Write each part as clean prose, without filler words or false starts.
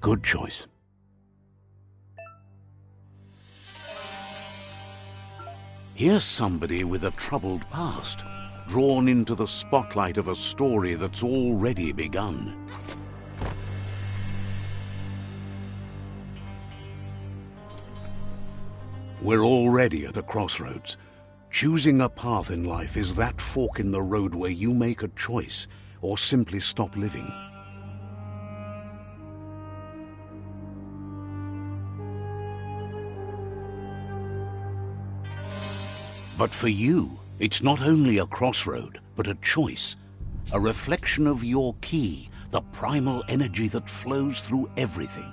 Good choice. Here's somebody with a troubled past, drawn into the spotlight of a story that's already begun. We're already at a crossroads. Choosing a path in life is that fork in the road where you make a choice or simply stop living. But for you, it's not only a crossroad, but a choice, a reflection of your key, the primal energy that flows through everything.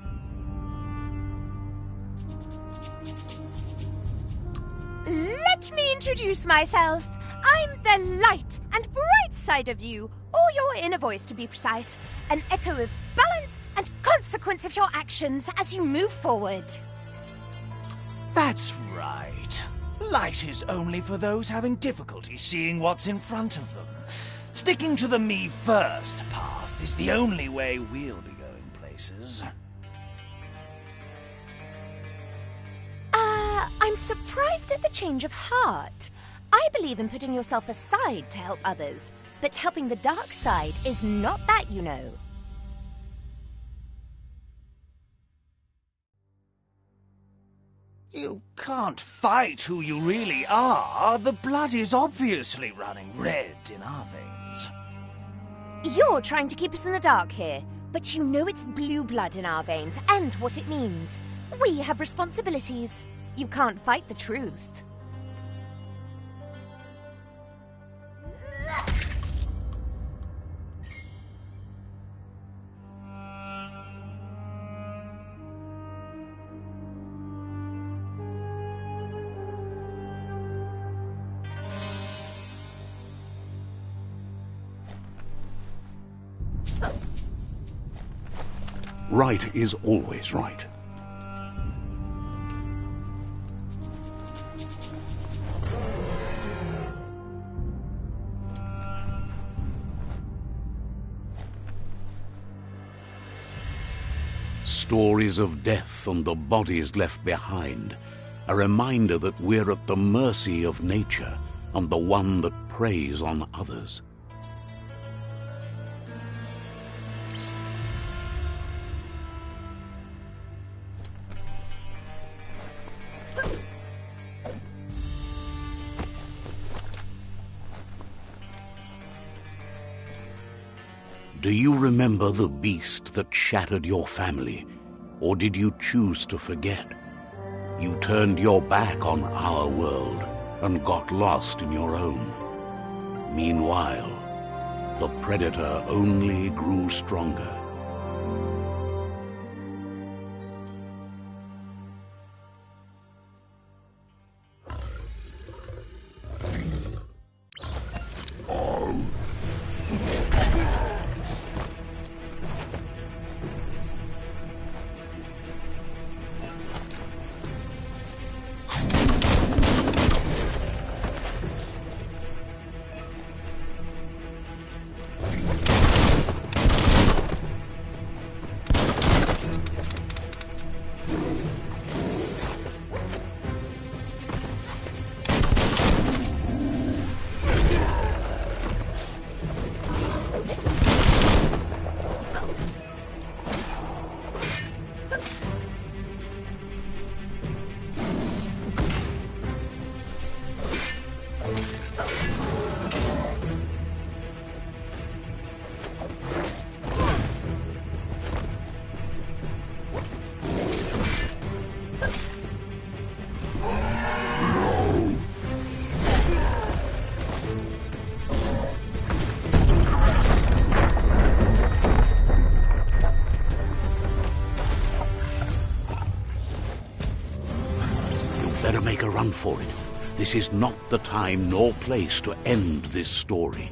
Let me introduce myself. I'm the light and bright side of you, or your inner voice to be precise, an echo of balance and consequence of your actions as you move forward. That's right. Light is only for those having difficulty seeing what's in front of them. Sticking to the me first path is the only way we'll be going places. I'm surprised at the change of heart. I believe in putting yourself aside to help others, but helping the dark side is not that, you know. You can't fight who you really are. The blood is obviously running red in our veins. You're trying to keep us in the dark here, but you know it's blue blood in our veins and what it means. We have responsibilities. You can't fight the truth. Right is always right. Stories of death and the bodies left behind, a reminder that we're at the mercy of nature and the one that preys on others. Do you remember the beast that shattered your family, or did you choose to forget? You turned your back on our world and got lost in your own. Meanwhile, the predator only grew stronger. Better make a run for it. This is not the time nor place to end this story.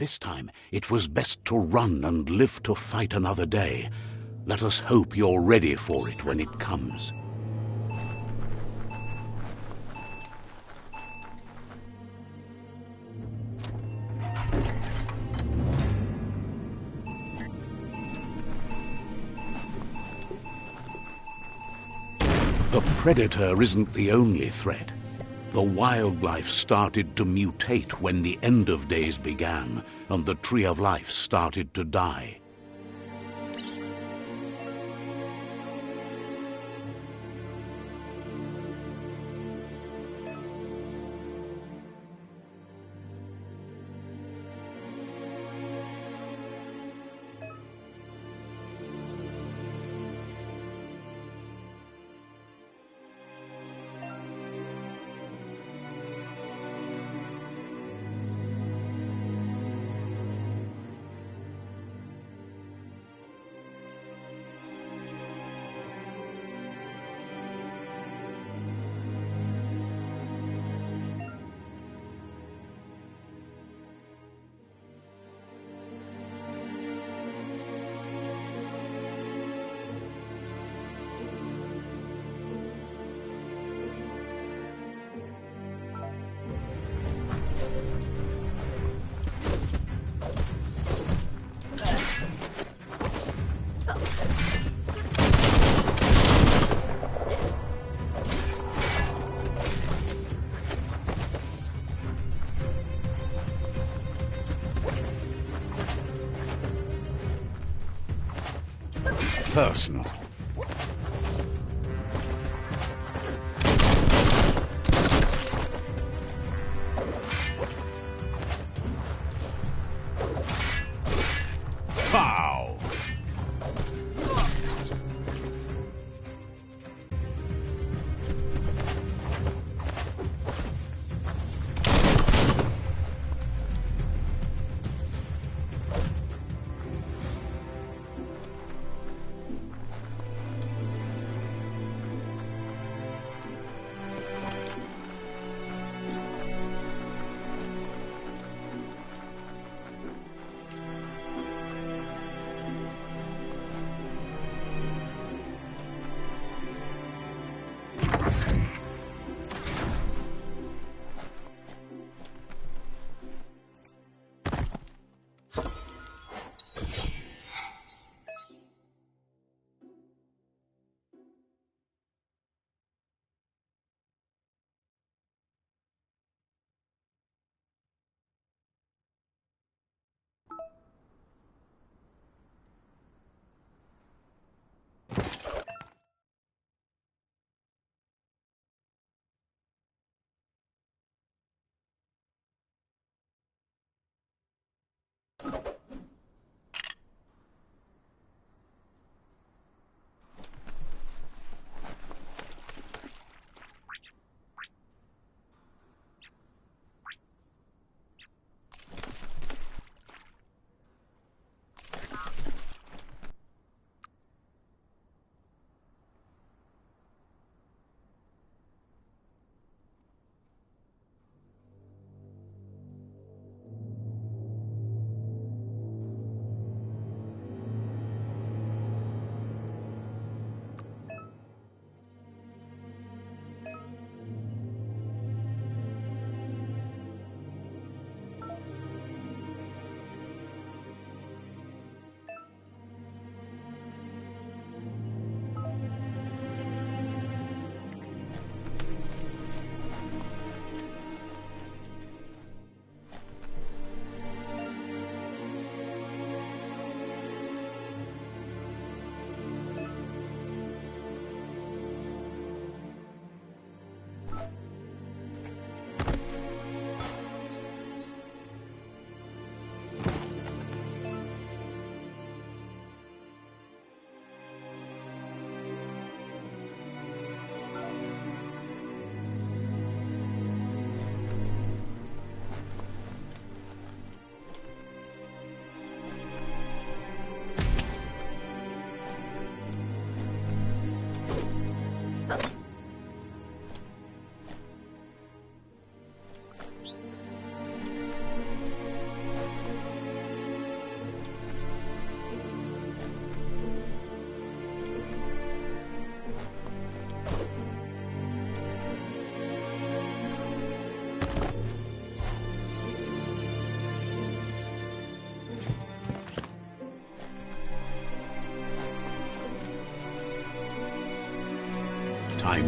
This time it was best to run and live to fight another day. Let us hope you're ready for it when it comes. The predator isn't the only threat. The wildlife started to mutate when the end of days began, and the tree of life started to die. Personal. Pow!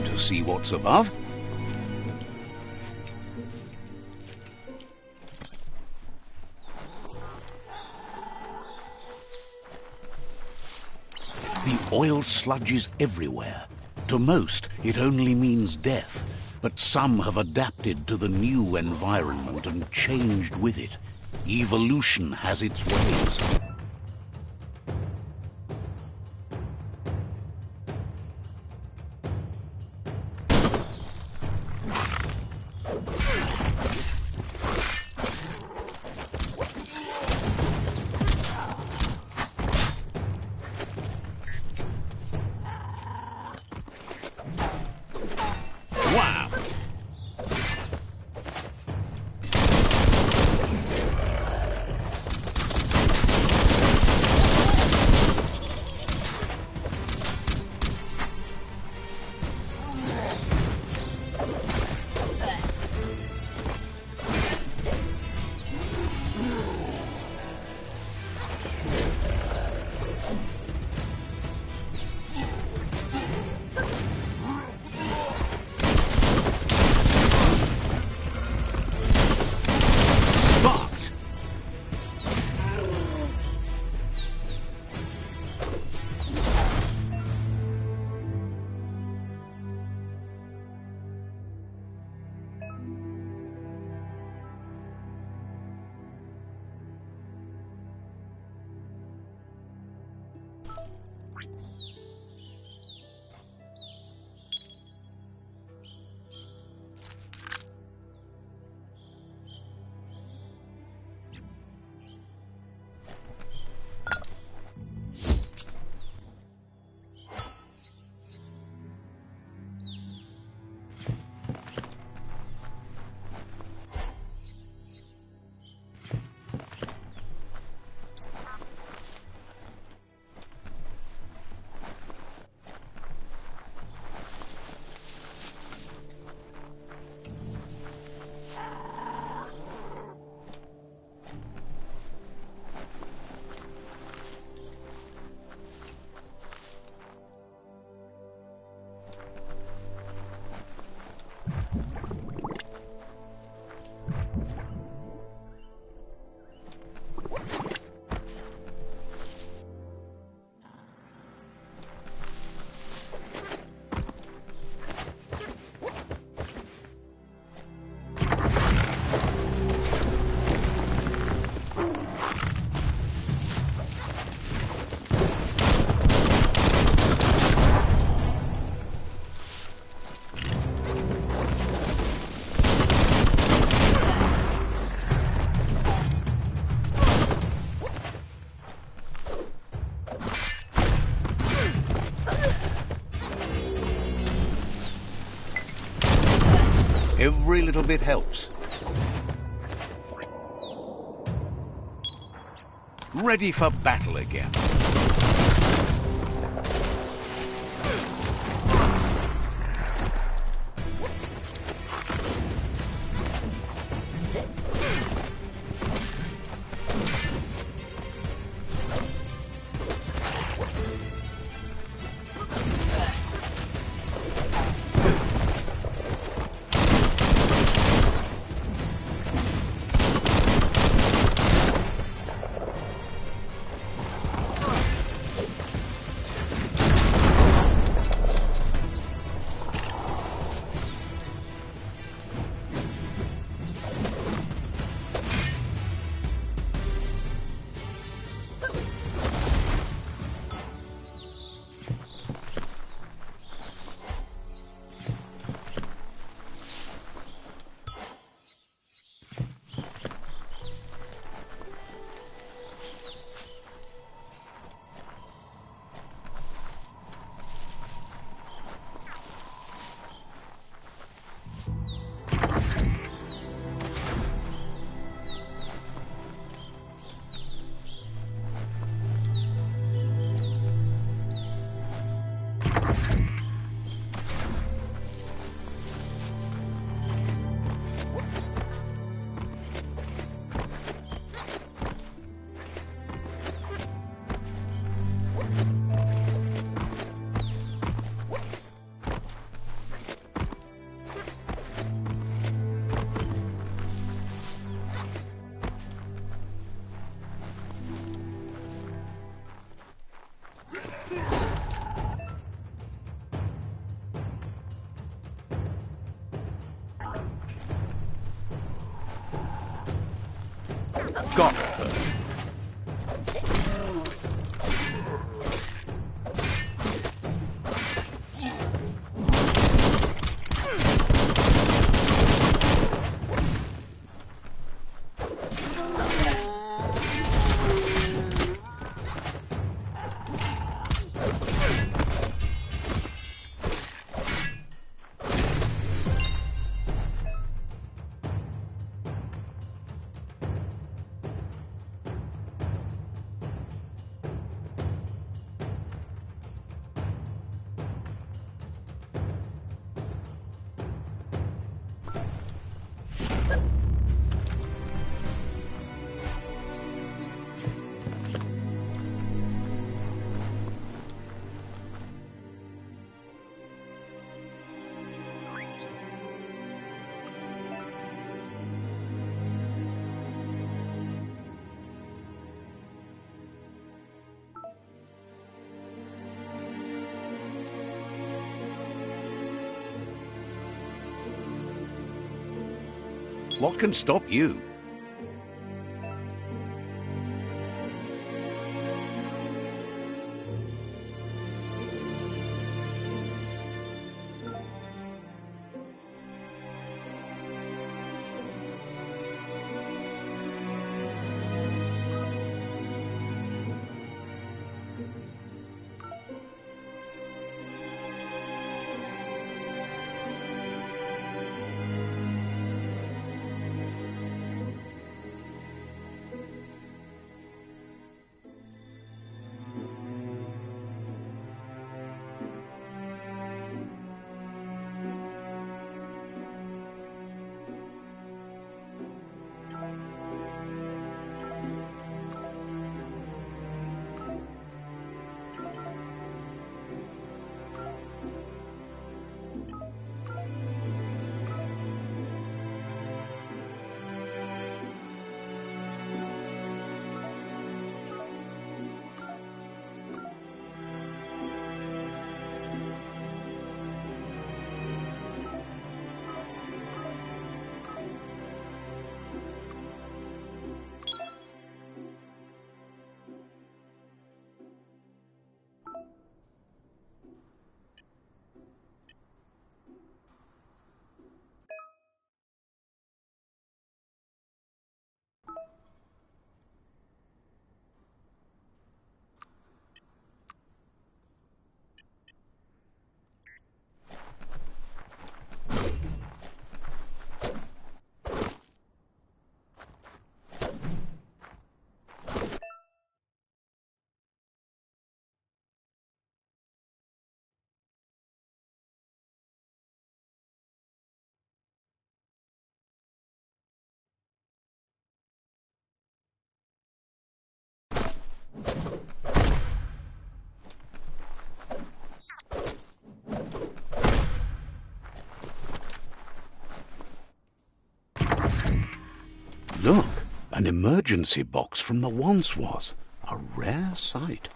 Time to see what's above. The oil sludges everywhere. To most, it only means death, but some have adapted to the new environment and changed with it. Evolution has its ways. Wow! Every little bit helps. Ready for battle again. Got her. What can stop you? Look, an emergency box from the once was. A rare sight.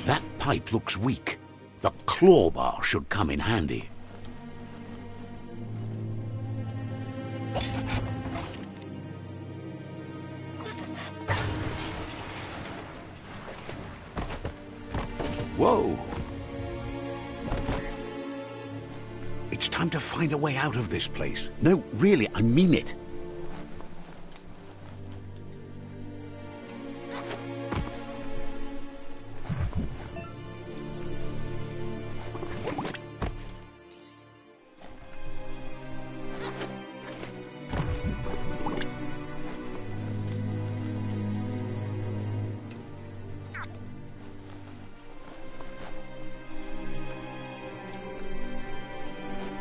That pipe looks weak. The claw bar should come in handy. Whoa! It's time to find a way out of this place. No, really, I mean it.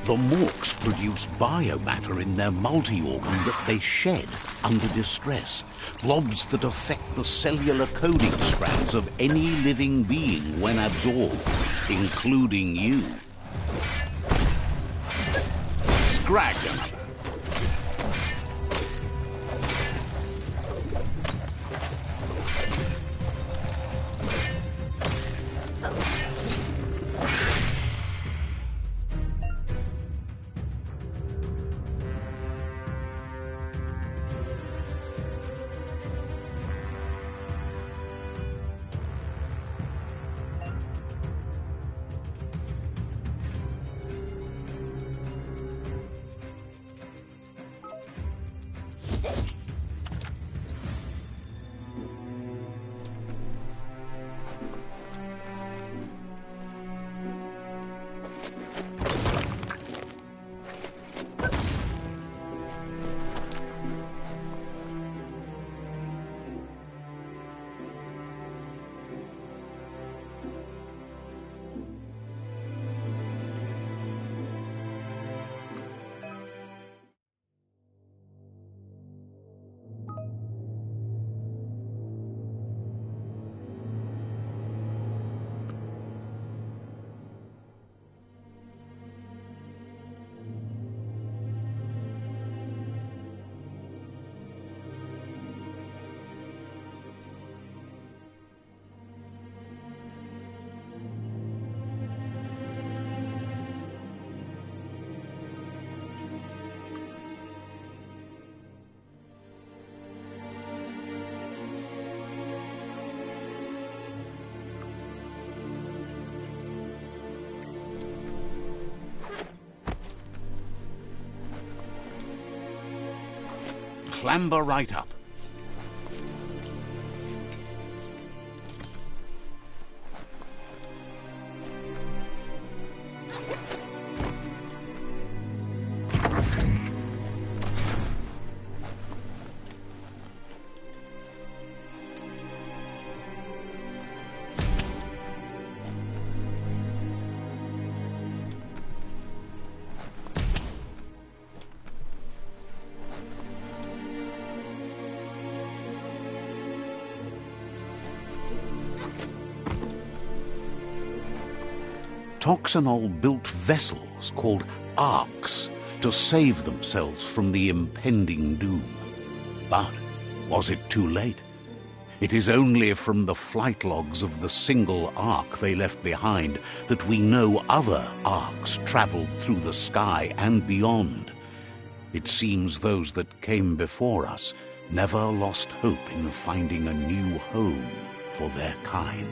The Morks produce biomatter in their multi-organ that they shed under distress. Blobs that affect the cellular coding strands of any living being when absorbed, including you. Scrag another. Clamber right up. Toxanol built vessels called arks to save themselves from the impending doom. But was it too late? It is only from the flight logs of the single ark they left behind that we know other arks traveled through the sky and beyond. It seems those that came before us never lost hope in finding a new home for their kind.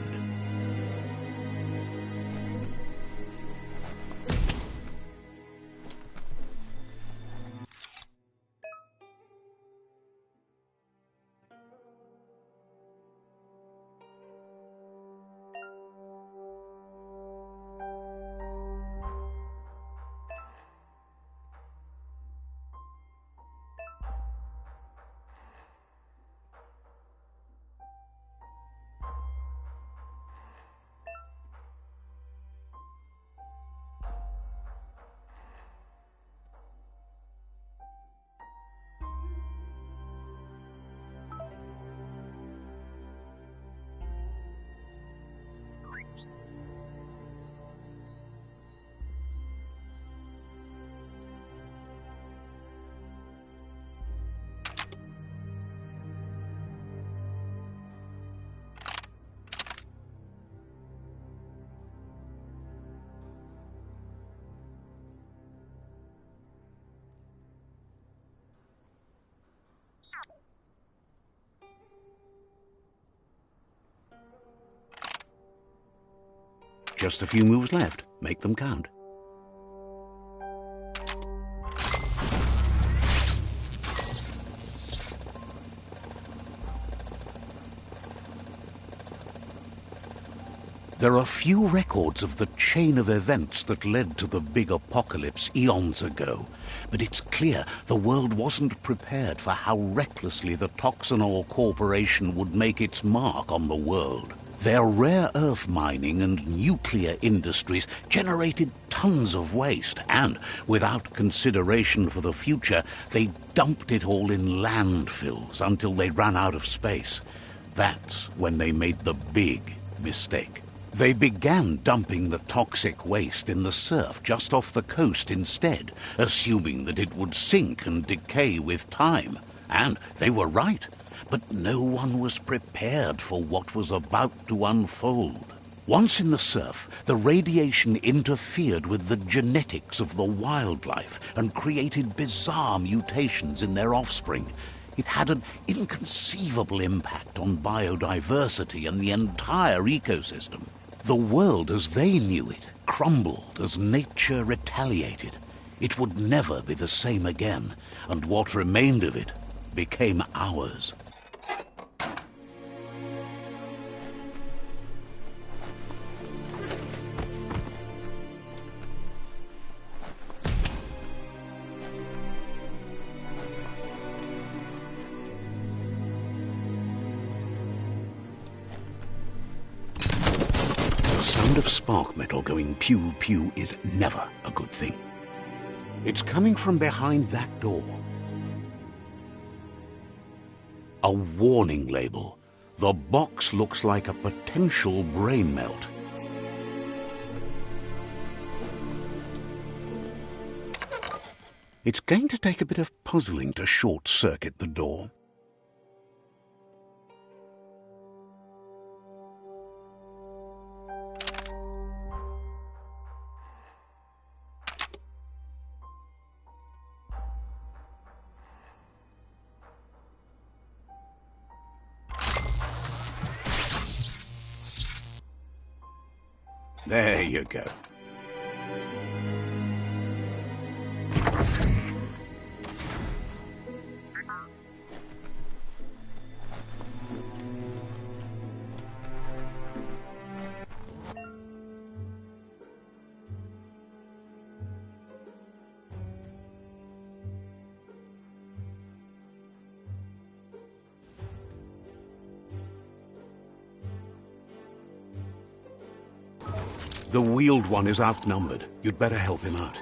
Just a few moves left. Make them count. There are few records of the chain of events that led to the big apocalypse eons ago, but it's clear the world wasn't prepared for how recklessly the Toxanol Corporation would make its mark on the world. Their rare earth mining and nuclear industries generated tons of waste, and, without consideration for the future, they dumped it all in landfills until they ran out of space. That's when they made the big mistake. They began dumping the toxic waste in the surf just off the coast instead, assuming that it would sink and decay with time. And they were right. But no one was prepared for what was about to unfold. Once in the surf, the radiation interfered with the genetics of the wildlife and created bizarre mutations in their offspring. It had an inconceivable impact on biodiversity and the entire ecosystem. The world as they knew it crumbled as nature retaliated. It would never be the same again, and what remained of it became ours. The sound of spark metal going pew-pew is never a good thing. It's coming from behind that door. A warning label. The box looks like a potential brain melt. It's going to take a bit of puzzling to short-circuit the door. There you go. The wheeled one is outnumbered. You'd better help him out.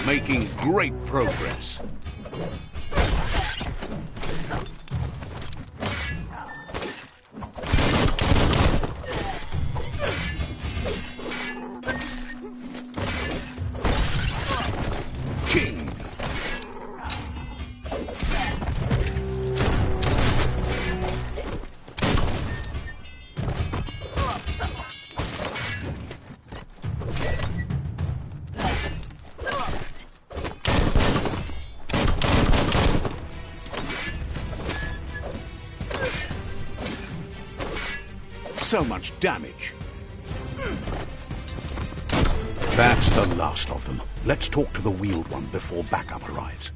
Making great progress. So much damage. That's the last of them. Let's talk to the wheeled one before backup arrives.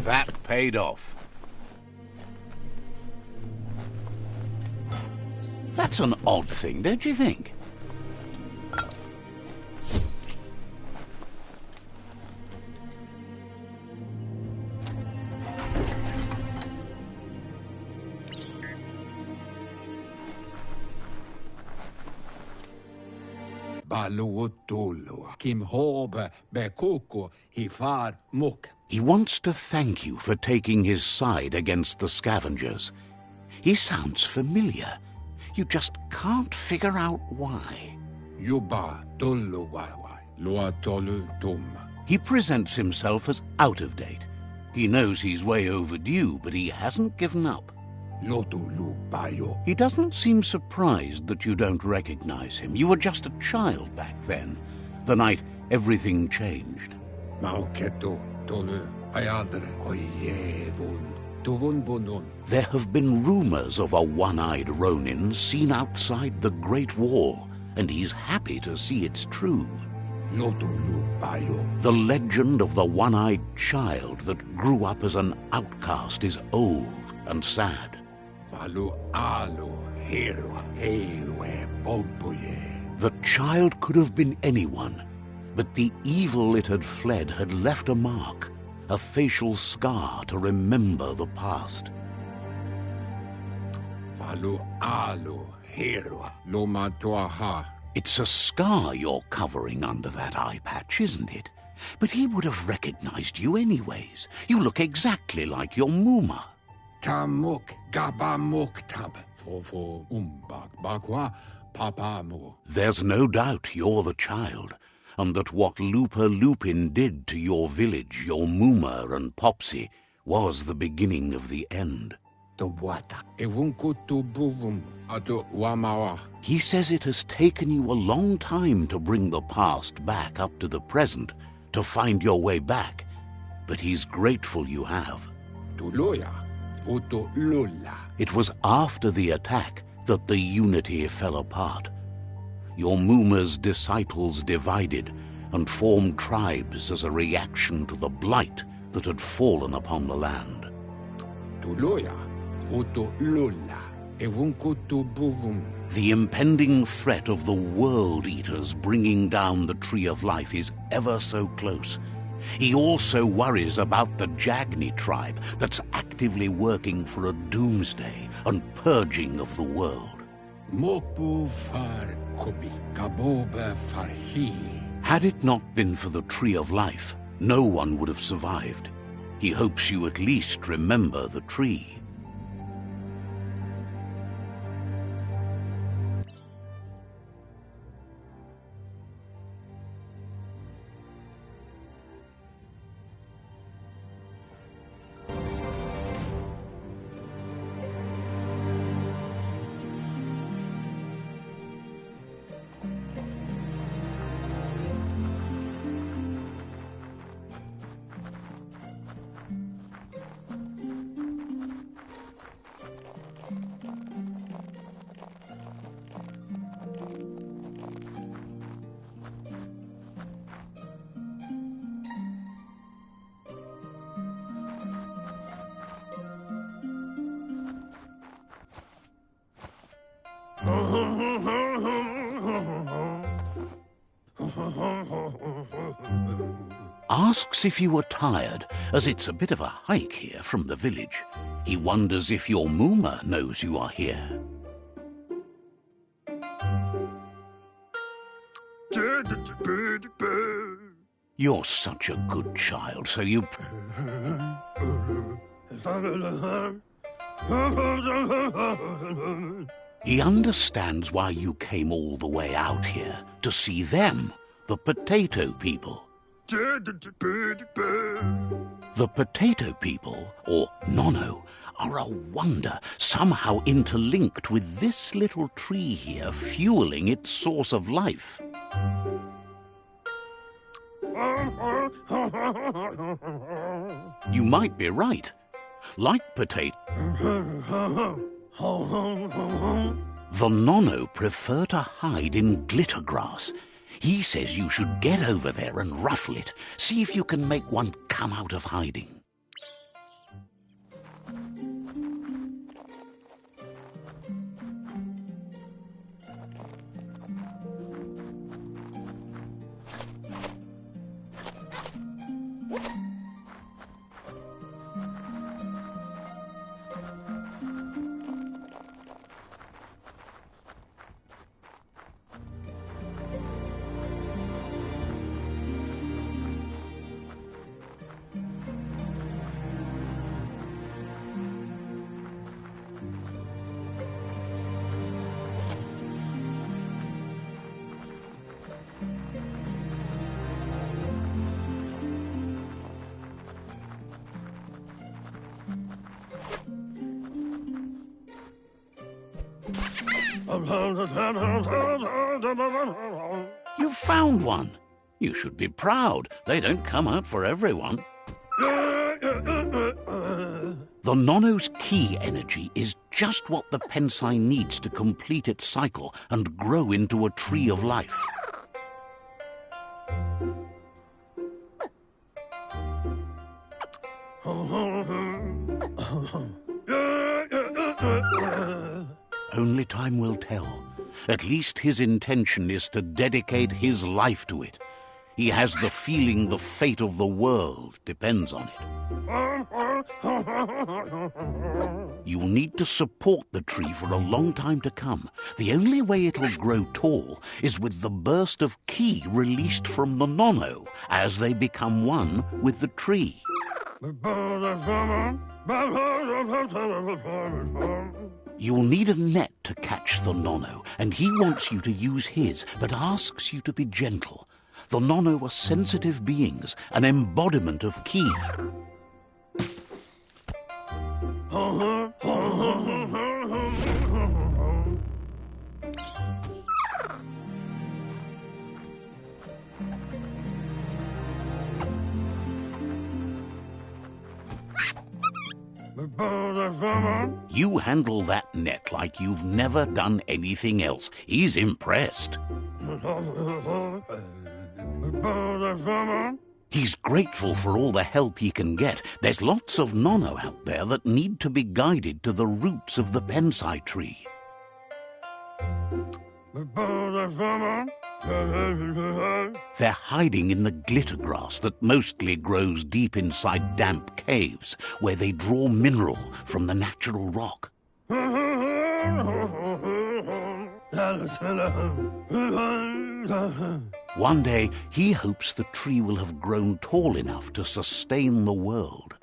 That paid off. That's an odd thing, don't you think? He wants to thank you for taking his side against the scavengers. He sounds familiar. You just can't figure out why. Loa tolu dum. He presents himself as out of date. He knows he's way overdue, but he hasn't given up. Lotu lu bayo. He doesn't seem surprised that you don't recognize him. You were just a child back then, the night everything changed. Mauketo tolu ayadre koyevun. Tuvun bunun. There have been rumors of a one-eyed Ronin seen outside the Great Wall, and he's happy to see it's true. Lotu lu bayo. The legend of the one-eyed child that grew up as an outcast is old and sad. Valu alu hero ewe bobuye. The child could have been anyone, but the evil it had fled had left a mark, a facial scar to remember the past. Valu alu hero loma toaha. It's a scar you're covering under that eye patch, isn't it? But he would have recognized you anyways. You look exactly like your Muma. Tamuk gabamuk tab. Fofo umbak bakwa papamu. There's no doubt you're the child, and that what Lupa Lupin did to your village, your Muma and Popsy, was the beginning of the end. The wata. Evunkutu buvum atu wamawa. He says it has taken you a long time to bring the past back up to the present, to find your way back, but he's grateful you have. Tuloya. Utu lula. It was after the attack that the unity fell apart. Your Muma's disciples divided and formed tribes as a reaction to the blight that had fallen upon the land. Tuloya. Utu lula. Evunkutu buvum. The impending threat of the World Eaters bringing down the Tree of Life is ever so close. He also worries about the Jagni tribe that's actively working for a doomsday and purging of the world. Mopu far kubi. Kaboba farhi. Had it not been for the Tree of Life, no one would have survived. He hopes you at least remember the tree. Asks if you were tired, as it's a bit of a hike here from the village. He wonders if your Muma knows you are here. You're such a good child, so you... He understands why you came all the way out here, to see them, the potato people. The potato people, or Nono, are a wonder, somehow interlinked with this little tree here, fueling its source of life. You might be right. Like potato, the Nono prefer to hide in glitter grass. He says you should get over there and ruffle it. See if you can make one come out of hiding. You've found one. You should be proud. They don't come out for everyone. The Nono's key energy is just what the Pensai needs to complete its cycle and grow into a tree of life. Only time will tell. At least his intention is to dedicate his life to it. He has the feeling the fate of the world depends on it. You'll need to support the tree for a long time to come. The only way it'll grow tall is with the burst of ki released from the Nono as they become one with the tree. You'll need a net to catch the Nono, and he wants you to use his, but asks you to be gentle. The Nono are sensitive beings, an embodiment of ki. You handle that net like you've never done anything else. He's impressed. He's grateful for all the help he can get. There's lots of Nono out there that need to be guided to the roots of the Pensai tree. They're hiding in the glitter grass that mostly grows deep inside damp caves, where they draw mineral from the natural rock. One day, he hopes the tree will have grown tall enough to sustain the world.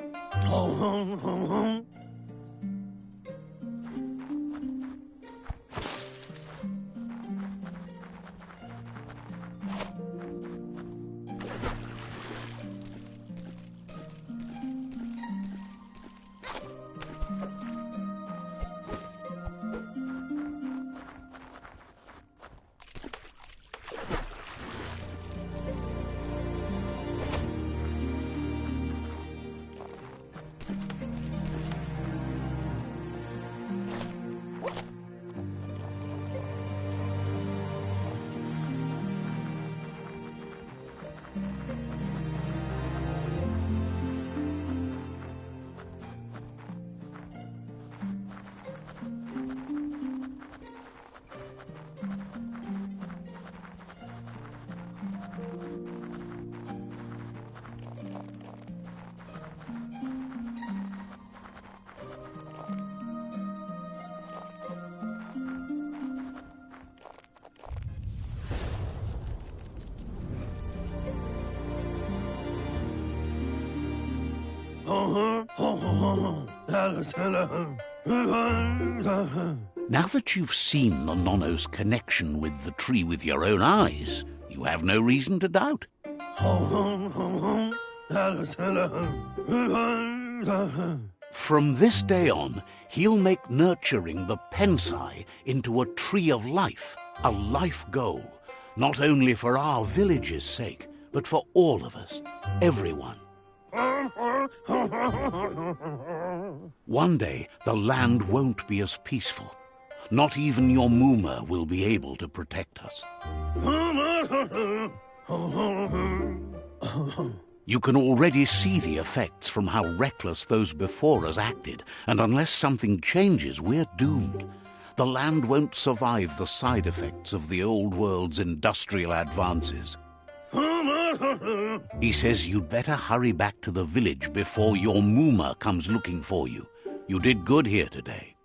Now that you've seen the Nono's connection with the tree with your own eyes, you have no reason to doubt. From this day on, he'll make nurturing the Pensai into a tree of life, a life goal, not only for our village's sake, but for all of us, everyone. One day, the land won't be as peaceful. Not even your Muma will be able to protect us. You can already see the effects from how reckless those before us acted, and unless something changes, we're doomed. The land won't survive the side effects of the old world's industrial advances. He says you'd better hurry back to the village before your Muma comes looking for you. You did good here today.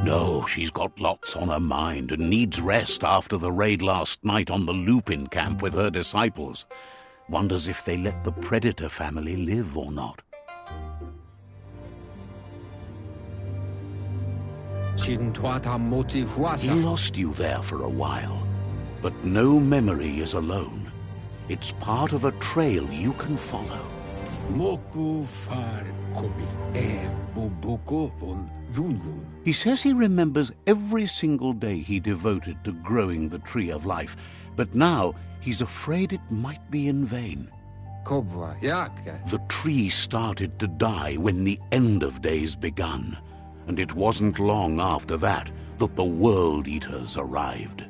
No, she's got lots on her mind and needs rest after the raid last night on the Lupin camp with her disciples. Wonders if they let the Predator family live or not. He lost you there for a while. But no memory is alone. It's part of a trail you can follow. Moku far kobi e bubuko von vunvun. He says he remembers every single day he devoted to growing the Tree of Life, but now he's afraid it might be in vain. Kobwa yake. The tree started to die when the end of days begun, and it wasn't long after that that the World Eaters arrived.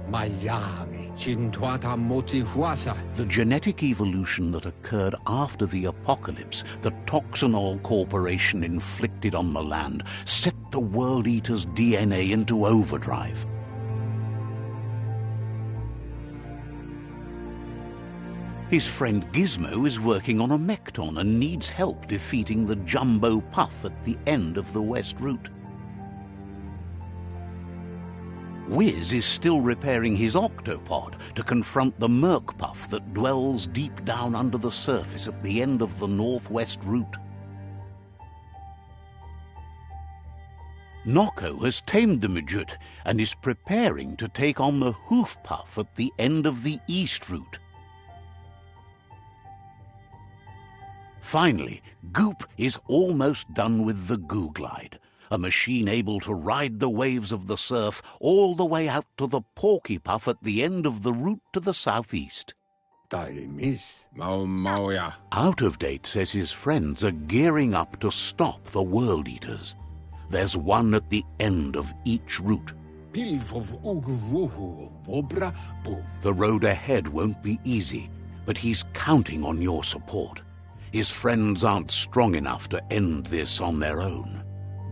Mayami chintwata moti huasa. The genetic evolution that occurred after the apocalypse the Toxanol Corporation inflicted on the land set the World Eater's DNA into overdrive. His friend Gizmo is working on a Mekton and needs help defeating the Jumbo Puff at the end of the West Route. Wiz is still repairing his octopod to confront the Merc Puff that dwells deep down under the surface at the end of the Northwest Route. Noko has tamed the Midget and is preparing to take on the Hoof Puff at the end of the East Route. Finally, Goop is almost done with the Goo Glide, a machine able to ride the waves of the surf all the way out to the Porky Puff at the end of the route to the southeast. Taimis Mauya. Out of Date says his friends are gearing up to stop the World Eaters. There's one at the end of each route. Pilfov ugvuhu vobra boom. The road ahead won't be easy, but he's counting on your support. His friends aren't strong enough to end this on their own.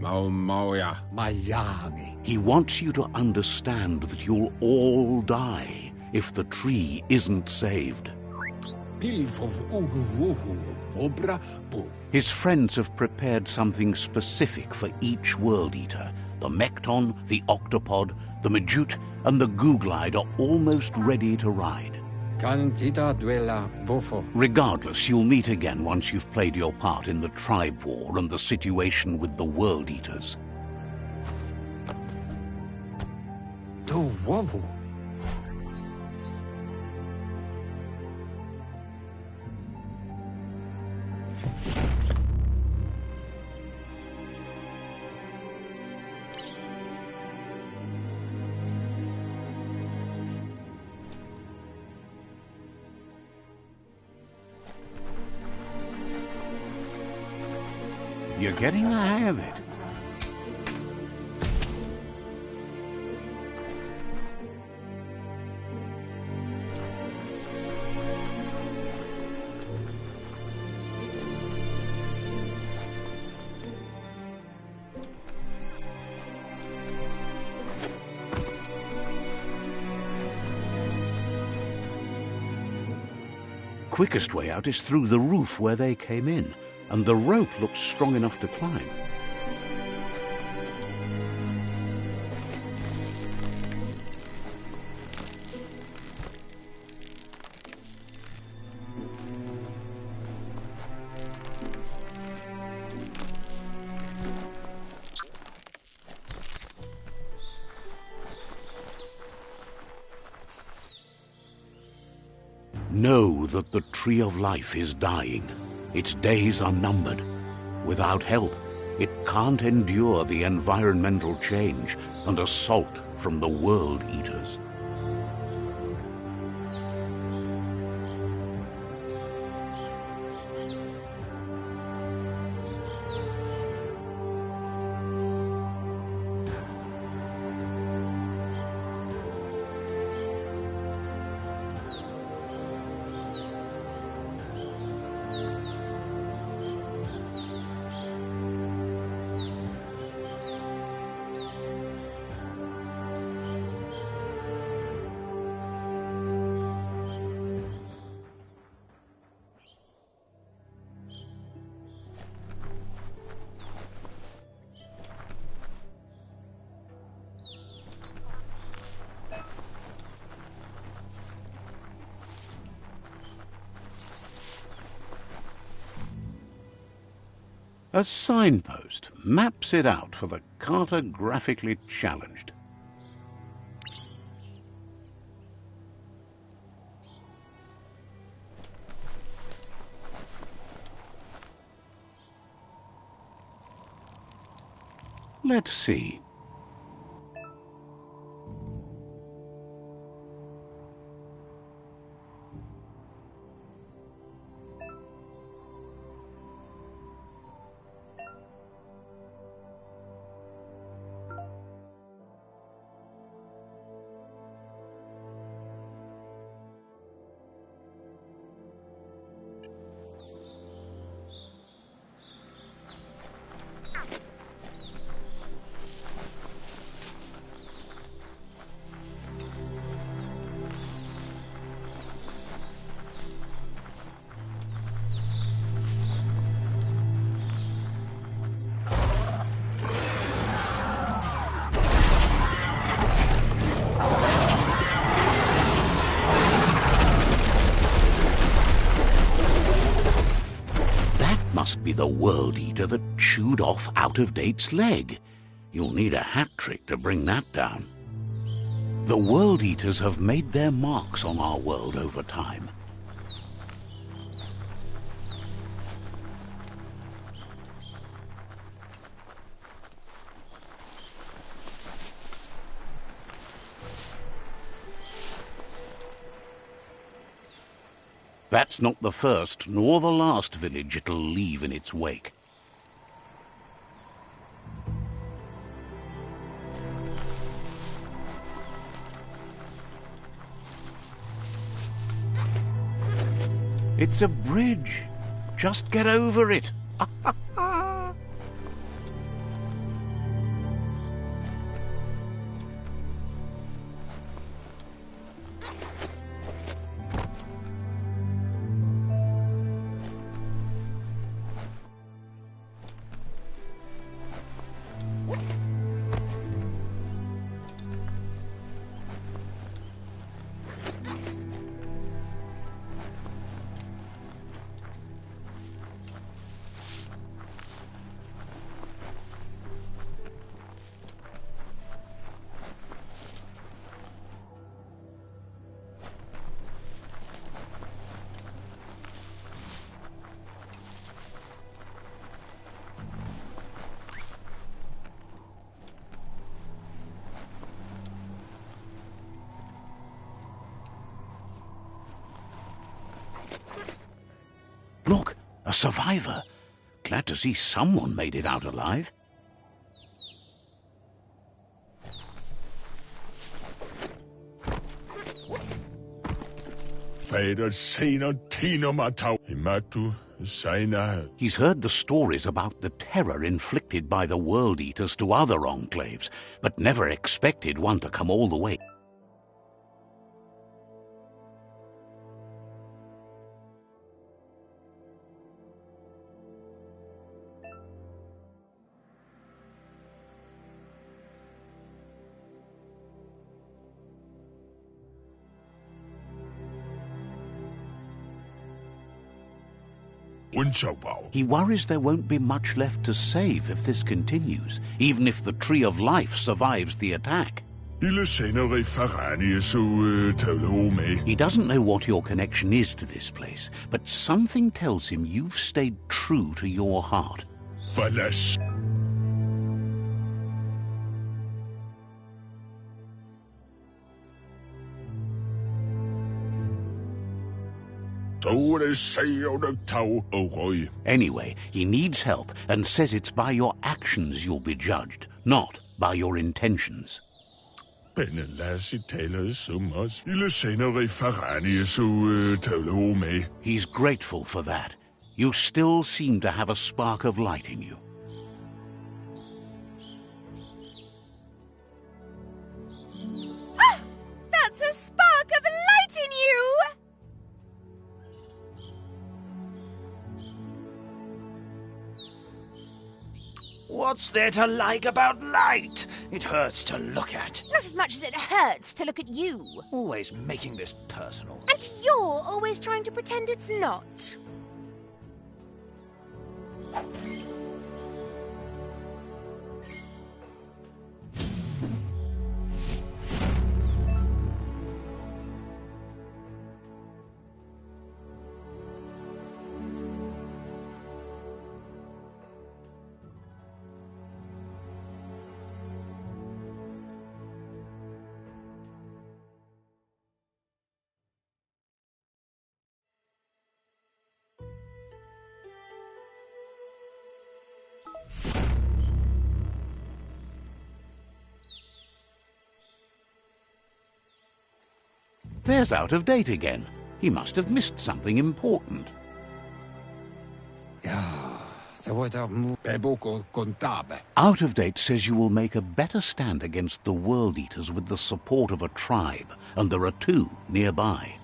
Mauya. Miami. He wants you to understand that you'll all die if the tree isn't saved. Pilfov ugvuhu vobra boom. His friends have prepared something specific for each World Eater. The Mekton, the Octopod, the Majute, and the Goo Glide are almost ready to ride. Cantita duela bofo. Regardless, you'll meet again once you've played your part in the tribe war and the situation with the World Eaters. To wabu. You're getting the hang of it. Quickest way out is through the roof where they came in, and the rope looks strong enough to climb. Know that the Tree of Life is dying. Its days are numbered. Without help, it can't endure the environmental change and assault from the World Eaters. A signpost maps it out for the cartographically challenged. Let's see. Must be the World Eater that chewed off Out-of-Date's leg. You'll need a hat trick to bring that down. The World Eaters have made their marks on our world over time. That's not the first nor the last village it'll leave in its wake. It's a bridge. Just get over it. Look, a survivor. Glad to see someone made it out alive. He's heard the stories about the terror inflicted by the World Eaters to other enclaves, but never expected one to come all the way. He worries there won't be much left to save if this continues, even if the Tree of Life survives the attack. He doesn't know what your connection is to this place, but something tells him you've stayed true to your heart. Anyway, he needs help and says it's by your actions you'll be judged, not by your intentions. He's grateful for that. You still seem to have a spark of light in you. Ah! That's a spark of light in you! What's there to like about light? It hurts to look at. Not as much as it hurts to look at you. Always making this personal. And you're always trying to pretend it's not. There's Out of Date again. He must have missed something important. Out of Date says you will make a better stand against the World Eaters with the support of a tribe, and there are 2 nearby.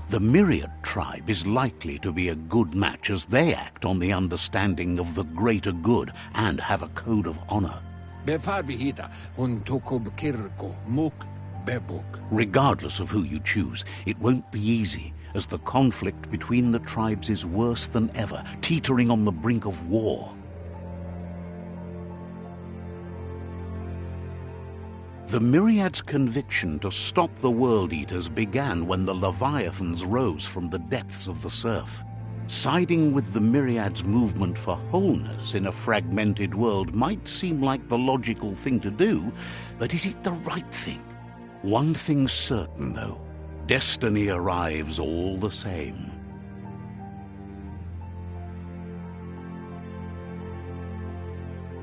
The Myriad tribe is likely to be a good match, as they act on the understanding of the greater good and have a code of honor. Regardless of who you choose, it won't be easy, as the conflict between the tribes is worse than ever, teetering on the brink of war. The Myriad's conviction to stop the World Eaters began when the Leviathans rose from the depths of the surf. Siding with the Myriad's movement for wholeness in a fragmented world might seem like the logical thing to do, but is it the right thing? One thing's certain, though. Destiny arrives all the same.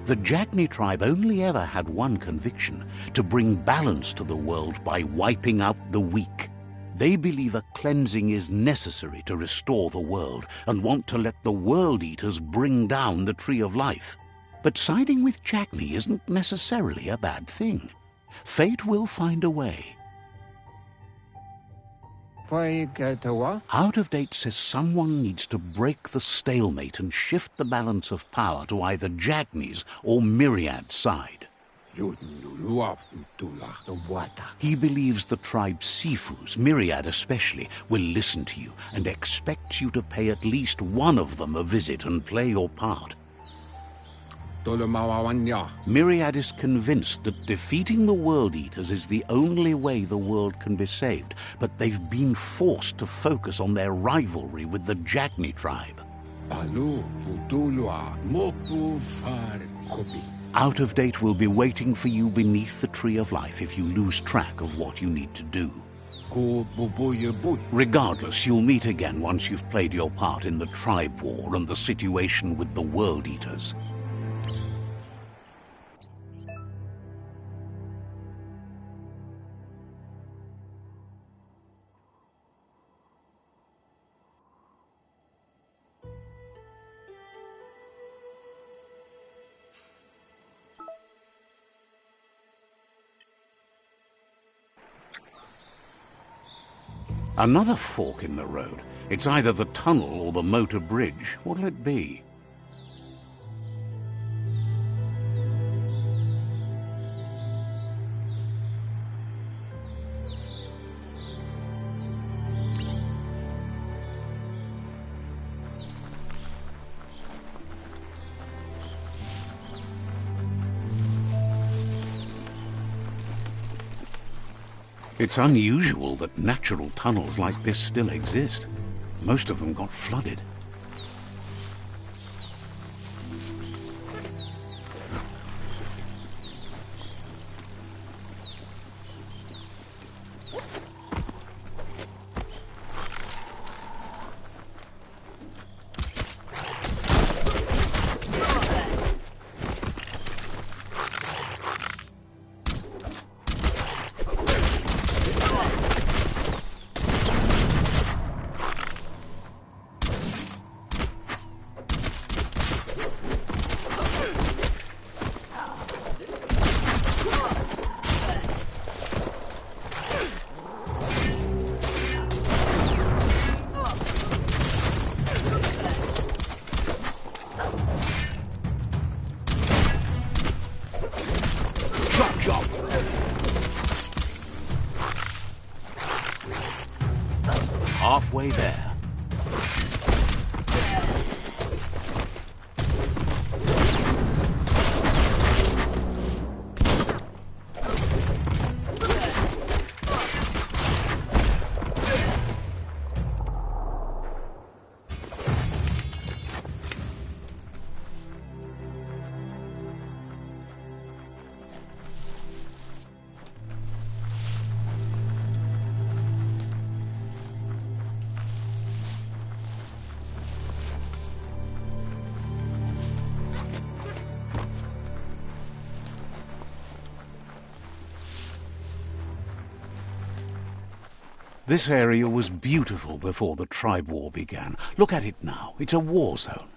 The Jagni tribe only ever had one conviction: to bring balance to the world by wiping out the weak. They believe a cleansing is necessary to restore the world, and want to let the World Eaters bring down the Tree of Life. But siding with Jagni isn't necessarily a bad thing. Fate will find a way. Out of Date says someone needs to break the stalemate and shift the balance of power to either Jagni's or Myriad's side. He believes the tribe Sifus, Myriad especially, will listen to you and expects you to pay at least one of them a visit and play your part. Myriad is convinced that defeating the World Eaters is the only way the world can be saved, but they've been forced to focus on their rivalry with the Jagni tribe. Out of Date will be waiting for you beneath the Tree of Life if you lose track of what you need to do. Regardless, you'll meet again once you've played your part in the tribe war and the situation with the World Eaters. Another fork in the road. It's either the tunnel or the motor bridge. What'll it be? It's unusual that natural tunnels like this still exist. Most of them got flooded. Halfway there. This area was beautiful before the tribe war began. Look at it now. It's a war zone.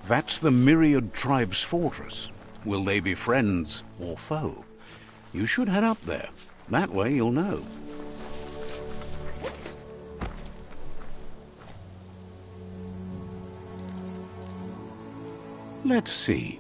That's the Myriad Tribe's fortress. Will they be friends or foe? You should head up there. That way you'll know. Let's see.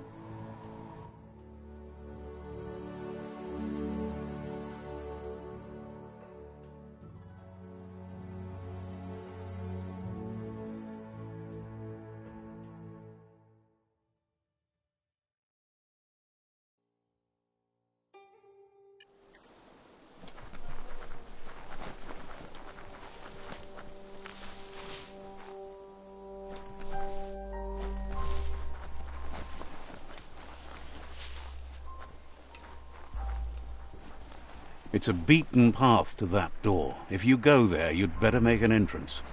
It's a beaten path to that door. If you go there, you'd better make an entrance.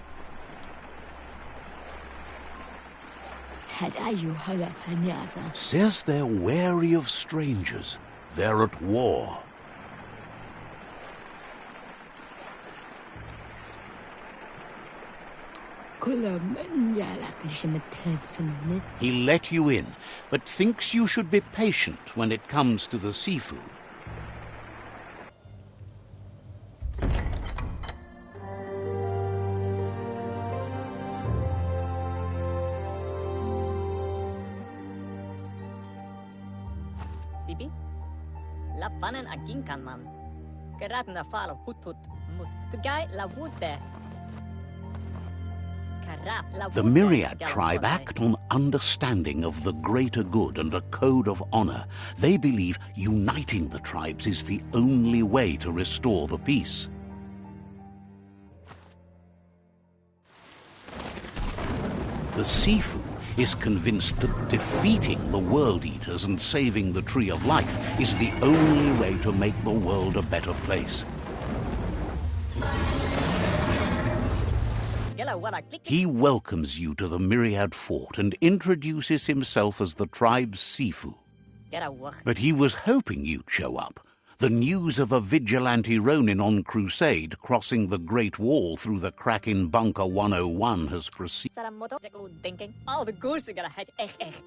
Says they're wary of strangers. They're at war. He let you in, but thinks you should be patient when it comes to the seafood. Lafanen aginkan man. Geraten der Fall hutut mus. Tugai la wute. The Myriad tribe act on understanding of the greater good and a code of honor. They believe uniting the tribes is the only way to restore the peace. The Sifu is convinced that defeating the World Eaters and saving the Tree of Life is the only way to make the world a better place. He welcomes you to the Myriad Fort and introduces himself as the tribe's Sifu. But he was hoping you'd show up. The news of a vigilante Ronin on crusade crossing the Great Wall through the crack in Bunker 101 has proceeded.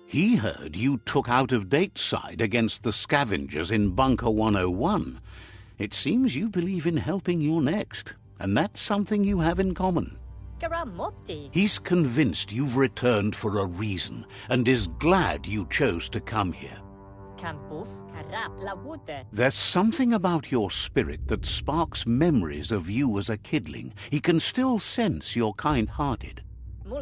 He heard you took out-of-date side against the scavengers in Bunker 101. It seems you believe in helping your next, and that's something you have in common. He's convinced you've returned for a reason, and is glad you chose to come here. There's something about your spirit that sparks memories of you as a kidling. He can still sense you're kind-hearted. The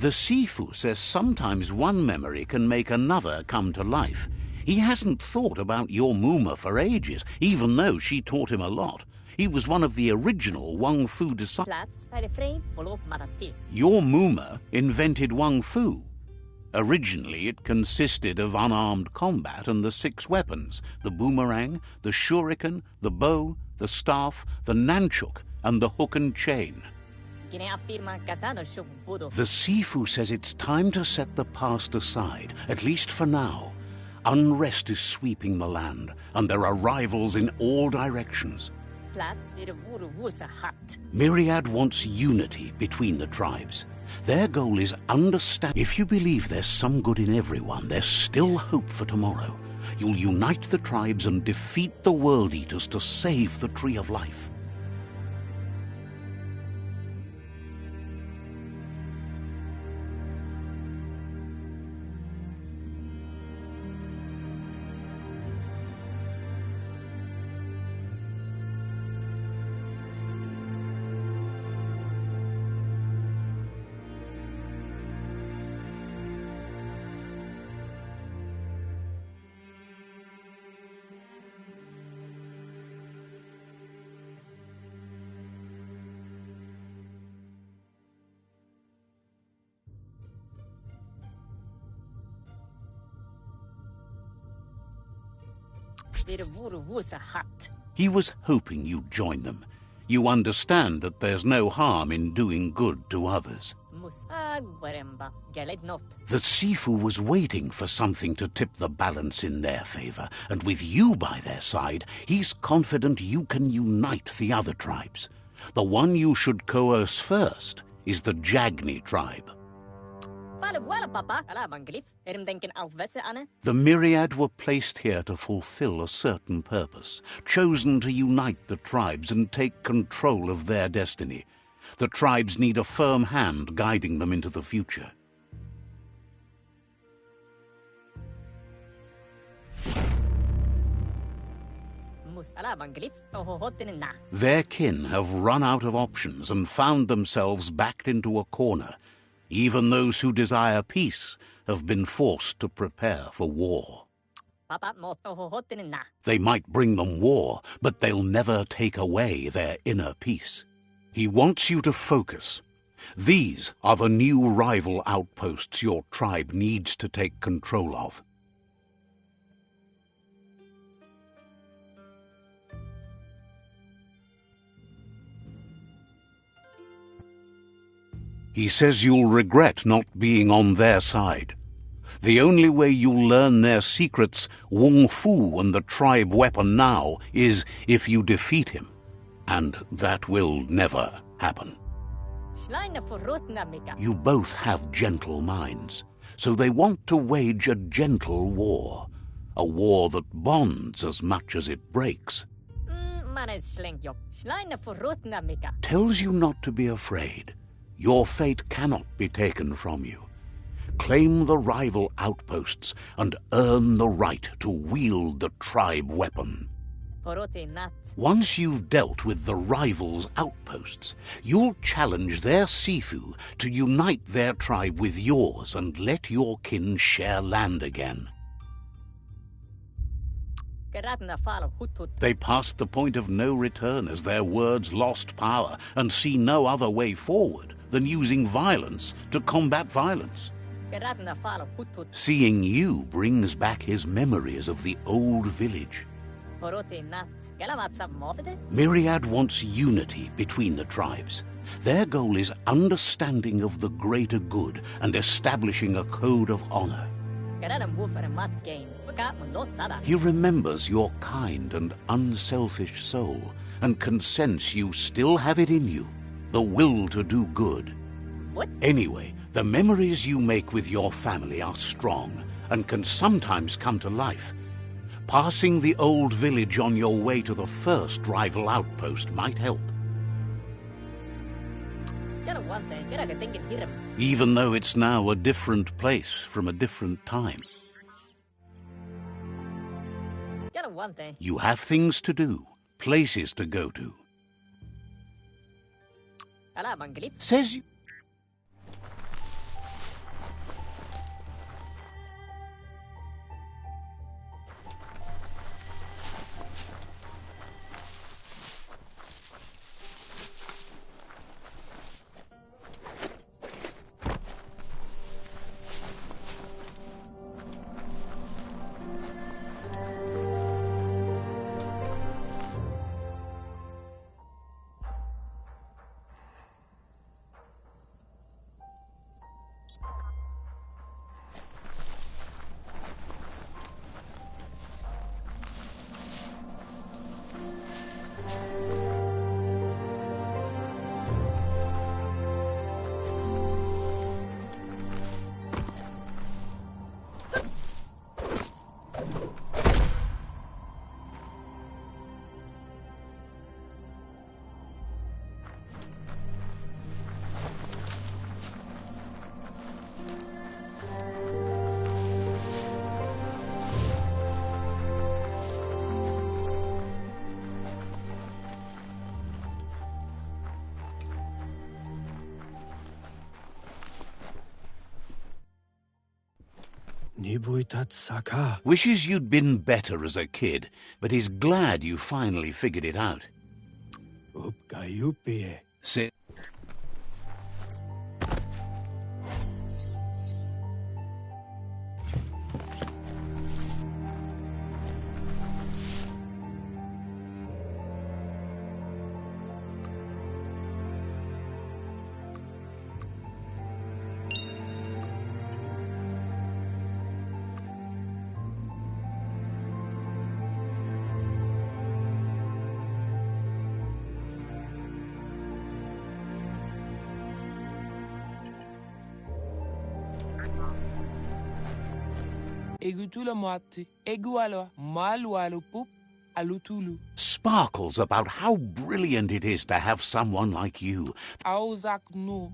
Sifu says sometimes one memory can make another come to life. He hasn't thought about your Muma for ages, even though she taught him a lot. He was one of the original Wang Fu disciples. Your Muma invented Wang Fu. Originally, it consisted of unarmed combat and the 6 weapons: the boomerang, the shuriken, the bow, the staff, the nunchuk, and the hook and chain. Gine afirma katano shuk budo. The Sifu says it's time to set the past aside, at least for now. Unrest is sweeping the land, and there are rivals in all directions. Plats ir vuru wusa hat. Myriad wants unity between the tribes. Their goal is understand. If you believe there's some good in everyone, there's still hope for tomorrow. You'll unite the tribes and defeat the World Eaters to save the Tree of Life. Ir vuru wusa hat. He was hoping you'd join them. You understand that there's no harm in doing good to others. Mus agwaremba. Geled not. The Sifu was waiting for something to tip the balance in their favor, and with you by their side, he's confident you can unite the other tribes. The one you should coerce first is the Jagni tribe. Fale wala papa. Ala banglif. Erim denken alvese ane. The Myriad were placed here to fulfill a certain purpose, chosen to unite the tribes and take control of their destiny. The tribes need a firm hand guiding them into the future. Mus ala banglif. Oho hotin na. Their kin have run out of options and found themselves backed into a corner. Even those who desire peace have been forced to prepare for war. Papa mos oho hotin na. They might bring them war, but they'll never take away their inner peace. He wants you to focus. These are the new rival outposts your tribe needs to take control of. He says you'll regret not being on their side. The only way you'll learn their secrets, Wung Fu and the tribe weapon now, is if you defeat him. And that will never happen. Schleine verrotna mika. You both have gentle minds, so they want to wage a gentle war. A war that bonds as much as it breaks. Manes schlenkjok. Schleine verrotna mika. Tells you not to be afraid. Your fate cannot be taken from you. Claim the rival outposts and earn the right to wield the tribe weapon. Porote nat. Once you've dealt with the rivals' outposts, you'll challenge their Sifu to unite their tribe with yours and let your kin share land again. Geratna fala hutut. They passed the point of no return as their words lost power and see no other way forward than using violence to combat violence. Geratna fala hutut. Seeing you brings back his memories of the old village. Porote nat. Gelamat sav mofede. Myriad wants unity between the tribes. Their goal is understanding of the greater good and establishing a code of honor. Gerana move for a mat game. Waka mando sada. He remembers your kind and unselfish soul and can sense you still have it in you, the will to do good. What? Anyway, the memories you make with your family are strong and can sometimes come to life. Passing the old village on your way to the first rival outpost might help. Gera one thing. Gera gedenken hiram. Even though it's now a different place from a different time. Gera one thing. You have things to do, places to go to. Ala banglif. Says you... Biomutant Saka. Wishes you'd been better as a kid, but is glad you finally figured it out. Upgayupie. Sit. Egutula moati, egualo, malualu pup, alutulu. Sparkles about how brilliant it is to have someone like you. Auzak no.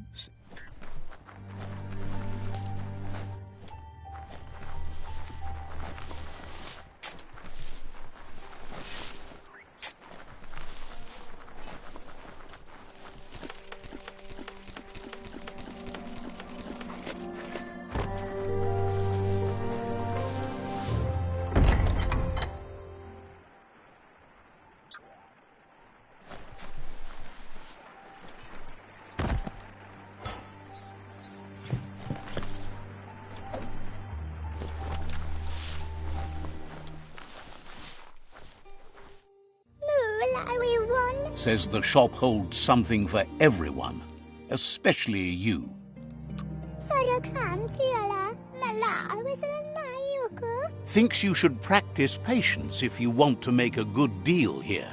Says the shop holds something for everyone, especially you. Thinks you should practice patience if you want to make a good deal here.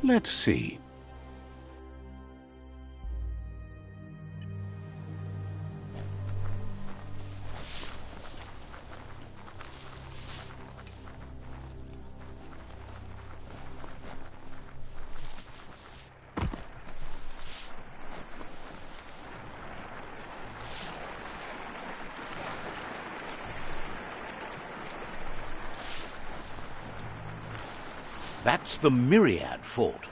Let's see. That's the Myriad Fort.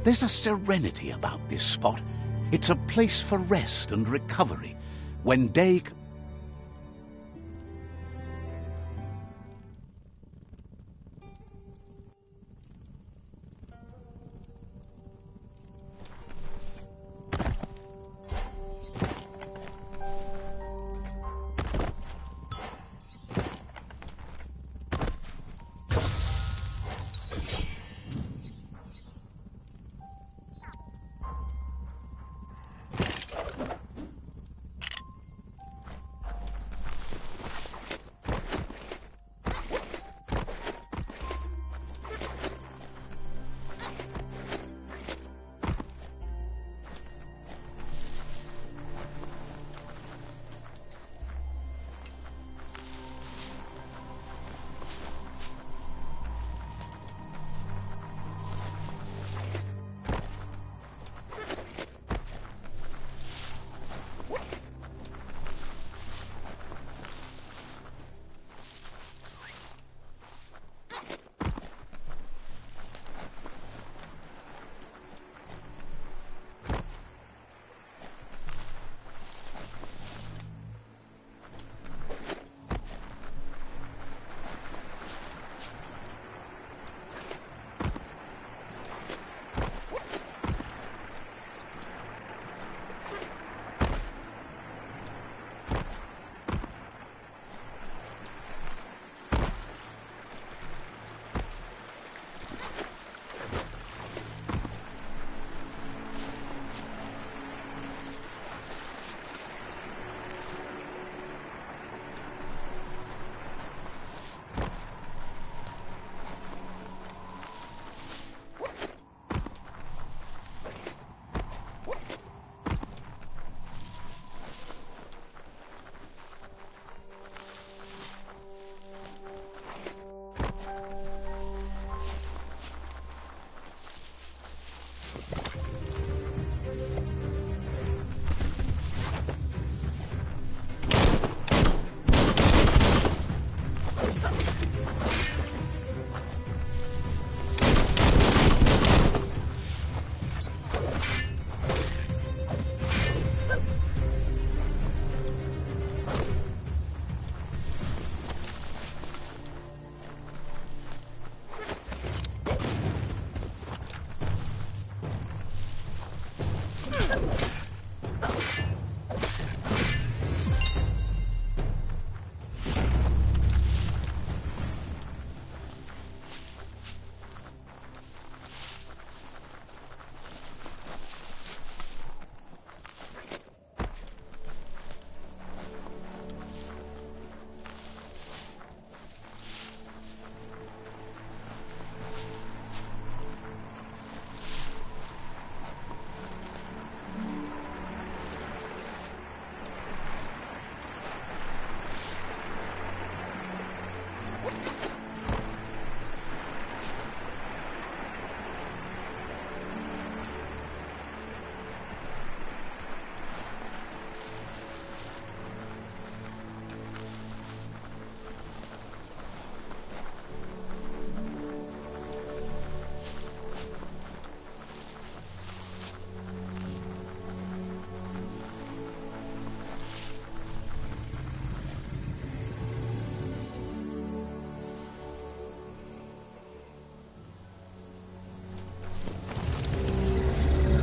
There's a serenity about this spot. It's a place for rest and recovery. When day...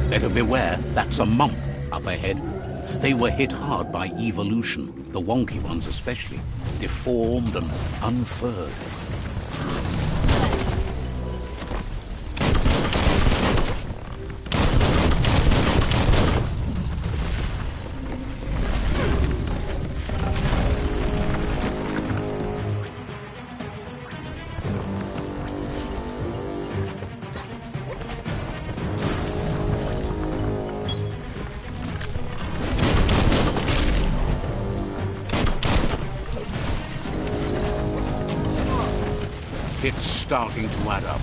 Better beware, that's a mump up ahead. They were hit hard by evolution, the wonky ones especially, deformed and unfurred. It's starting to add up.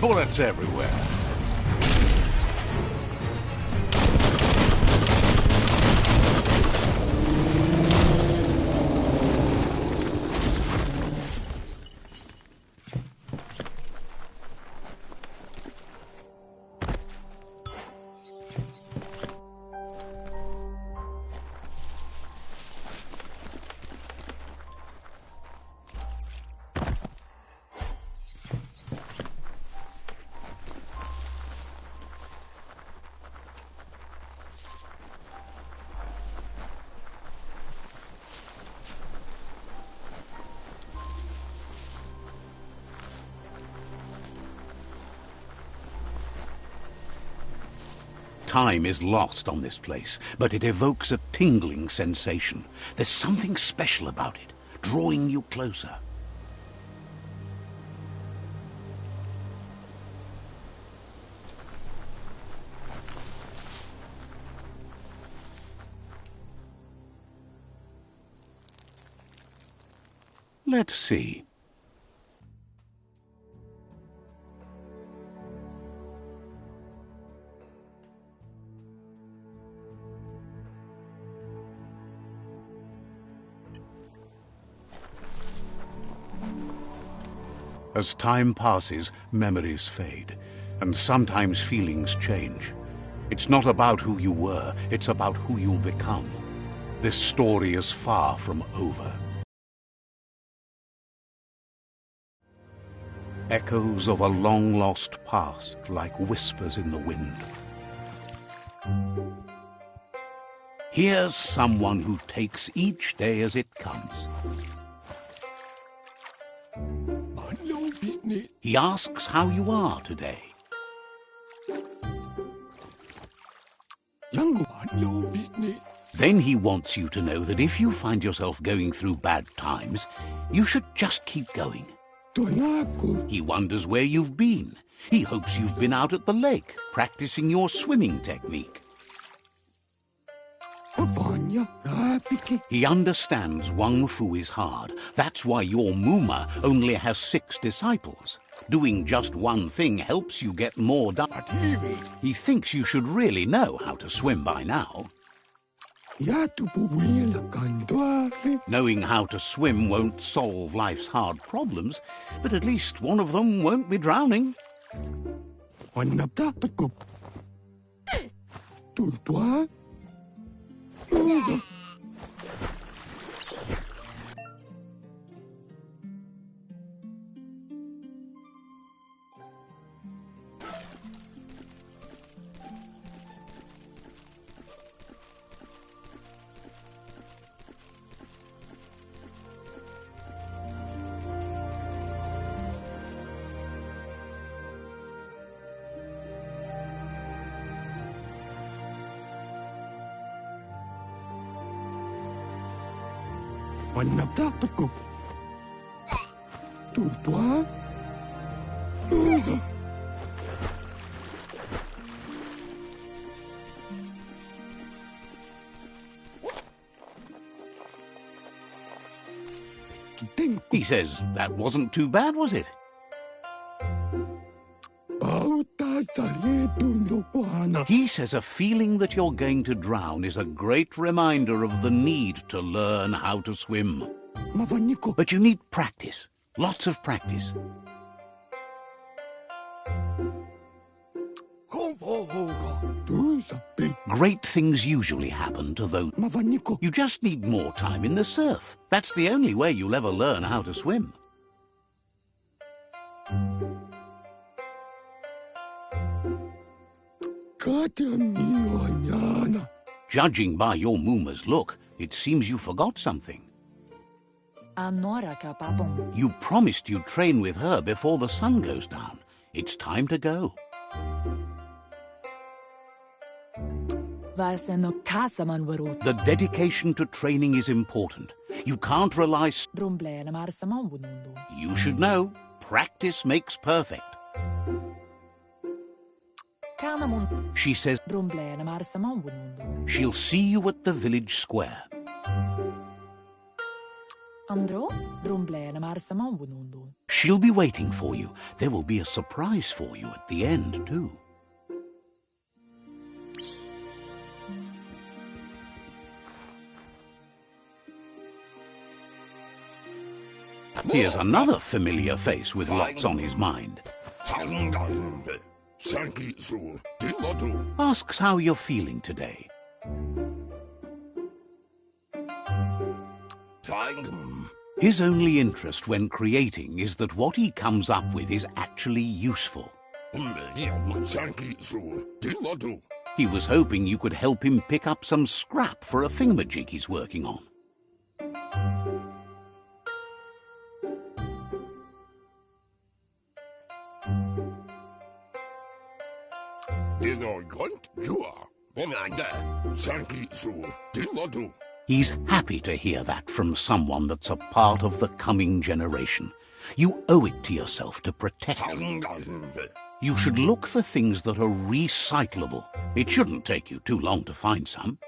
Bullets everywhere. Time is lost on this place, but it evokes a tingling sensation. There's something special about it, drawing you closer. Let's see. As time passes, memories fade, and sometimes feelings change. It's not about who you were, it's about who you'll become. This story is far from over. Echoes of a long-lost past, like whispers in the wind. Here's someone who takes each day as it comes. He asks how you are today. Then he wants you to know that if you find yourself going through bad times, you should just keep going. He wonders where you've been. He hopes you've been out at the lake, practicing your swimming technique. He understands Wang Fu is hard. That's why your Muma only has 6 disciples. Doing just one thing helps you get more done. He thinks you should really know how to swim by now. Knowing how to swim won't solve life's hard problems, but at least one of them won't be drowning. He says that wasn't too bad, was it? He says a feeling that you're going to drown is a great reminder of the need to learn how to swim. But you need practice, lots of practice. Great things usually happen to those. You just need more time in the surf. That's the only way you'll ever learn how to swim. Judging by your Mooma's look, it seems you forgot something. You promised you'd train with her before the sun goes down. It's time to go. The dedication to training is important. You can't rely... You should know, practice makes perfect. She says she'll see you at the village square. She'll be waiting for you. There will be a surprise for you at the end, too. Here's another familiar face with lots on his mind. Asks how you're feeling today. His only interest when creating is that what he comes up with is actually useful. He was hoping you could help him pick up some scrap for a thingamajig he's working on. He's happy to hear that from someone that's a part of the coming generation. You owe it to yourself to protect it. You should look for things that are recyclable. It shouldn't take you too long to find some.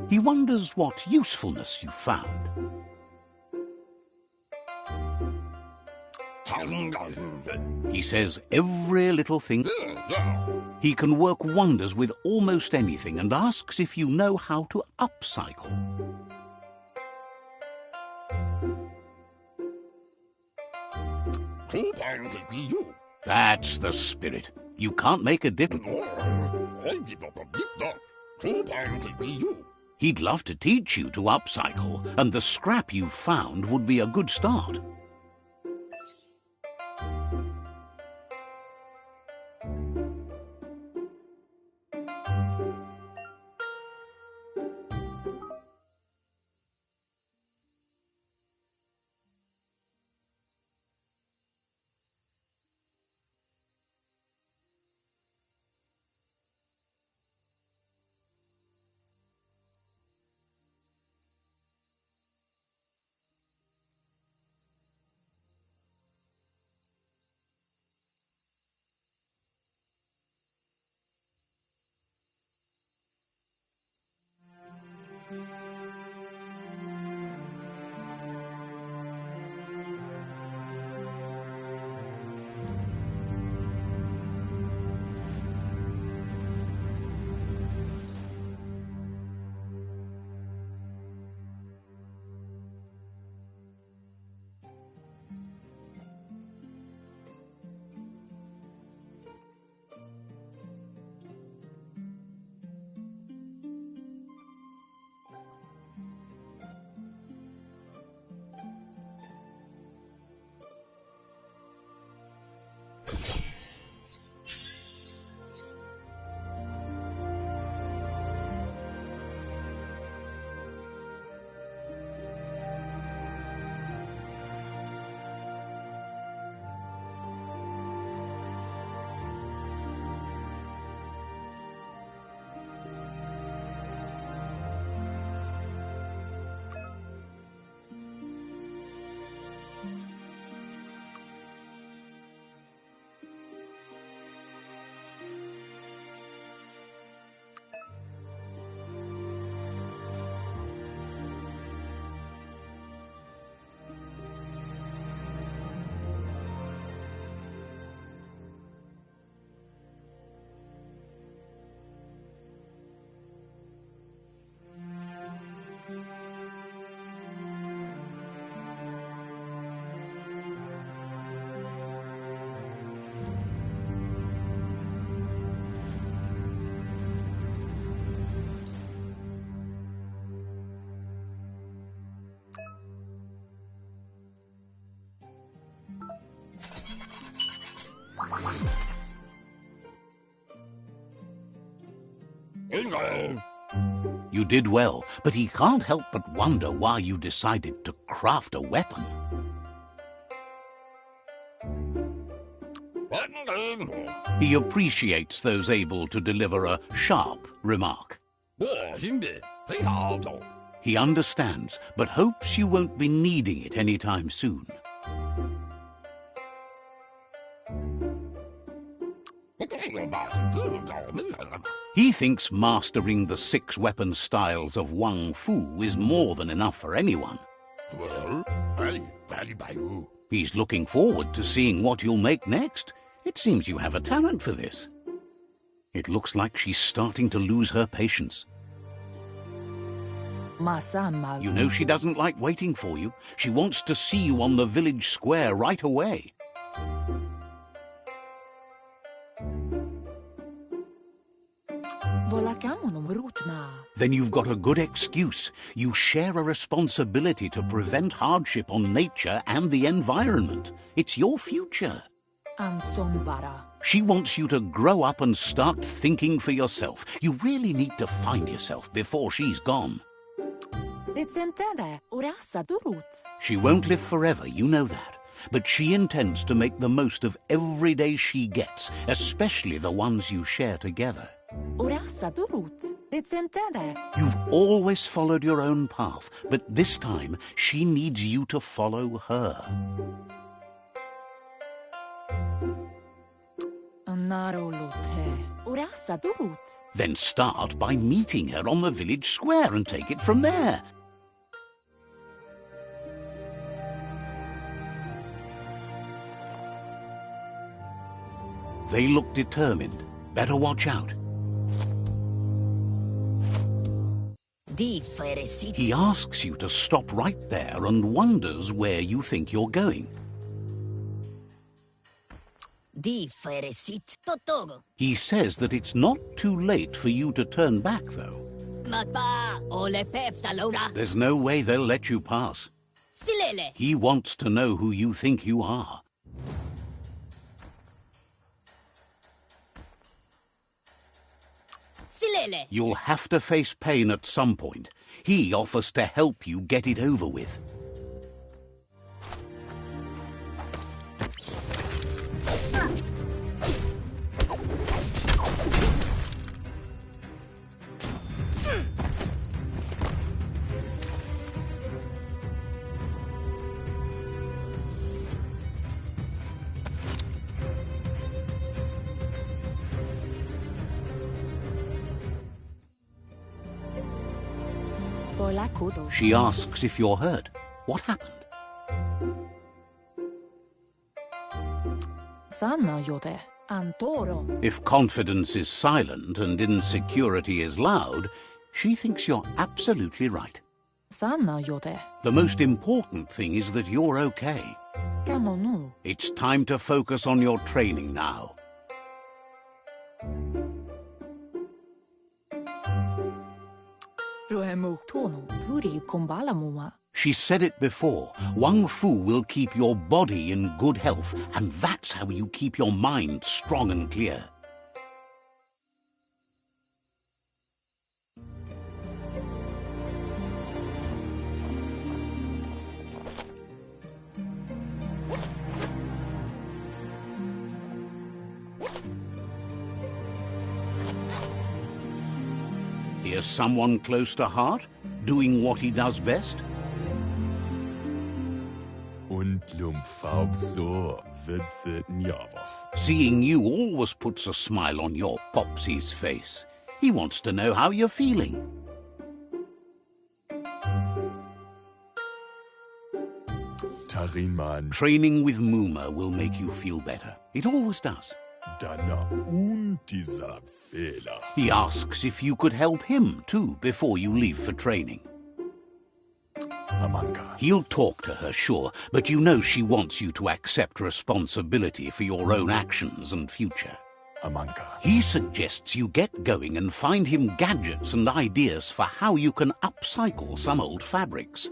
He wonders what usefulness you found. He says every little thing. He can work wonders with almost anything and asks if you know how to upcycle. That's the spirit. You can't make a difference. He'd love to teach you to upcycle, and the scrap you found would be a good start. You did well, but he can't help but wonder why you decided to craft a weapon. He appreciates those able to deliver a sharp remark. He understands, but hopes you won't be needing it anytime soon. He thinks mastering the 6 weapon styles of Wang Fu is more than enough for anyone. He's looking forward to seeing what you'll make next. It seems you have a talent for this. It looks like she's starting to lose her patience. You know she doesn't like waiting for you. She wants to see you on the village square right away. Then you've got a good excuse. You share a responsibility to prevent hardship on nature and the environment. It's your future. She wants you to grow up and start thinking for yourself. You really need to find yourself before she's gone. She won't live forever, you know that. But she intends to make the most of every day she gets, especially the ones you share together. You've always followed your own path, but this time she needs you to follow her. Then start by meeting her on the village square and take it from there. They look determined. Better watch out. He asks you to stop right there and wonders where you think you're going. He says that it's not too late for you to turn back, though. There's no way they'll let you pass. He wants to know who you think you are. You'll have to face pain at some point. He offers to help you get it over with. She asks if you're hurt. What happened? If confidence is silent and insecurity is loud, she thinks you're absolutely right. The most important thing is that you're okay. It's time to focus on your training now. She said it before. Wang Fu will keep your body in good health, and that's how you keep your mind strong and clear. Here's someone close to heart, doing what he does best. Seeing you always puts a smile on your Popsy's face. He wants to know how you're feeling. Training with Muma will make you feel better. It always does. He asks if you could help him, too, before you leave for training. He'll talk to her, sure, but you know she wants you to accept responsibility for your own actions and future. He suggests you get going and find him gadgets and ideas for how you can upcycle some old fabrics.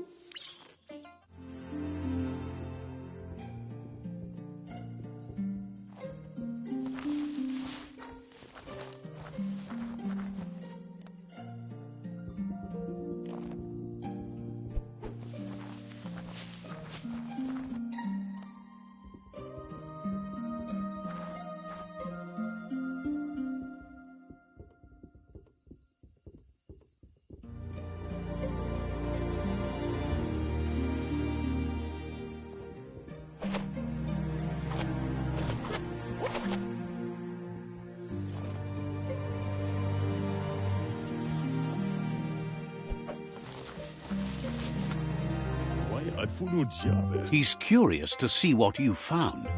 He's curious to see what you've found.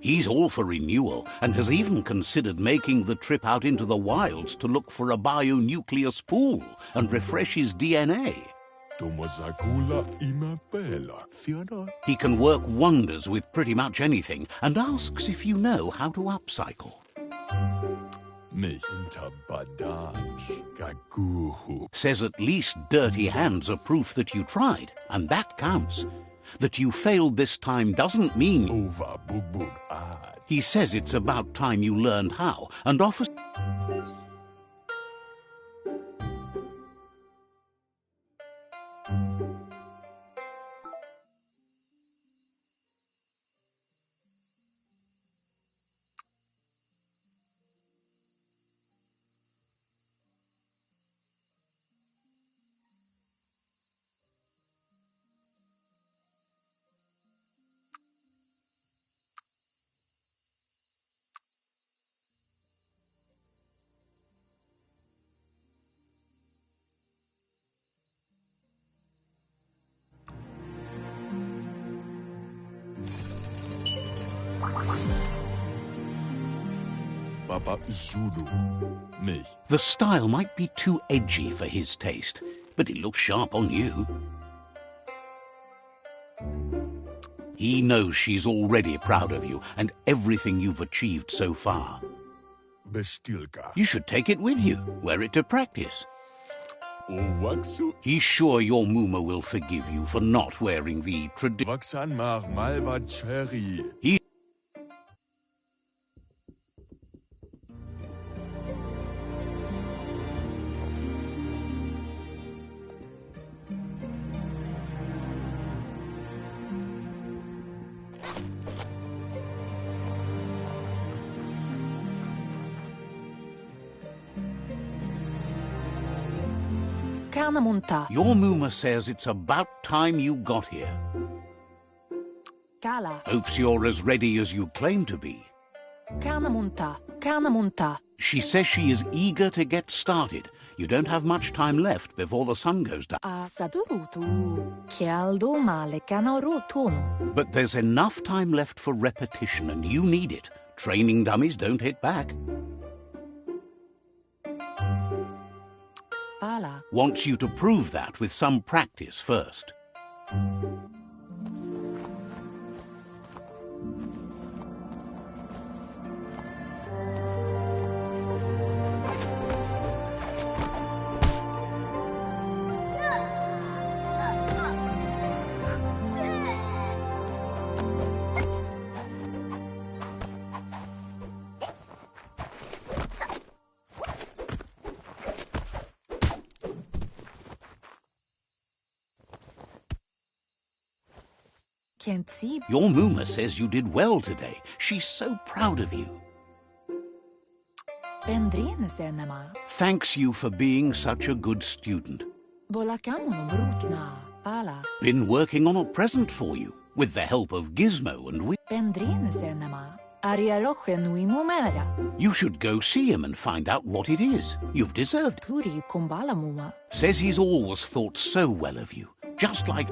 He's all for renewal and has even considered making the trip out into the wilds to look for a bionucleus pool and refresh his DNA. He can work wonders with pretty much anything and asks if you know how to upcycle. Says at least dirty hands are proof that you tried, and that counts. That you failed this time doesn't mean... He says it's about time you learned how, and offers... The style might be too edgy for his taste, but it looks sharp on you. He knows she's already proud of you and everything you've achieved so far. You should take it with you, wear it to practice. He's sure your Muma will forgive you for not wearing the traditional... Your Muma says it's about time you got here. Hopes you're as ready as you claim to be. She says she is eager to get started. You don't have much time left before the sun goes down. But there's enough time left for repetition, and you need it. Training dummies don't hit back. Wants you to prove that with some practice first. Can't see. Your Muma says you did well today. She's so proud of you. Thanks you for being such a good student. Been working on a present for you, with the help of Gizmo and You should go see him and find out what it is. You've deserved it. Says he's always thought so well of you, just like...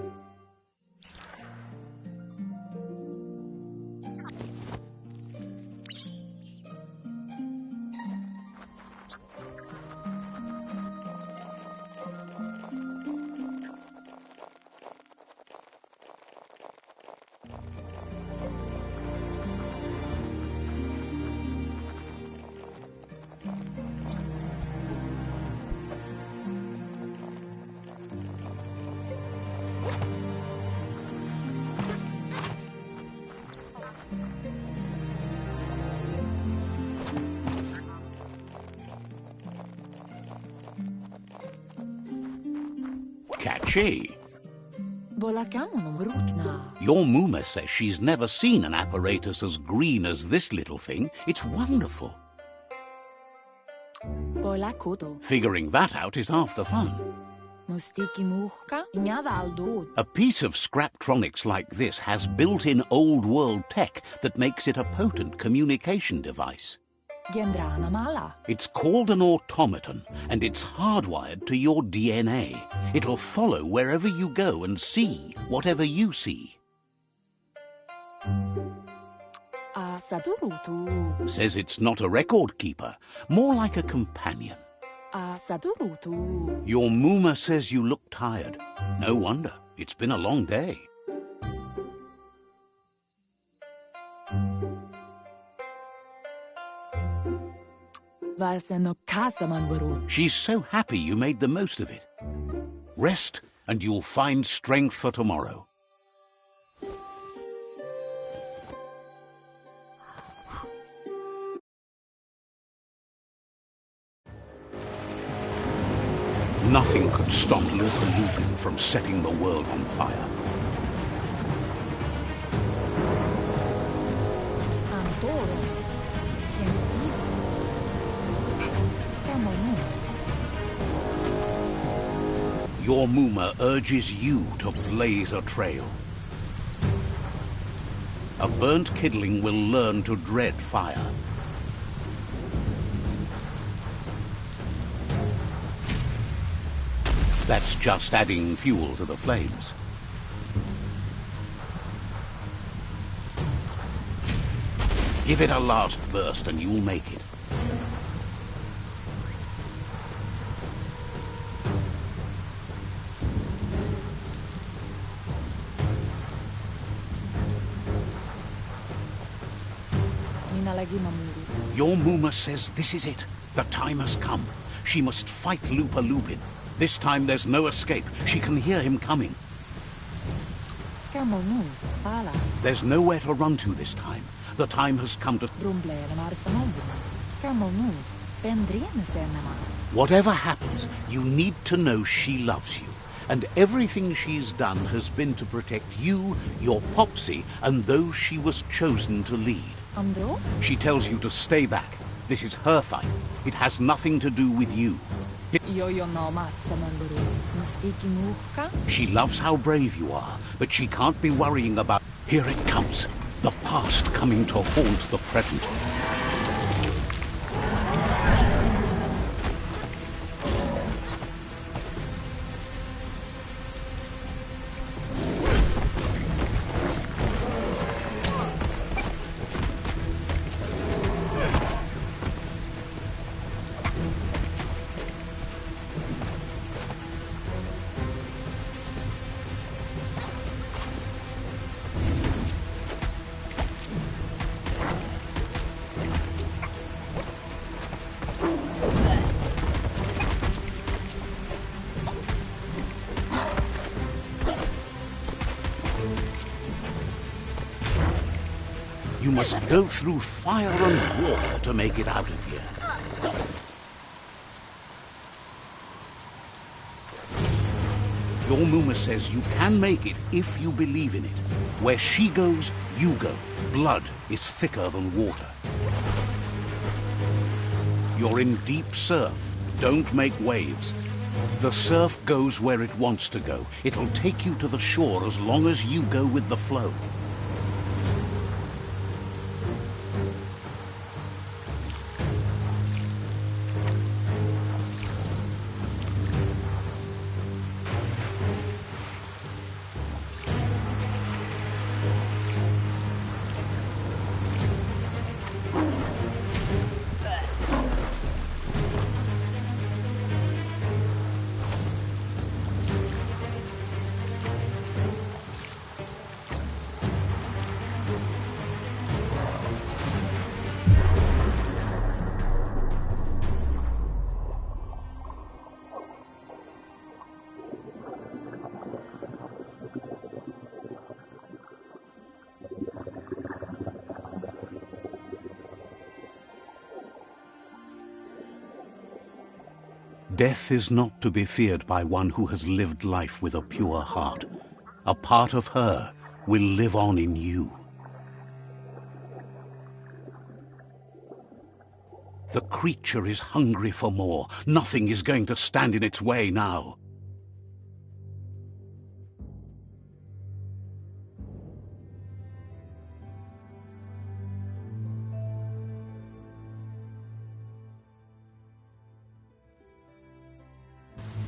Catchy. Your Muma says she's never seen an apparatus as green as this little thing. It's wonderful. Figuring that out is half the fun. A piece of Scraptronics like this has built-in old-world tech that makes it a potent communication device. Gendrana mala. It's called an automaton, and it's hardwired to your DNA. It'll follow wherever you go and see whatever you see. Sadurutu. Says it's not a record keeper, more like a companion. Sadurutu. Your Mooma says you look tired. No wonder. It's been a long day. Vaseno kasaman waru. She's so happy you made the most of it. Rest, and you'll find strength for tomorrow. Nothing could stop Lupa Lupin from setting the world on fire. Antoro. Kensi. Kamonu. Your Mooma urges you to blaze a trail. A burnt kidling will learn to dread fire. That's just adding fuel to the flames. Give it a last burst and you'll make it. Minalagi mamuru. Your Mooma says this is it. The time has come. She must fight Lupa Lupin. This time there's no escape. She can hear him coming. Kamonu. Pala. There's nowhere to run to this time. The time has come to... Brumblele marsamobuna. Kamonu. Pendrene senema. Whatever happens, you need to know she loves you. And everything she's done has been to protect you, your Popsy, and those she was chosen to lead. Andro? She tells you to stay back. This is her fight. It has nothing to do with you. Yo no massamanduru. Mustiki muhka? She loves how brave you are, but she can't be worrying about... Here it comes. The past coming to haunt the present. You must go through fire and water to make it out of here. Your Mooma says you can make it if you believe in it. Where she goes, you go. Blood is thicker than water. You're in deep surf. Don't make waves. The surf goes where it wants to go. It'll take you to the shore as long as you go with the flow. Death is not to be feared by one who has lived life with a pure heart. A part of her will live on in you. The creature is hungry for more. Nothing is going to stand in its way now.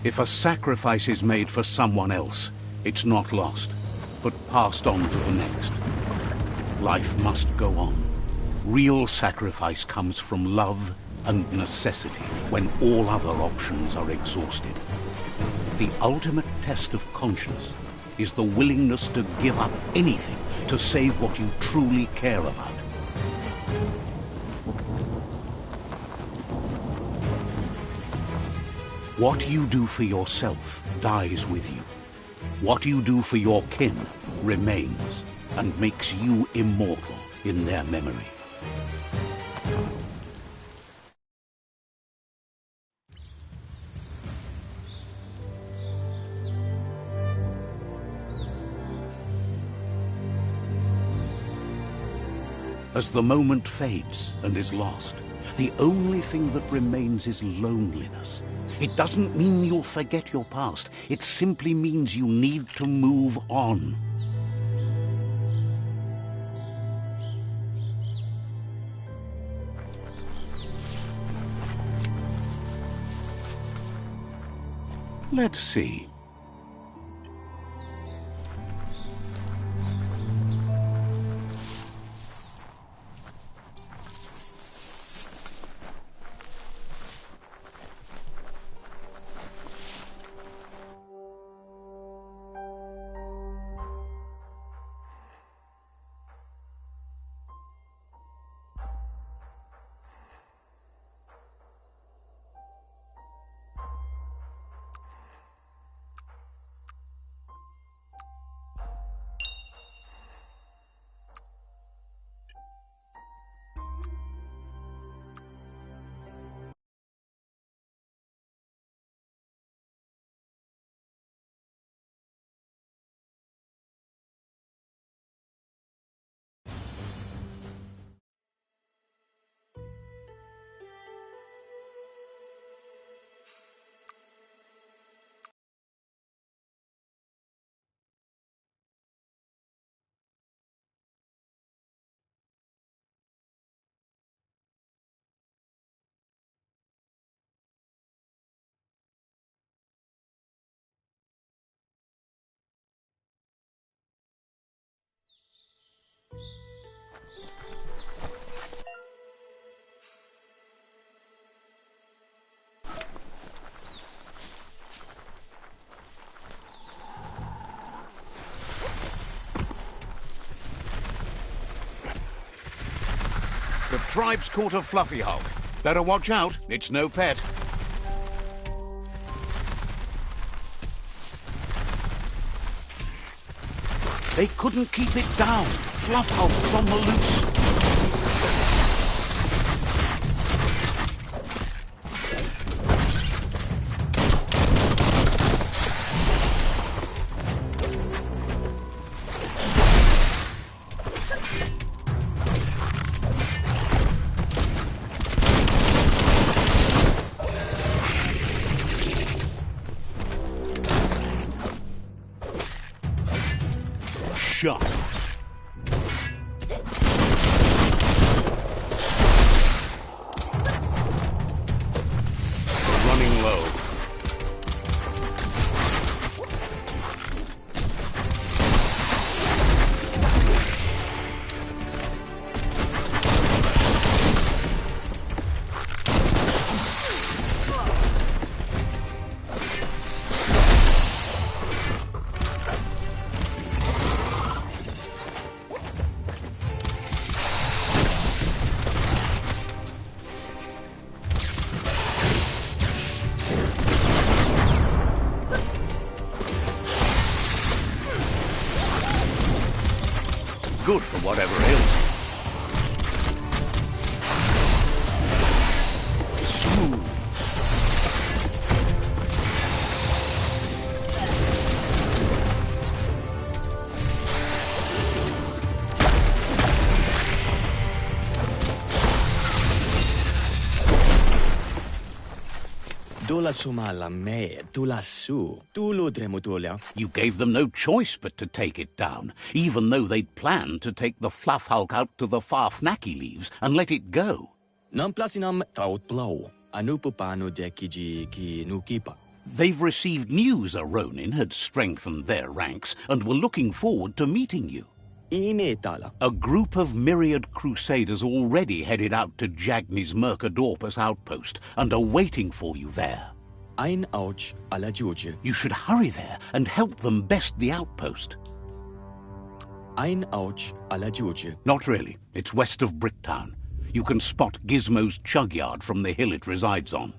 If a sacrifice is made for someone else, it's not lost, but passed on to the next. Life must go on. Real sacrifice comes from love and necessity when all other options are exhausted. The ultimate test of conscience is the willingness to give up anything to save what you truly care about. What you do for yourself dies with you. What you do for your kin remains and makes you immortal in their memory. As the moment fades and is lost, the only thing that remains is loneliness. It doesn't mean you'll forget your past. It simply means you need to move on. Let's see. The tribe's caught a fluffy hulk. Better watch out, it's no pet. They couldn't keep it down. Fluff hulk was on the loose. Shot. Running low. Good for whatever ails you. Smooth. Tulla sumalla me, tulla su, tuludremutulia. You gave them no choice but to take it down, even though they'd planned to take the fluff hulk out to the Farfnaki leaves and let it go. Nam plasinam taut plau, anupupanu de kiji ki nukipa. They've received news a Ronin had strengthened their ranks and were looking forward to meeting you. Ime täällä. A group of myriad crusaders already headed out to Jagni's Mercadorpus outpost and are waiting for you there. Ein ouch alla George. You should hurry there and help them best the outpost. Ein ouch alla George. Not really. It's west of Bricktown. You can spot Gizmo's chug yard from the hill it resides on.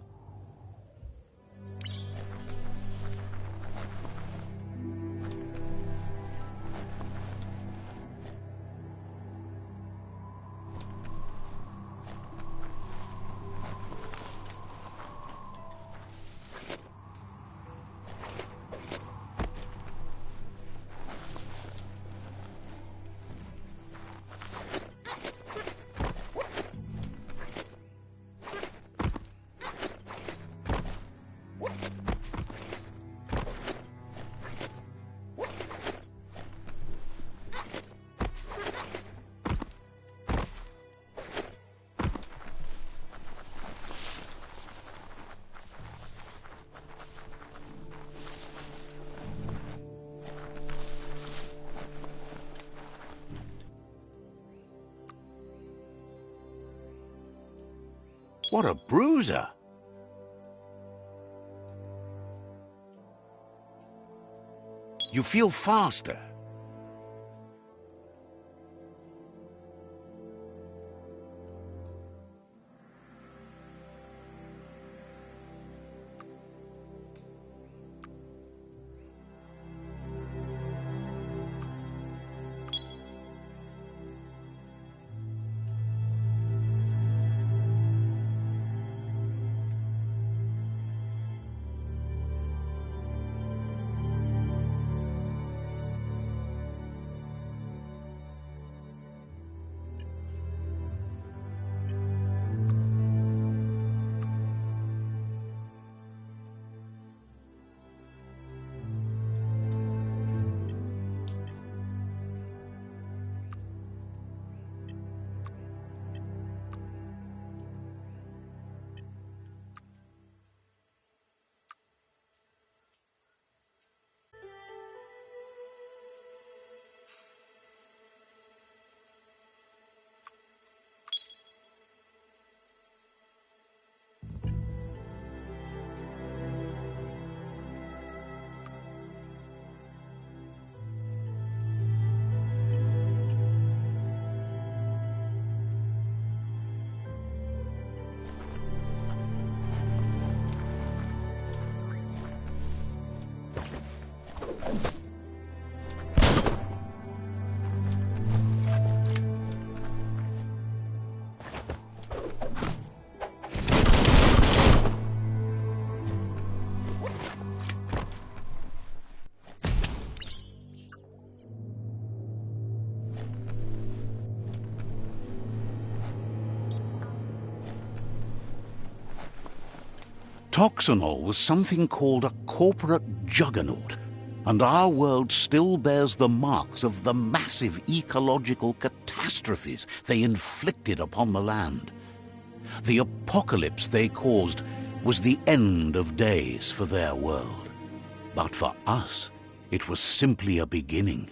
What a bruiser! You feel faster. Toxanol was something called a corporate juggernaut, and our world still bears the marks of the massive ecological catastrophes they inflicted upon the land. The apocalypse they caused was the end of days for their world. But for us, it was simply a beginning.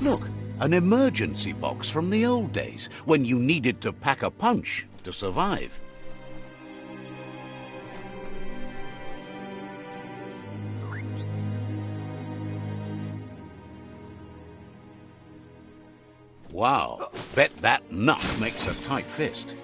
Look, an emergency box from the old days, when you needed to pack a punch to survive. Wow, bet that nut makes a tight fist.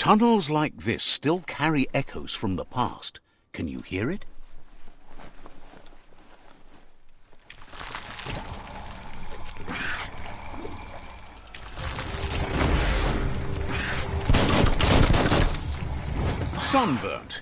Tunnels like this still carry echoes from the past. Can you hear it? Sunburnt.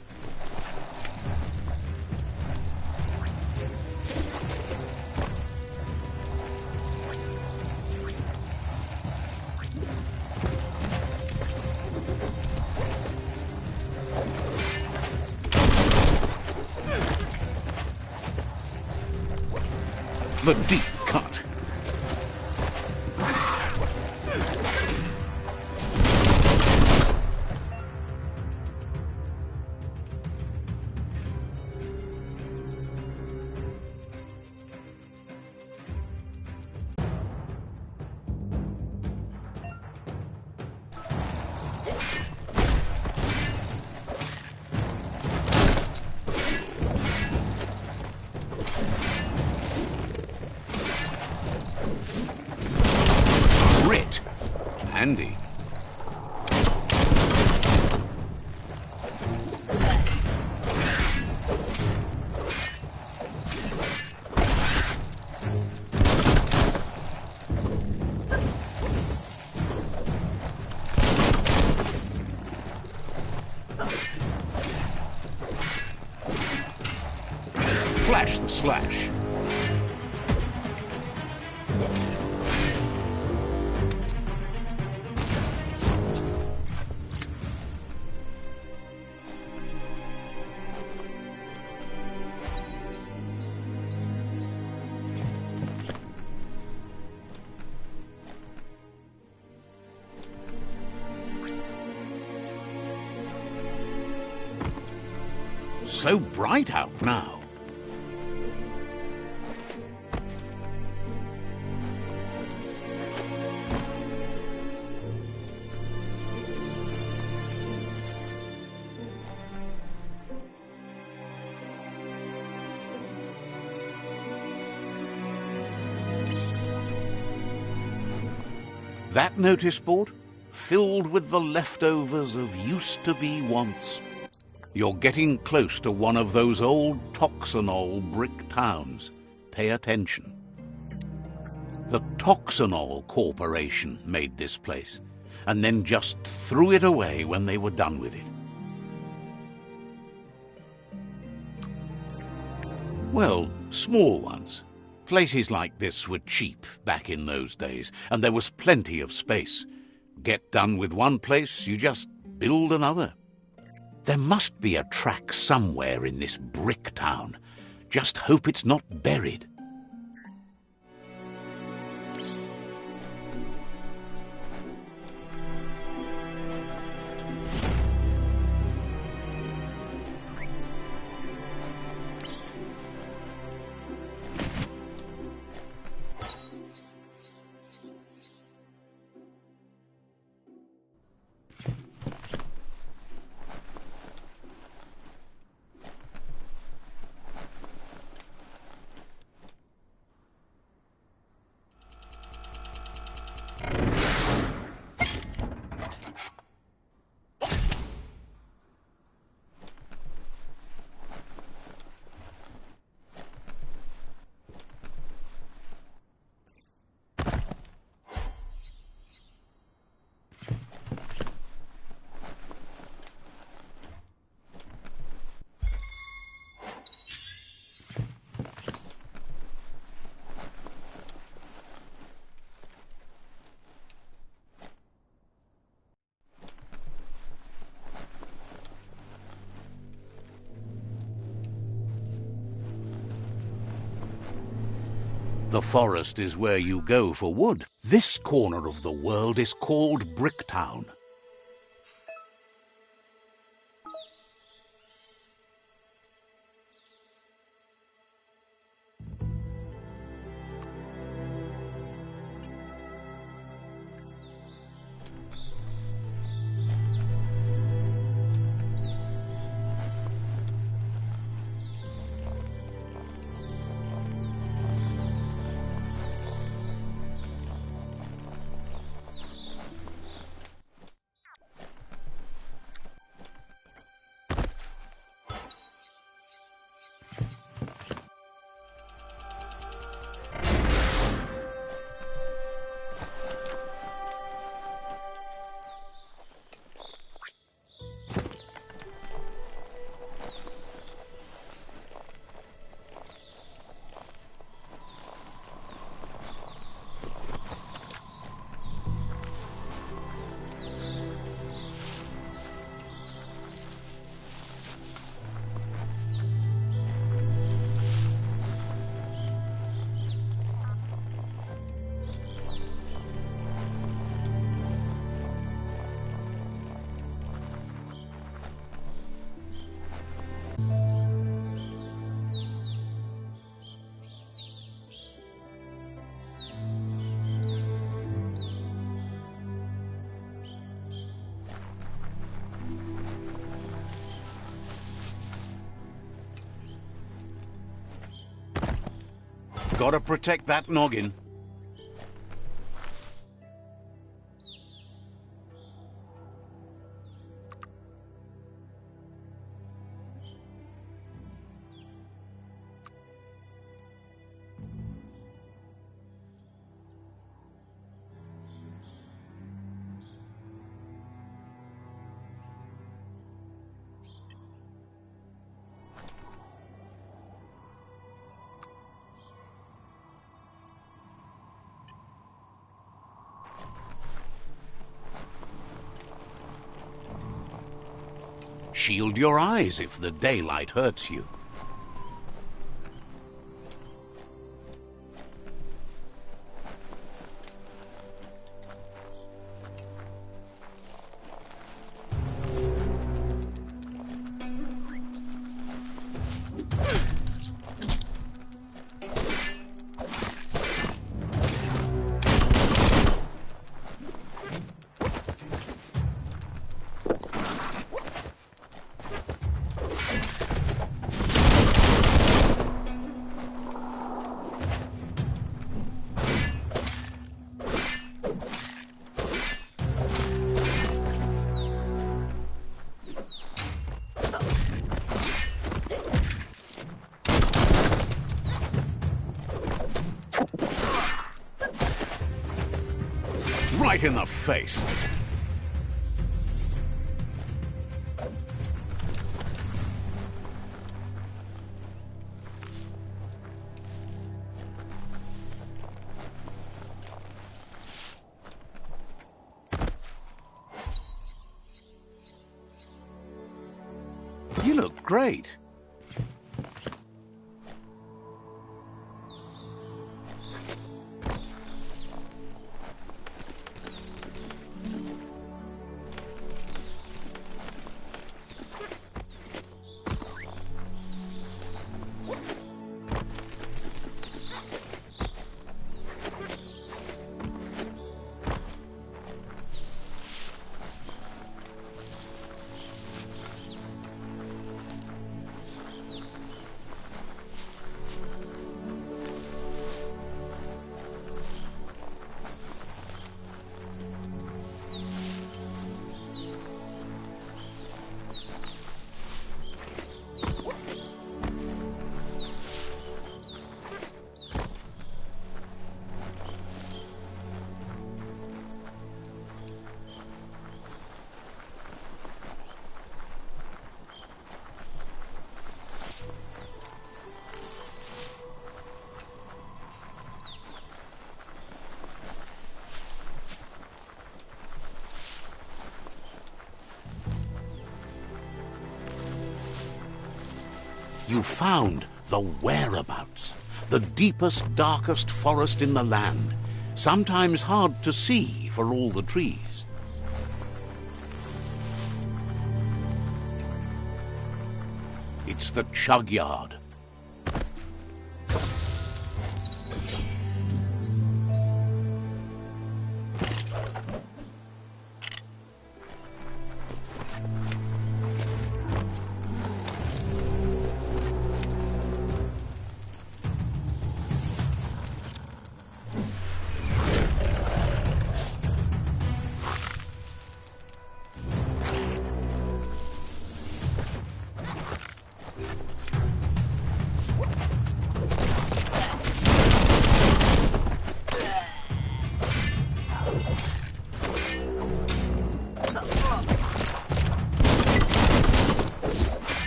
The deep cut. Handy. Flash the slash. So bright out now. That notice board? Filled with the leftovers of used-to-be wants. You're getting close to one of those old Toxanol brick towns. Pay attention. The Toxanol Corporation made this place, and then just threw it away when they were done with it. Well, small ones. Places like this were cheap back in those days, and there was plenty of space. Get done with one place, you just build another. There must be a track somewhere in this brick town. Just hope it's not buried. The forest is where you go for wood. This corner of the world is called Bricktown. Gotta protect that noggin. Shield your eyes if the daylight hurts you. right in the face. You look great. You found the whereabouts, the deepest, darkest forest in the land, sometimes hard to see for all the trees. It's the Chug Yard.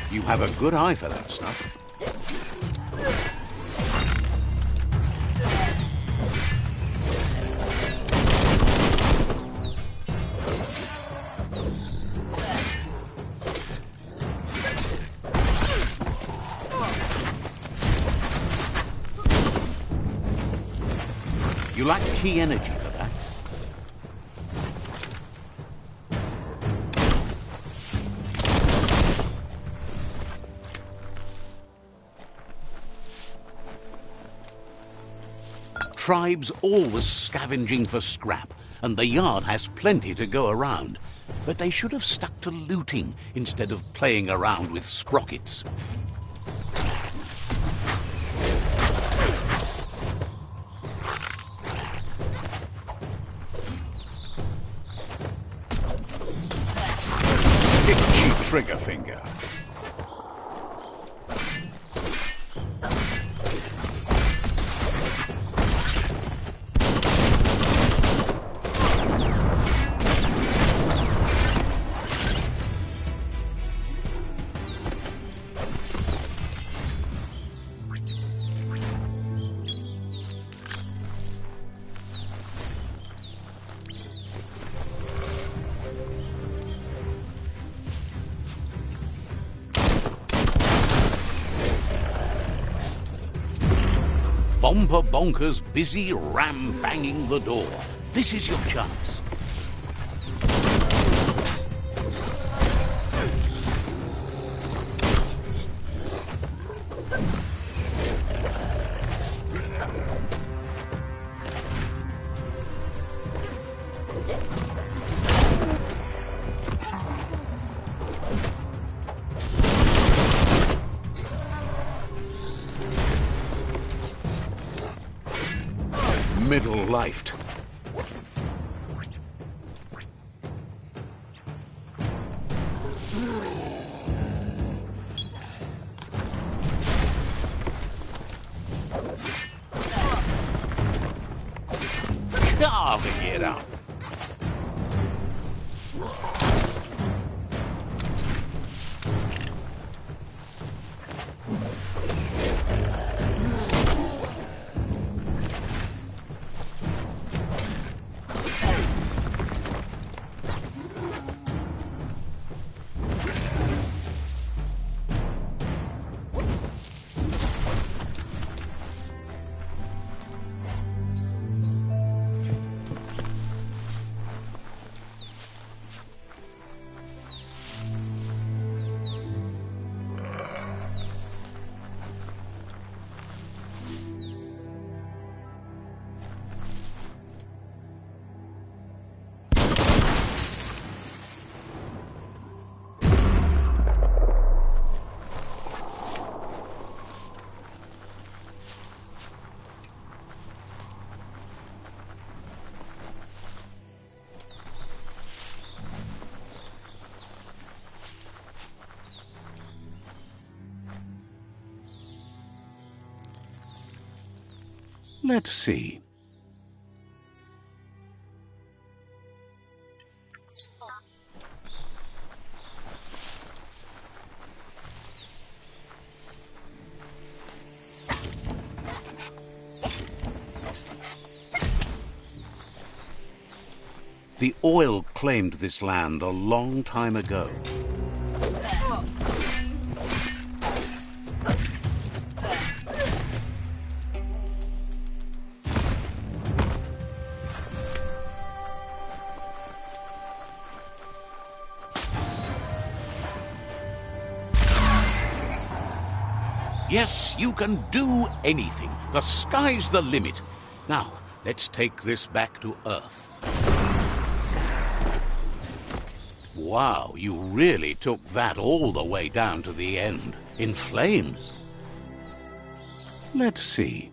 You have a good eye for that stuff. You lack key energy for that. Tribes always scavenging for scrap, and the yard has plenty to go around. But they should have stuck to looting instead of playing around with sprockets. Itchy trigger finger. Bomper Bonker's busy ram-banging the door. This is your chance. Middle-lifed. Carving it up. Let's see. The oil claimed this land a long time ago. Yes, you can do anything. The sky's the limit. Now, let's take this back to Earth. Wow, you really took that all the way down to the end, in flames. Let's see.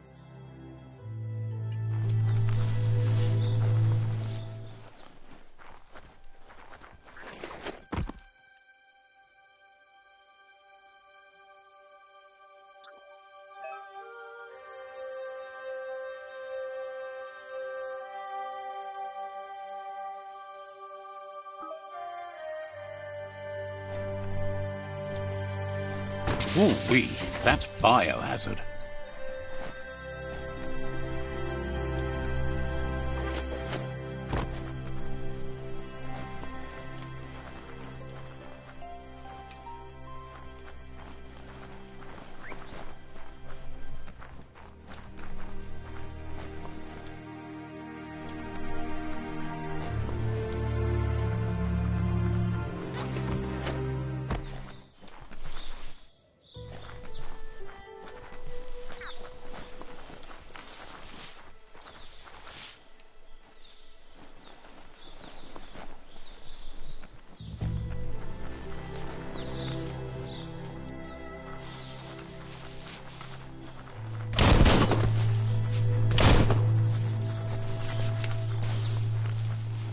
Ooh-wee, that's biohazard.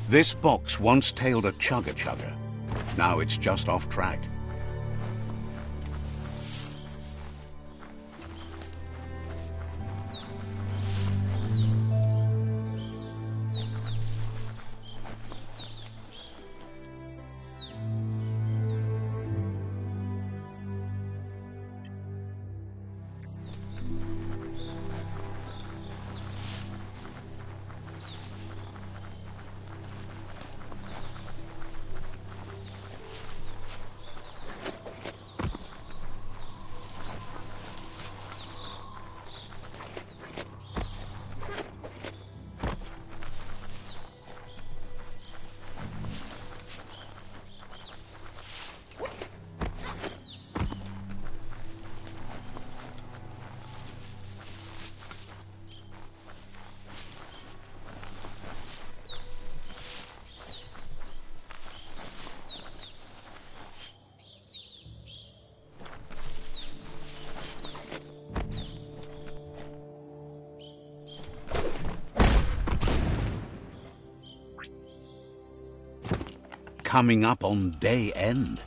This box once tailed a chugga-chugga. Now it's just off track. Coming up on day end.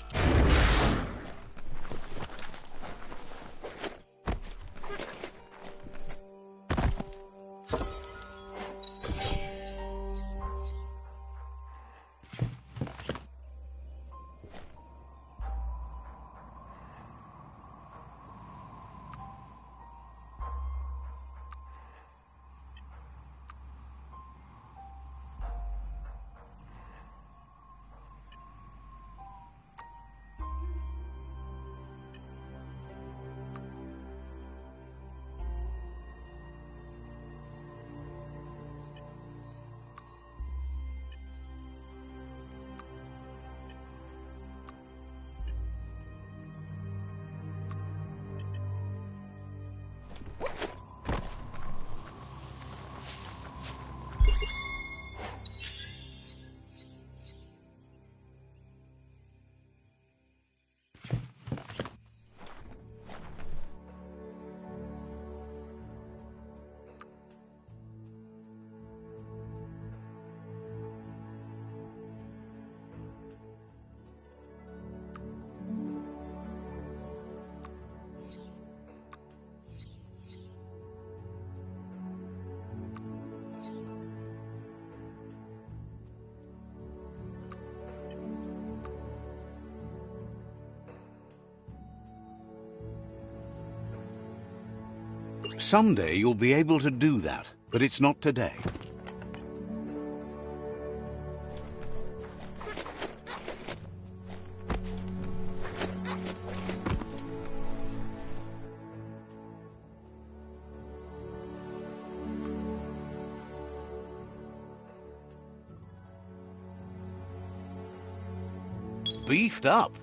Someday you'll be able to do that, but it's not today. Beefed up.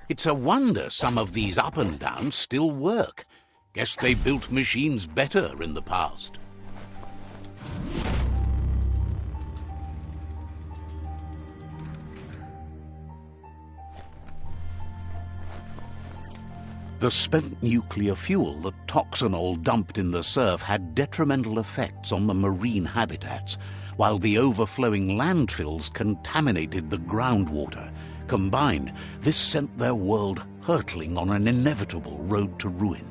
It's a wonder some of these up and downs still work. Guess they built machines better in the past. The spent nuclear fuel, the toxinol dumped in the surf, had detrimental effects on the marine habitats, while the overflowing landfills contaminated the groundwater. Combined, this sent their world hurtling on an inevitable road to ruin.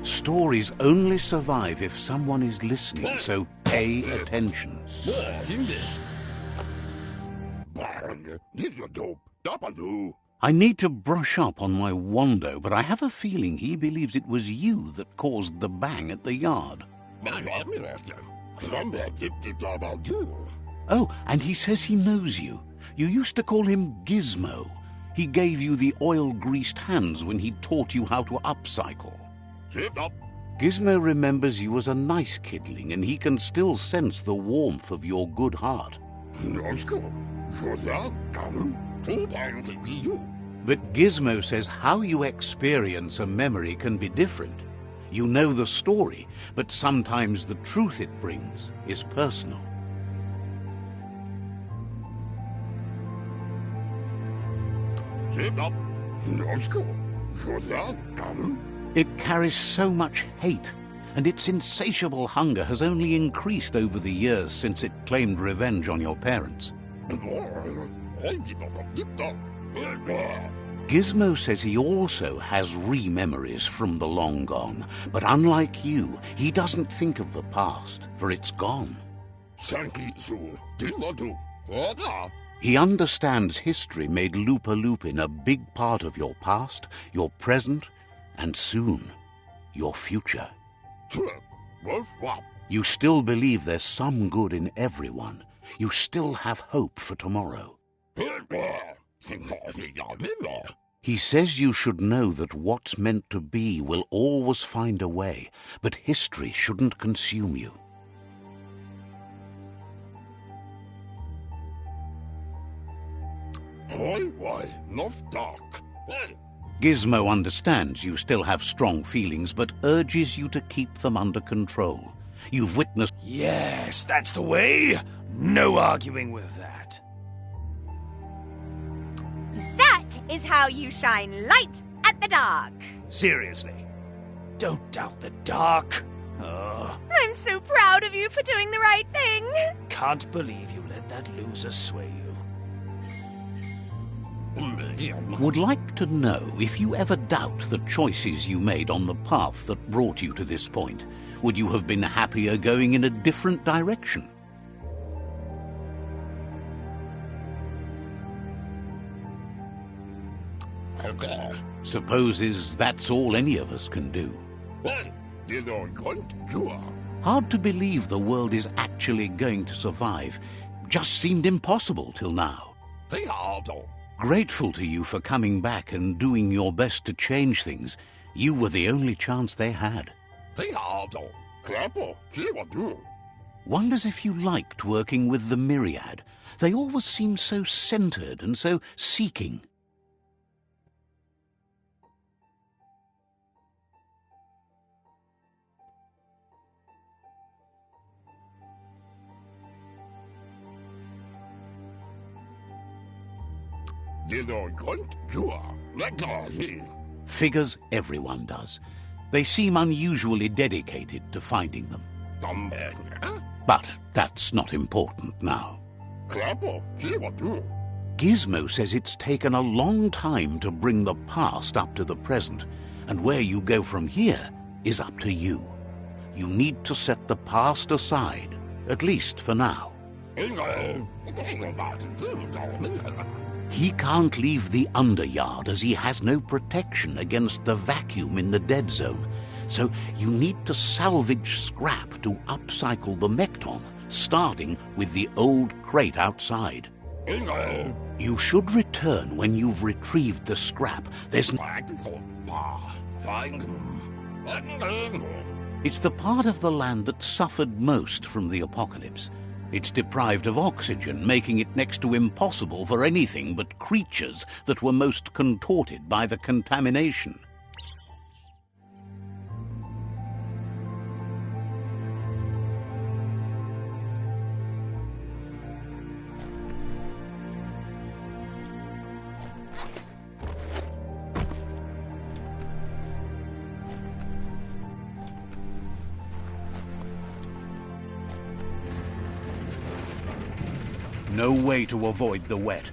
Stories only survive if someone is listening, so pay attention. I need to brush up on my Wando, but I have a feeling he believes it was you that caused the bang at the yard. Oh, and he says he knows you. You used to call him Gizmo. He gave you the oil-greased hands when he taught you how to upcycle. Gizmo remembers you as a nice kidling, and he can still sense the warmth of your good heart. But Gizmo says how you experience a memory can be different. You know the story, but sometimes the truth it brings is personal. It carries so much hate, and its insatiable hunger has only increased over the years since it claimed revenge on your parents. Gizmo says he also has re-memories from the long gone, but unlike you, he doesn't think of the past, for it's gone. He understands history made Lupa Lupin a big part of your past, your present, and soon, your future. You still believe there's some good in everyone. You still have hope for tomorrow. He says you should know that what's meant to be will always find a way, but history shouldn't consume you. Gizmo understands you still have strong feelings, but urges you to keep them under control. You've witnessed... Yes, that's the way. No arguing with that. That is how you shine light at the dark. Seriously, don't doubt the dark. I'm so proud of you for doing the right thing. Can't believe you let that loser sway you. Would like to know if you ever doubt the choices you made on the path that brought you to this point. Would you have been happier going in a different direction? Supposes that's all any of us can do. Hard to believe the world is actually going to survive. Just seemed impossible till now. Grateful to you for coming back and doing your best to change things. You were the only chance they had. Wonders if you liked working with the Myriad. They always seemed so centered and so seeking. Figures everyone does. They seem unusually dedicated to finding them. But that's not important now. Gizmo says it's taken a long time to bring the past up to the present, and where you go from here is up to you. You need to set the past aside, at least for now. He can't leave the Underyard as he has no protection against the vacuum in the dead zone. So you need to salvage scrap to upcycle the Mekton, starting with the old crate outside. You should return when you've retrieved the scrap. It's the part of the land that suffered most from the apocalypse. It's deprived of oxygen, making it next to impossible for anything but creatures that were most contorted by the contamination. No way to avoid the wet.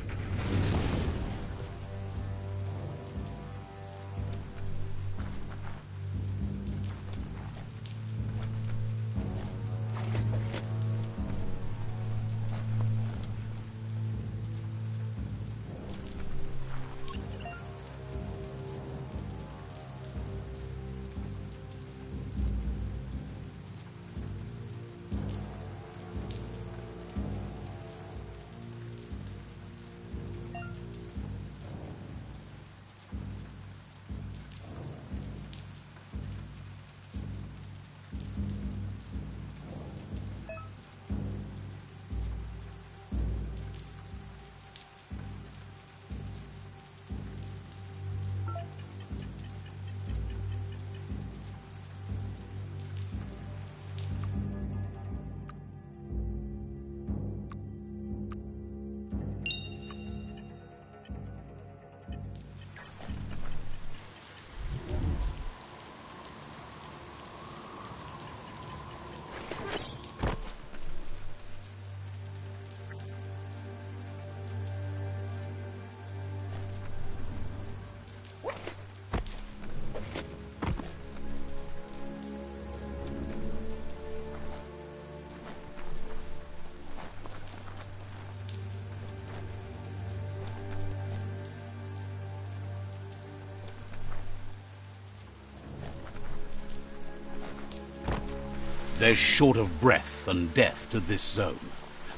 There's short of breath and death to this zone.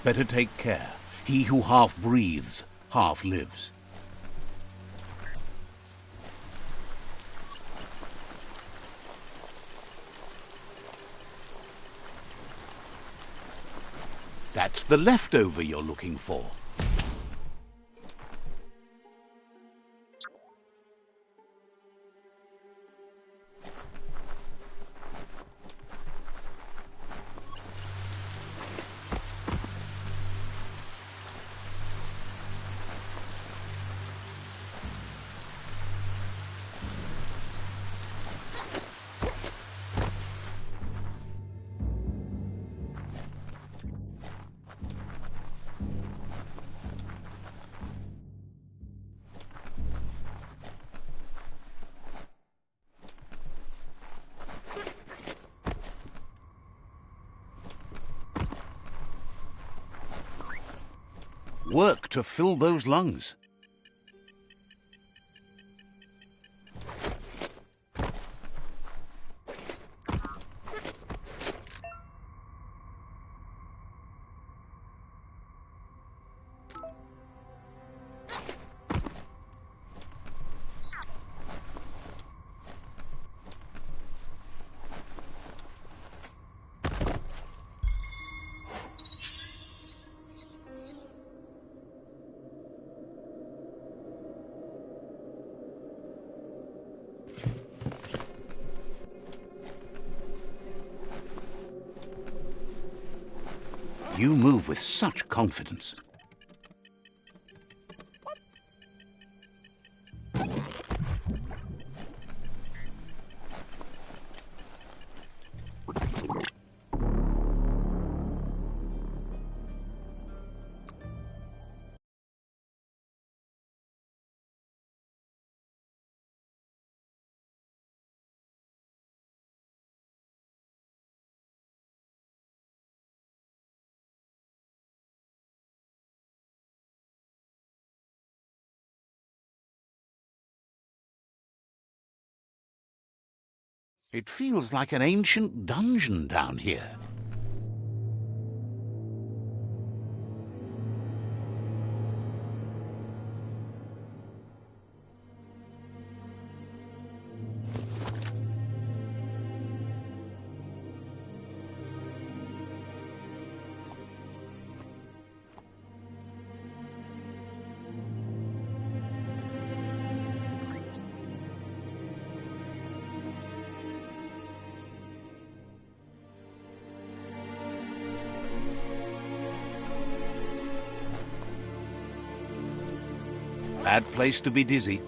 Better take care. He who half breathes, half lives. That's the leftover you're looking for. Work to fill those lungs. You move with such confidence. It feels like an ancient dungeon down here. Bad place to be dizzy.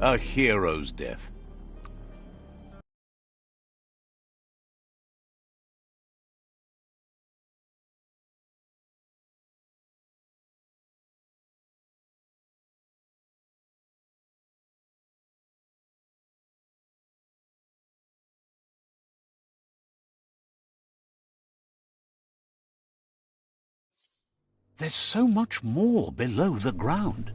A hero's death. There's so much more below the ground.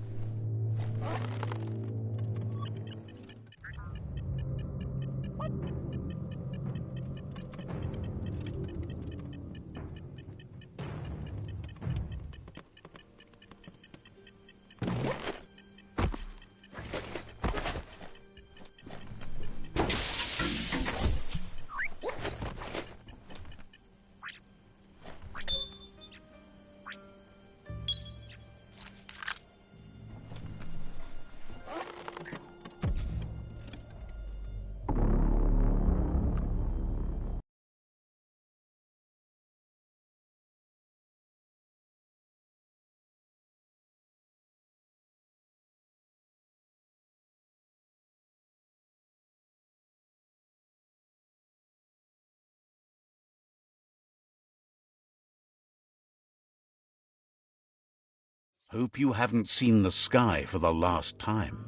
Hope you haven't seen the sky for the last time.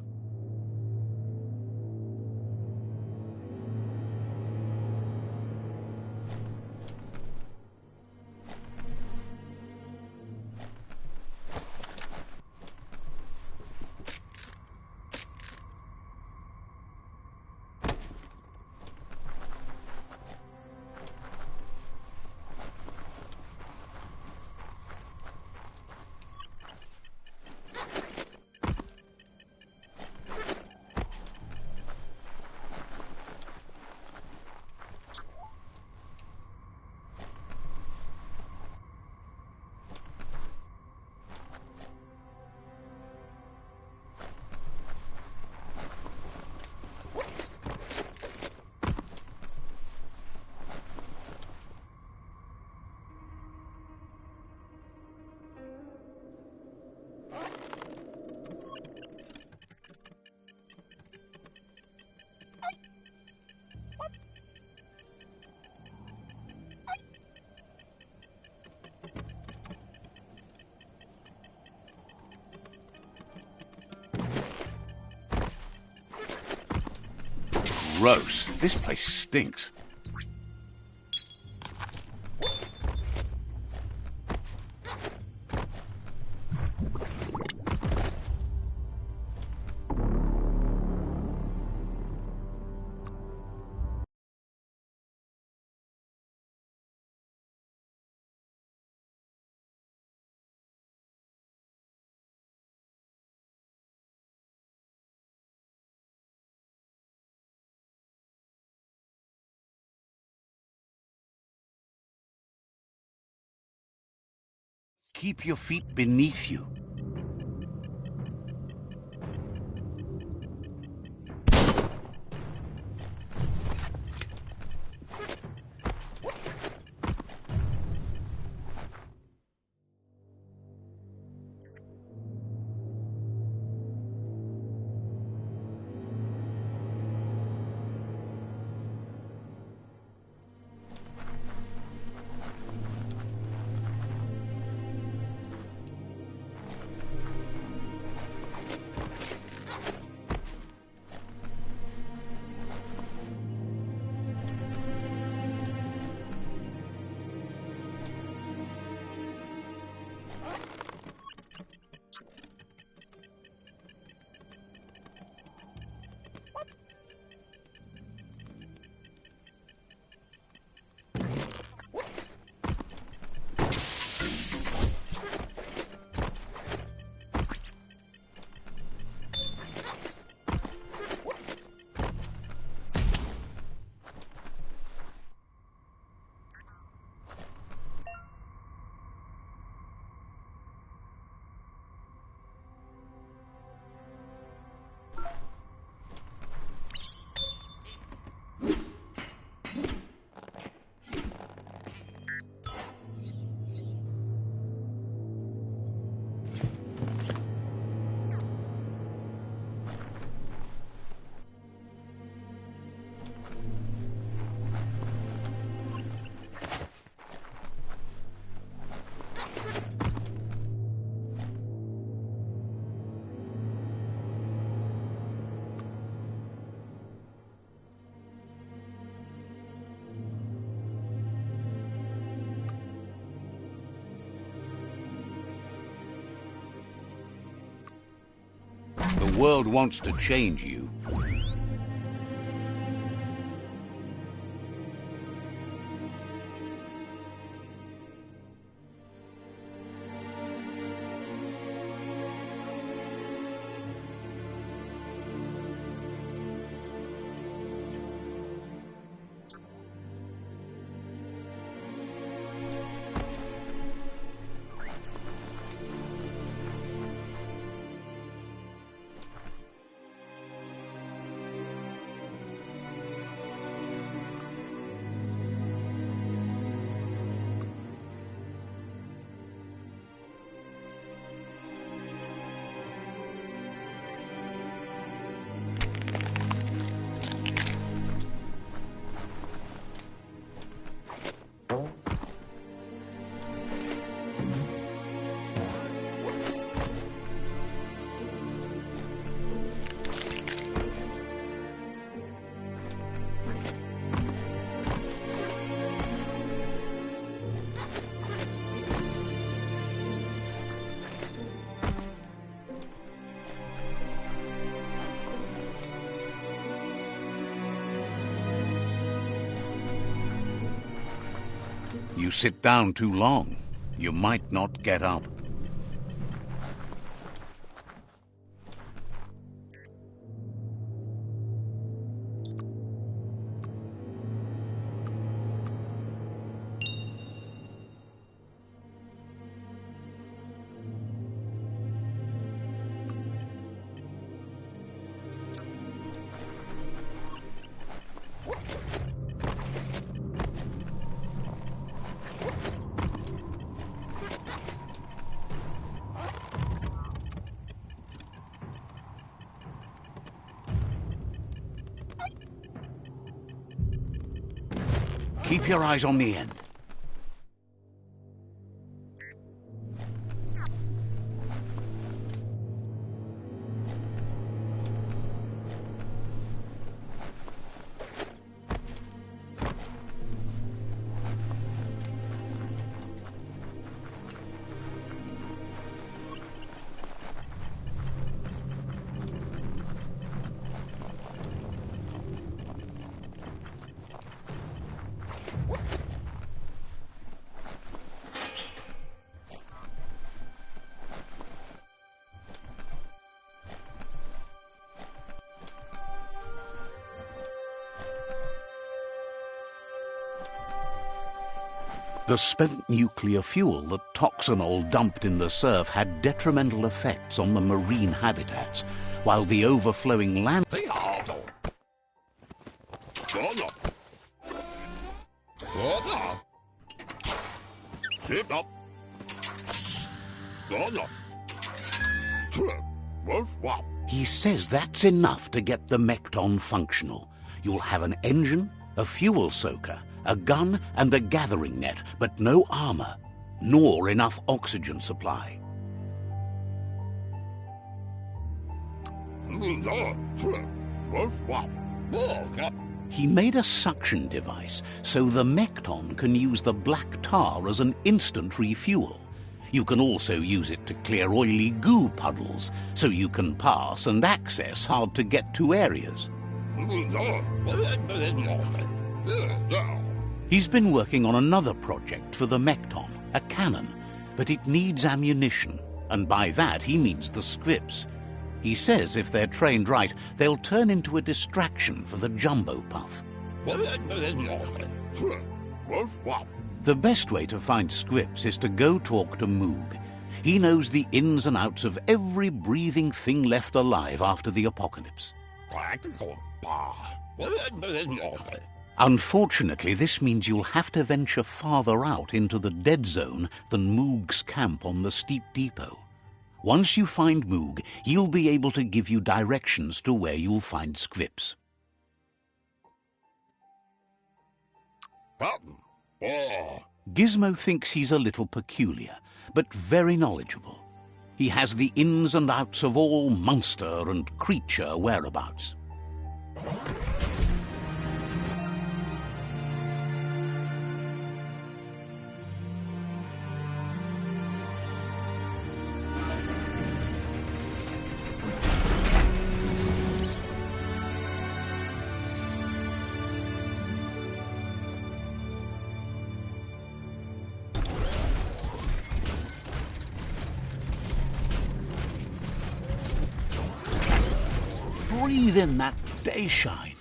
Gross. This place stinks. Keep your feet beneath you. The world wants to change you. You sit down too long, you might not get up. Keep your eyes on the end. The spent nuclear fuel that Toxanol dumped in the surf had detrimental effects on the marine habitats, while the overflowing land... He says that's enough to get the Mekton functional. You'll have an engine, a fuel soaker, a gun and a gathering net, but no armor, nor enough oxygen supply. He made a suction device so the Mekton can use the black tar as an instant refuel. You can also use it to clear oily goo puddles, so you can pass and access hard-to-get-to areas. He's been working on another project for the Mekton, a cannon, but it needs ammunition, and by that he means the scripts. He says if they're trained right, they'll turn into a distraction for the jumbo puff. The best way to find scripts is to go talk to Moog. He knows the ins and outs of every breathing thing left alive after the apocalypse. Unfortunately, this means you'll have to venture farther out into the dead zone than Moog's camp on the steep depot. Once you find Moog, he'll be able to give you directions to where you'll find scripts. Gizmo thinks he's a little peculiar, but very knowledgeable. He has the ins and outs of all monster and creature whereabouts. Breathe in that day shine.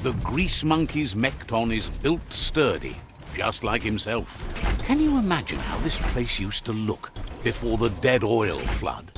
The grease monkey's Mekton is built sturdy, just like himself. Can you imagine how this place used to look before the dead oil flood?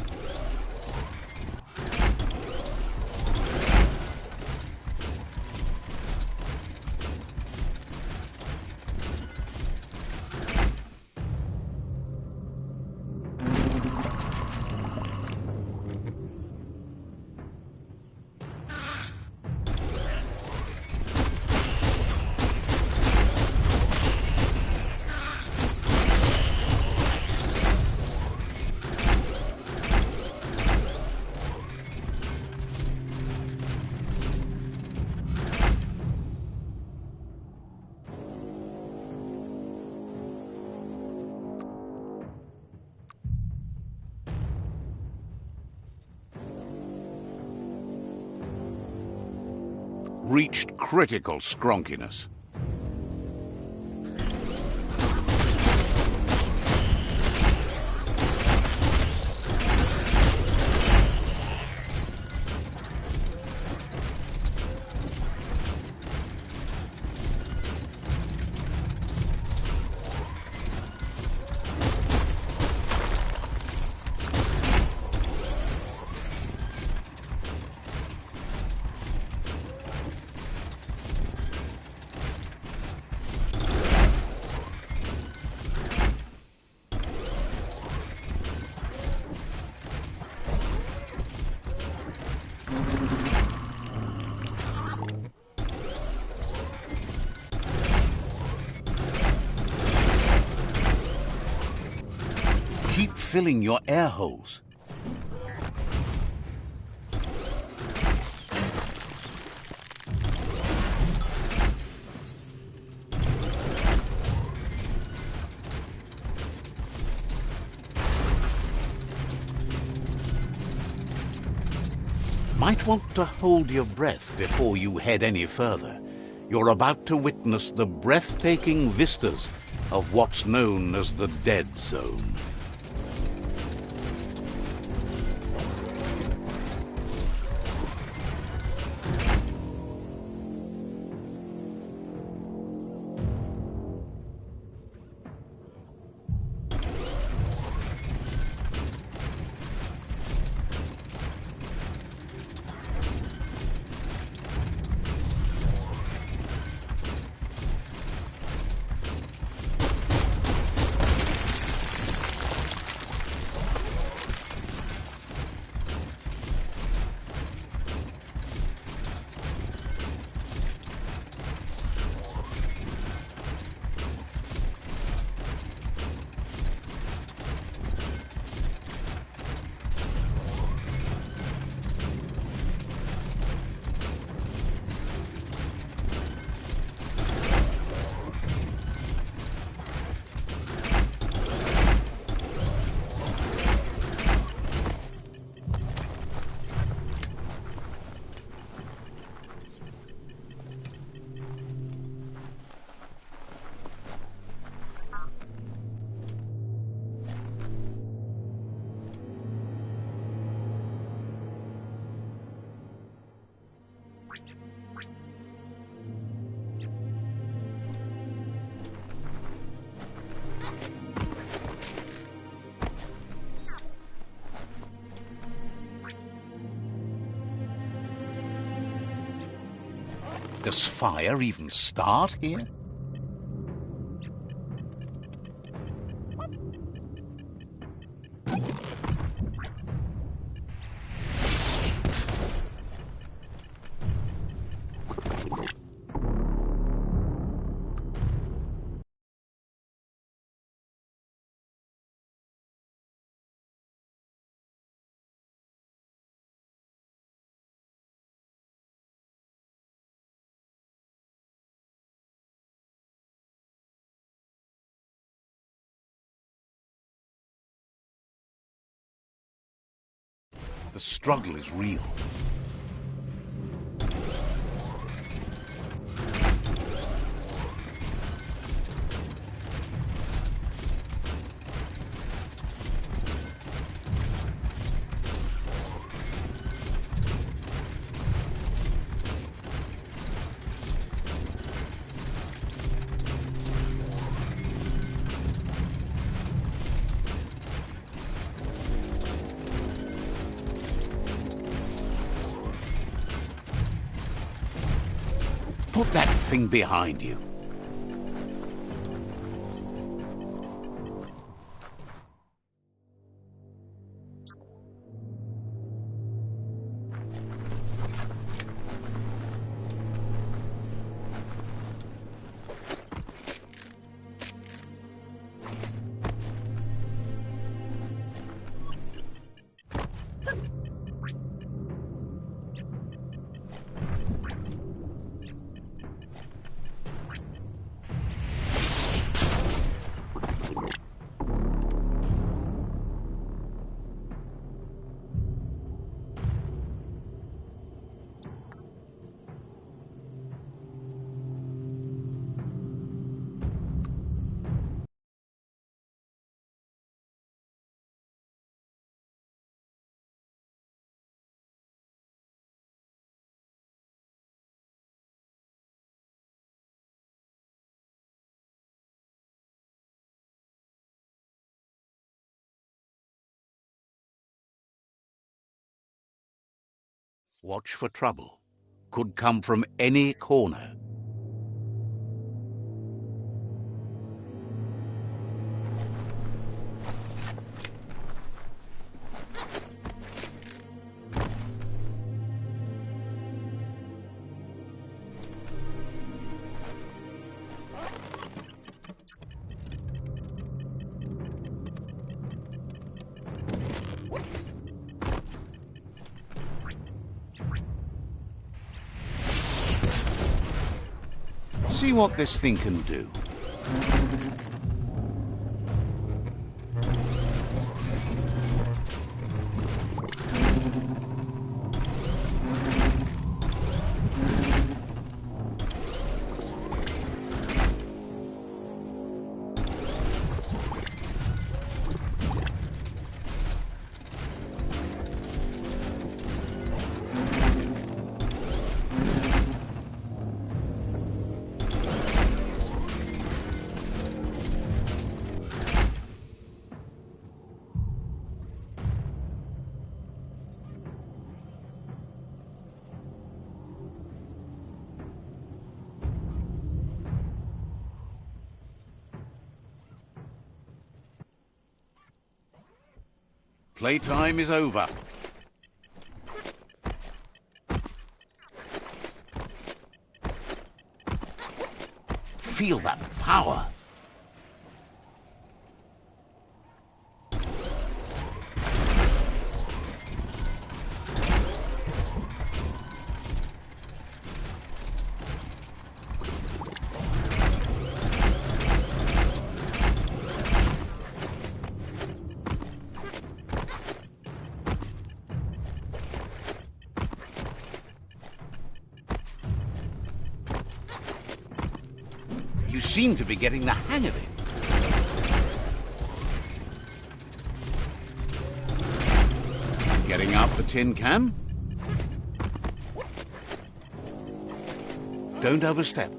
Reached critical skronkiness. Keep filling your air holes. Might want to hold your breath before you head any further. You're about to witness the breathtaking vistas of what's known as the Dead Zone. Does fire even start here? The struggle is real. Put that thing behind you. Watch for trouble. Could come from any corner. See what this thing can do. Playtime is over. Feel that power. You seem to be getting the hang of it. Getting out the tin can? Don't overstep.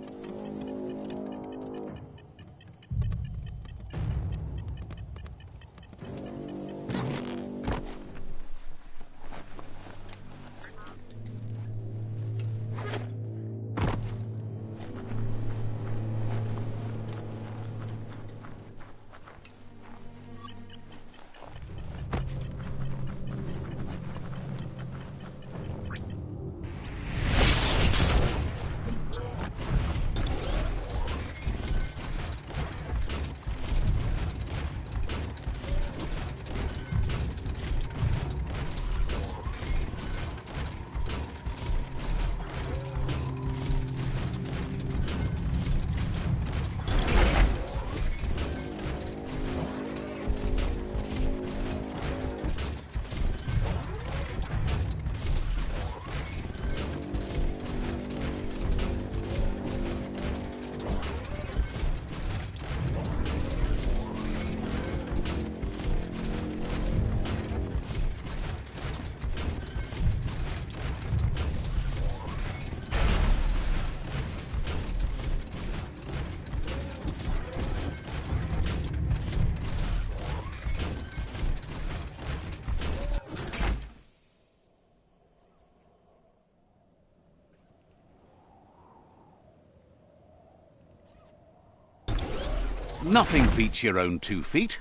Nothing beats your own 2 feet.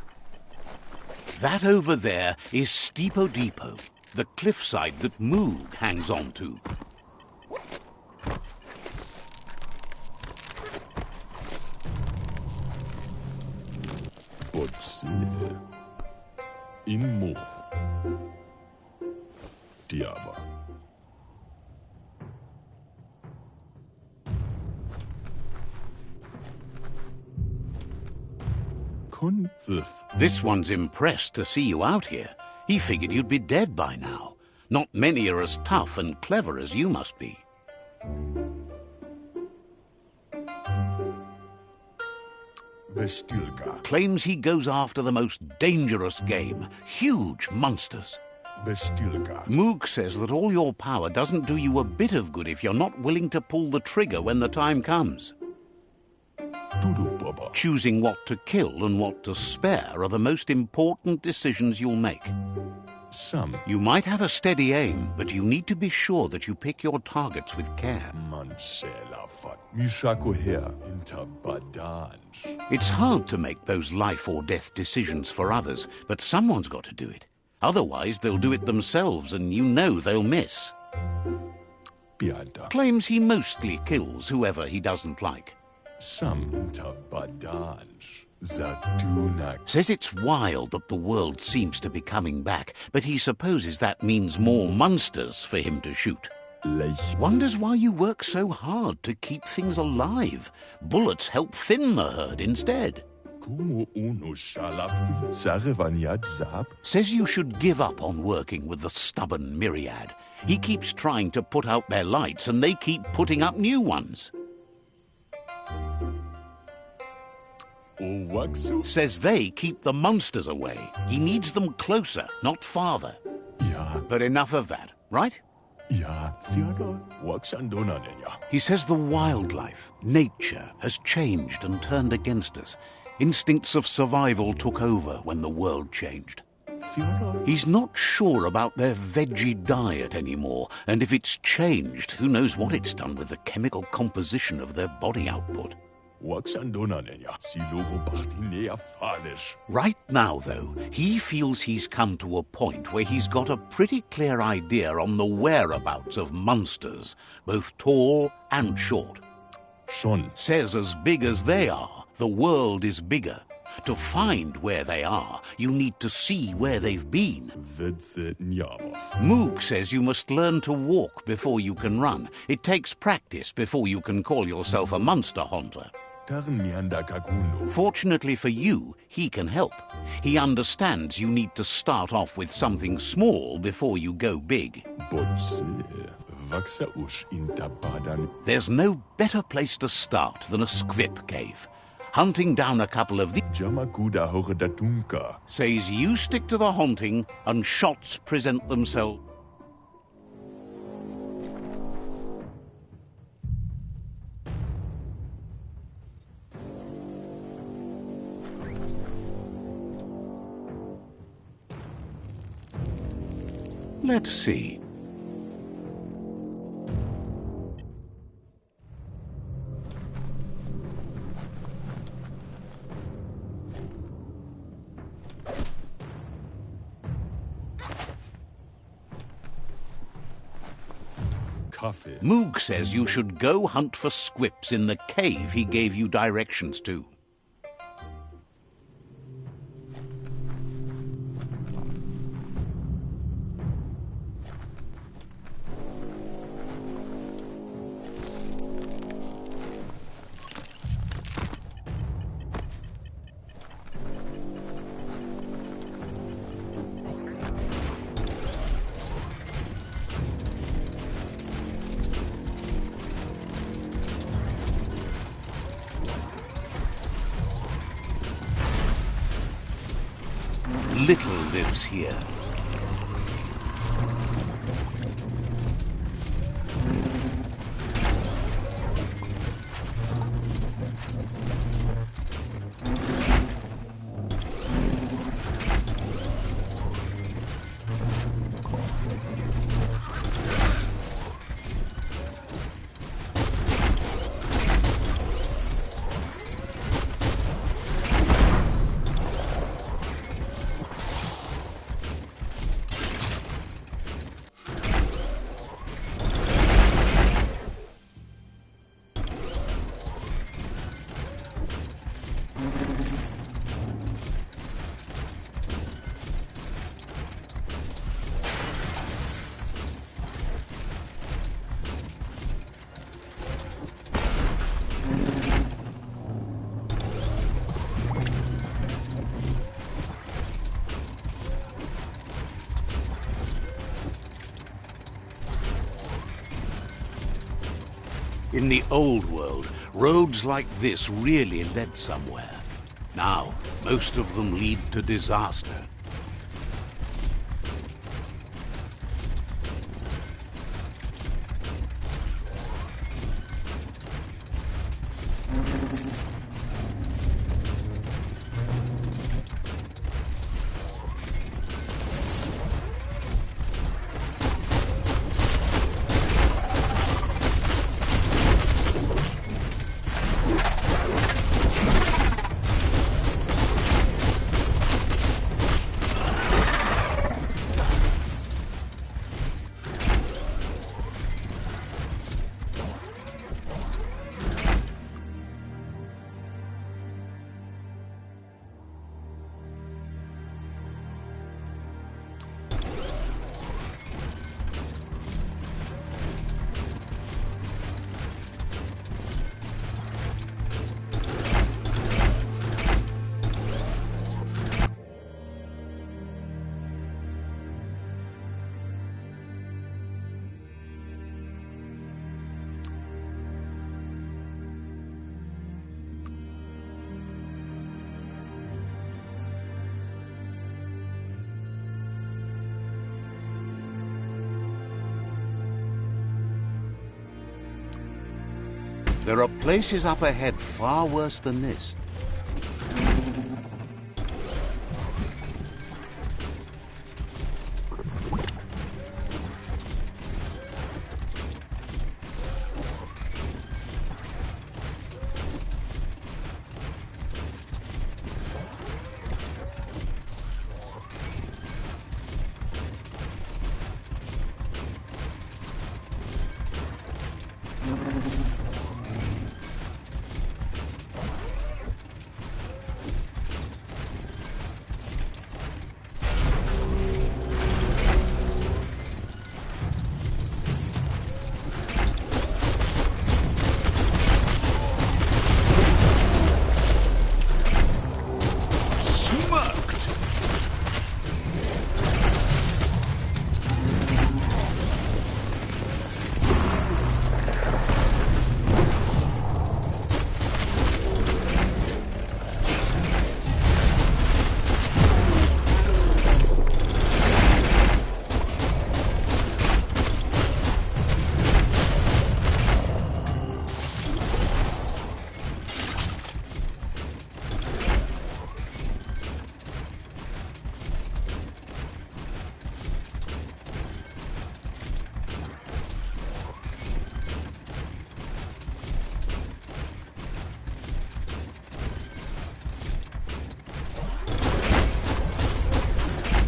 That over there is Steepo Depot, the cliffside that Moog hangs on to. Podsnie. Inmo. Diava. This one's impressed to see you out here. He figured you'd be dead by now. Not many are as tough and clever as you must be. Bestilka. Claims he goes after the most dangerous game, huge monsters. Bestilka. Moog says that all your power doesn't do you a bit of good if you're not willing to pull the trigger when the time comes. Choosing what to kill and what to spare are the most important decisions you'll make. You might have a steady aim, but you need to be sure that you pick your targets with care. It's hard to make those life or death decisions for others, but someone's got to do it. Otherwise, they'll do it themselves, and you know they'll miss. Claims he mostly kills whoever he doesn't like. Zatunak. Says it's wild that the world seems to be coming back, but he supposes that means more monsters for him to shoot. Lech. Wonders why you work so hard to keep things alive. Bullets help thin the herd instead. Como uno shalafi. Sarevanyad zap. Says you should give up on working with the stubborn myriad. He keeps trying to put out their lights and they keep putting up new ones. Owaxu. Says they keep the monsters away. He needs them closer, not farther. Ja, But enough of that, right? ja, Theodor. Waxandona nenya. He says the wildlife, nature, has changed and turned against us. Instincts of survival took over when the world changed. Theodor. He's not sure about their veggie diet anymore, and if it's changed, who knows what it's done with the chemical composition of their body output. Waxandona nenya. Silogo partinea falish. Right now, though, he feels he's come to a point where he's got a pretty clear idea on the whereabouts of monsters, both tall and short. Schon. Says as big as they are, the world is bigger. To find where they are, you need to see where they've been. Vedse njavov. Moog says you must learn to walk before you can run. It takes practice before you can call yourself a monster hunter. Tarnianda kaguno. Fortunately for you, he can help. He understands you need to start off with something small before you go big. Botse. Vaxa ush intabadan. There's no better place to start than a squip cave. Hunting down a couple of these Jamakuda horedatunka. says you stick to the hunting and shots present themselves. Let's see. Kaffee. Moog says you should go hunt for squips in the cave he gave you directions to. Little lives here. In the old world, roads like this really led somewhere. Now, most of them lead to disaster. There are places up ahead far worse than this.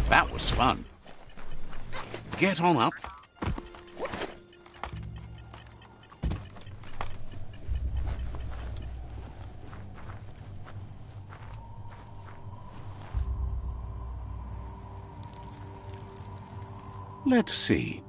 That was fun. Get on up. Let's see.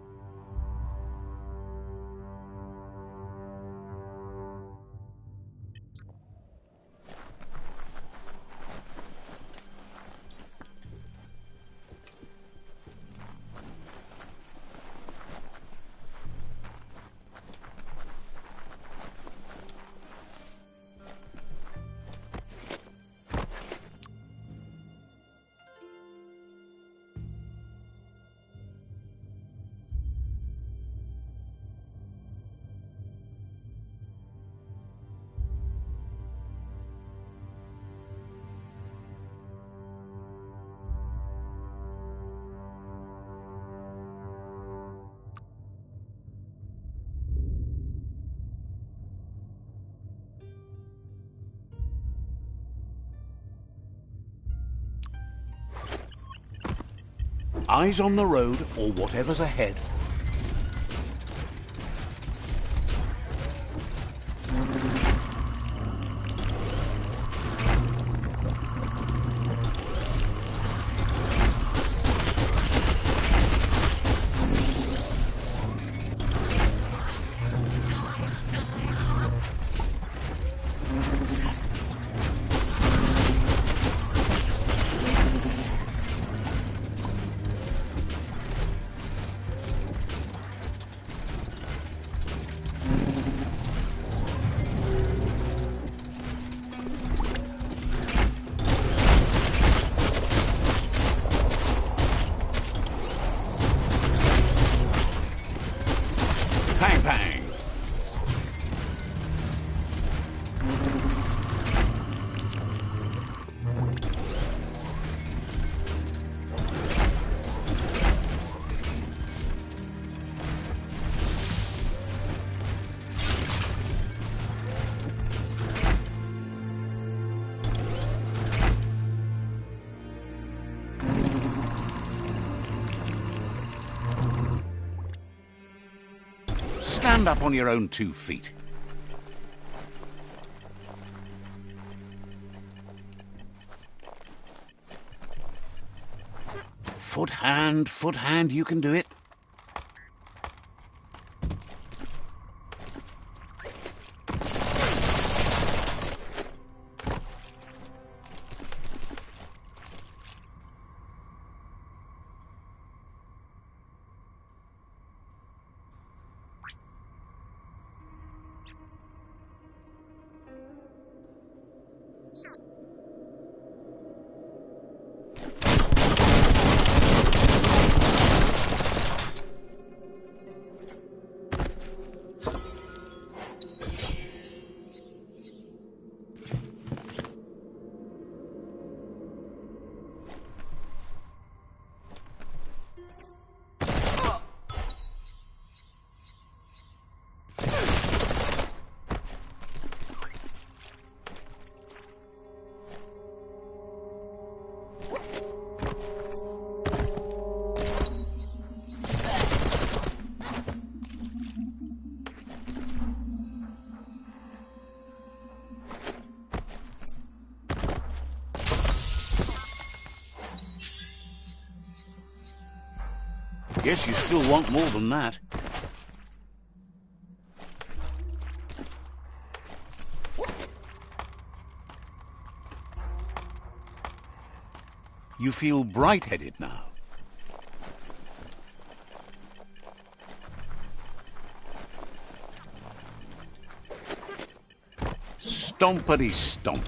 Eyes on the road or whatever's ahead. Bang, bang. Stand up on your own 2 feet. Foot hand, you can do it. Guess you still want more than that. You feel bright-headed now. Stompity stomp.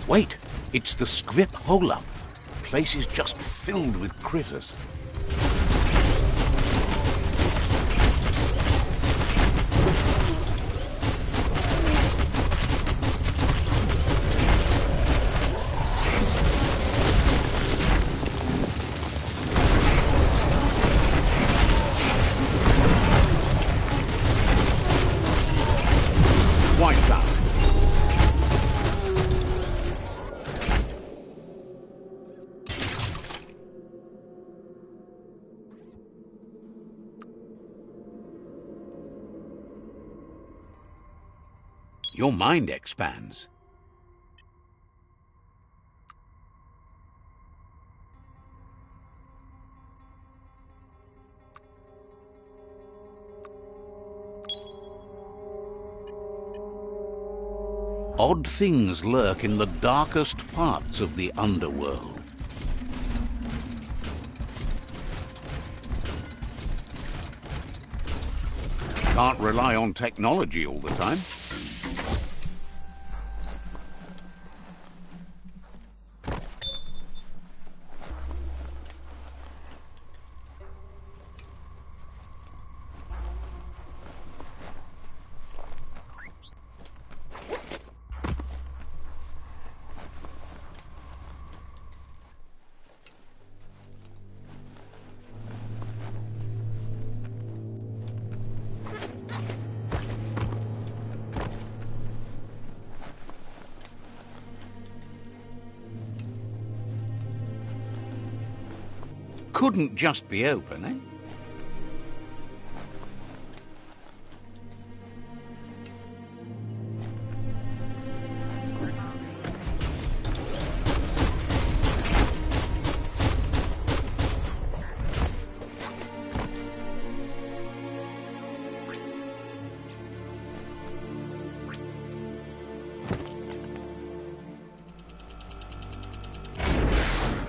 Wait, it's the Scrip hole-up. Place is just filled with critters. Wiped out. Your mind expands. Odd things lurk in the darkest parts of the underworld. Can't rely on technology all the time. Couldn't just be open, eh?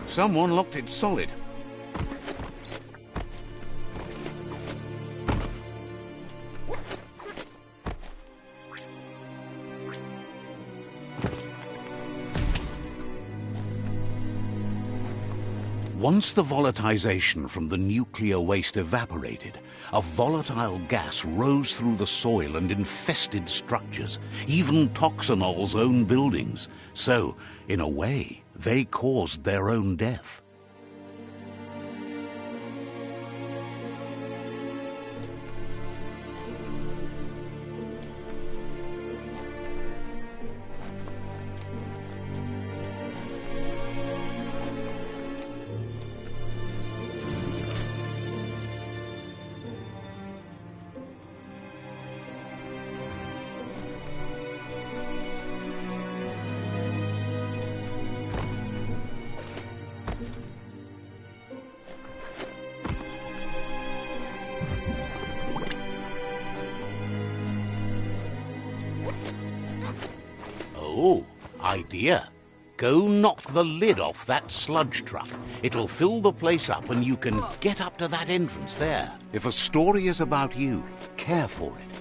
Someone locked it solid. Once the volatilization from the nuclear waste evaporated, a volatile gas rose through the soil and infested structures, even Toxanol's own buildings. So, in a way, they caused their own death. Oh, idea. Go knock the lid off that sludge truck. It'll fill the place up and you can get up to that entrance there. If a story is about you, care for it.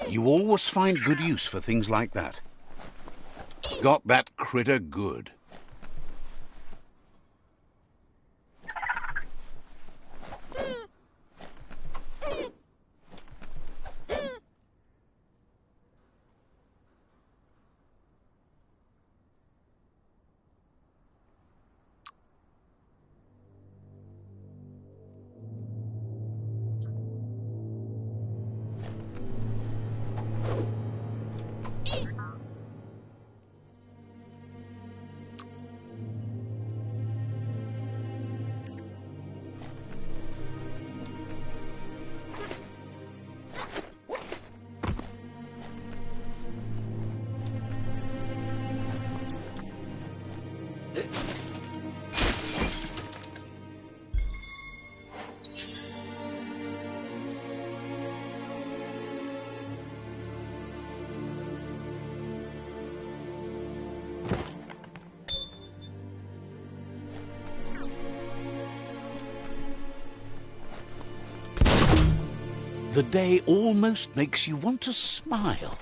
You always find good use for things like that. Got that critter good. The day almost makes you want to smile.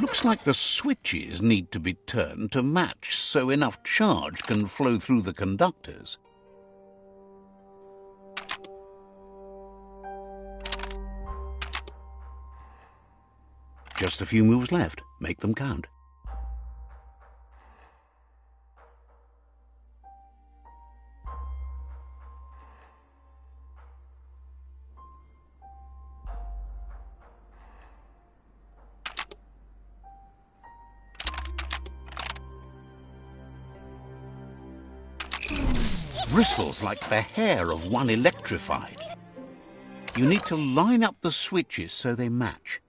Looks like the switches need to be turned to match so enough charge can flow through the conductors. Just a few moves left. Make them count. Bristles like the hair of one electrified. You need to line up the switches so they match.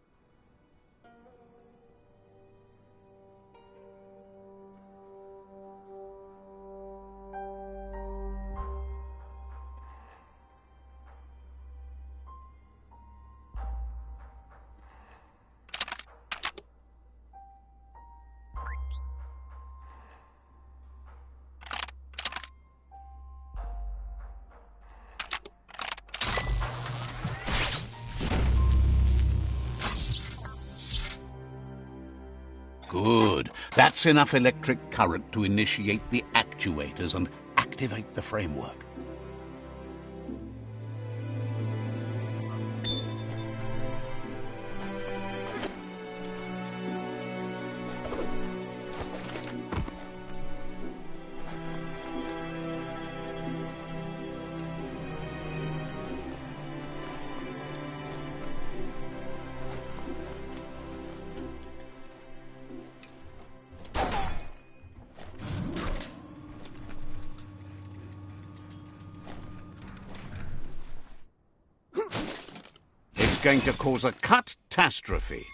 Good. That's enough electric current to initiate the actuators and activate the framework. Going to cause a catastrophe.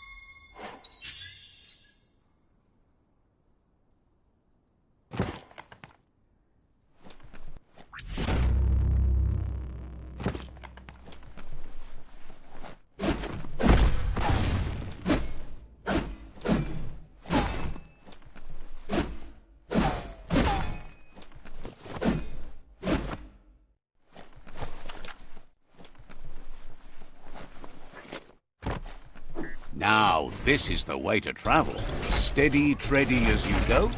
Now, this is the way to travel. Steady, tready as you go.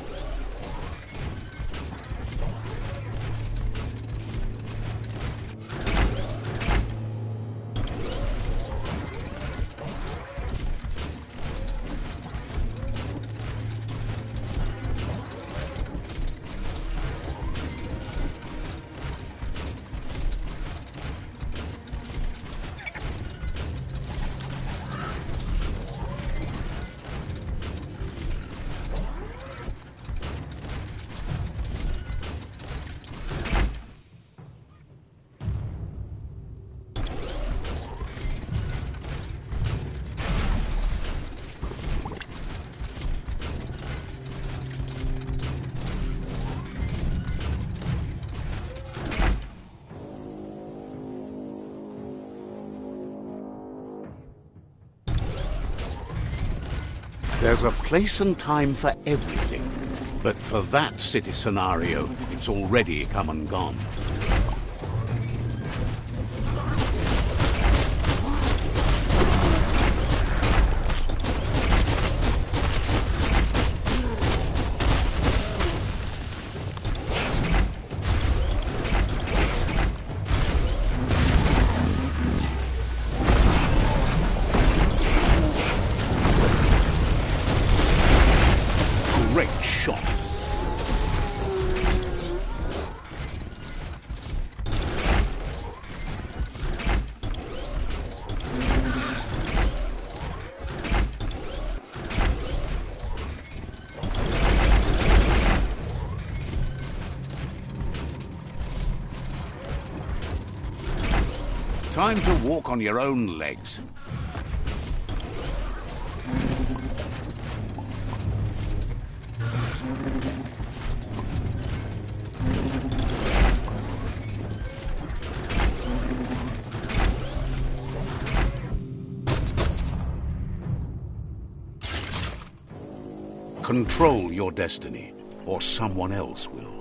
There's a place and time for everything, but for that city scenario, it's already come and gone. Great shot. Time to walk on your own legs. Control your destiny, or someone else will.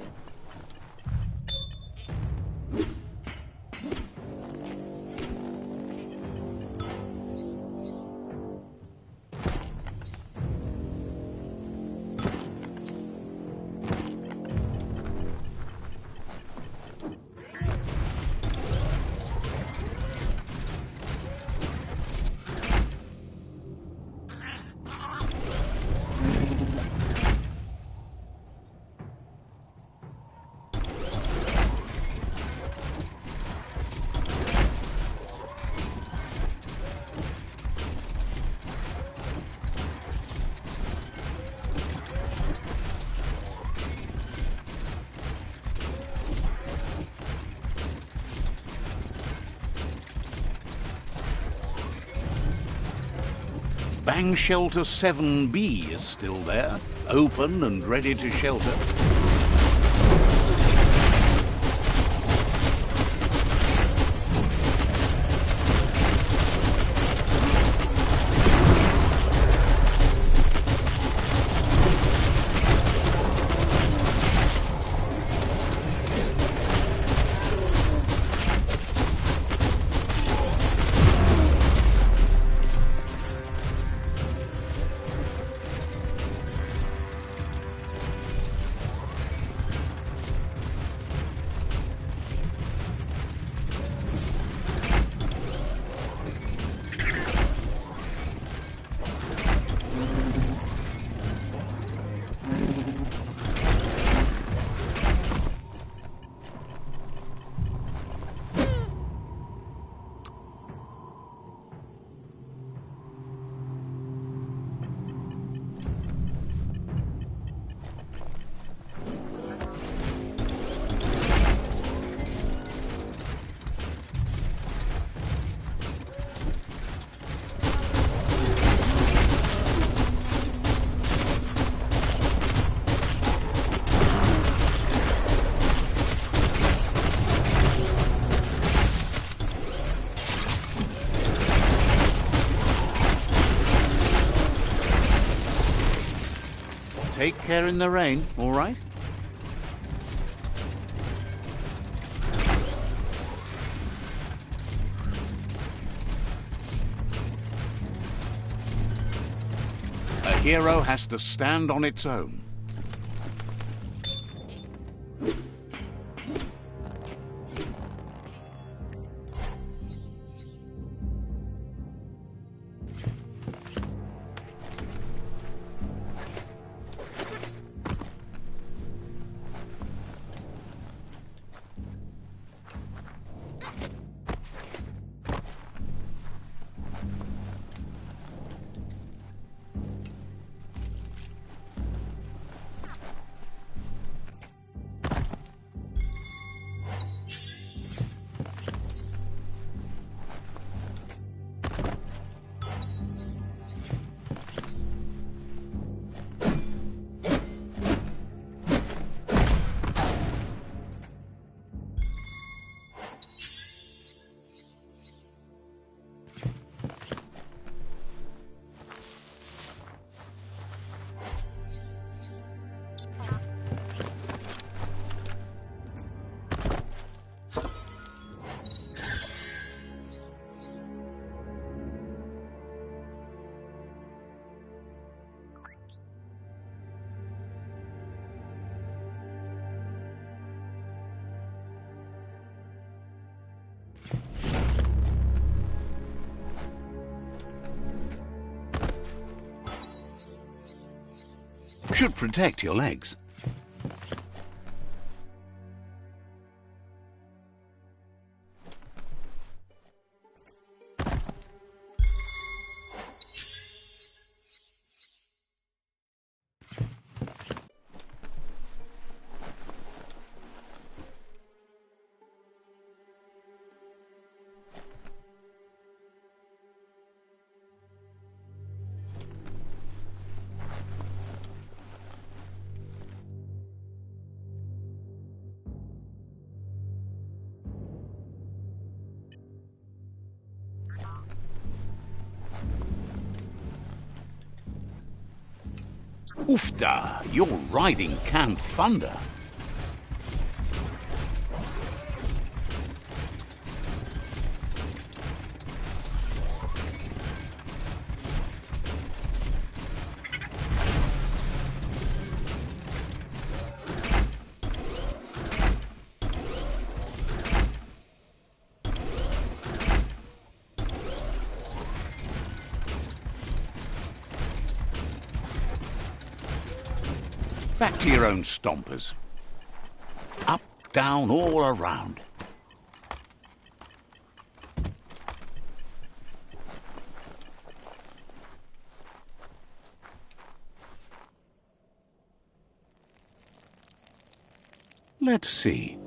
Bang Shelter 7B is still there, open and ready to shelter. Take care in the rain, all right? hero has to stand on its own. Should protect your legs. Oofda, your riding can't thunder. Back to your own stompers. Up, down, all around. Let's see.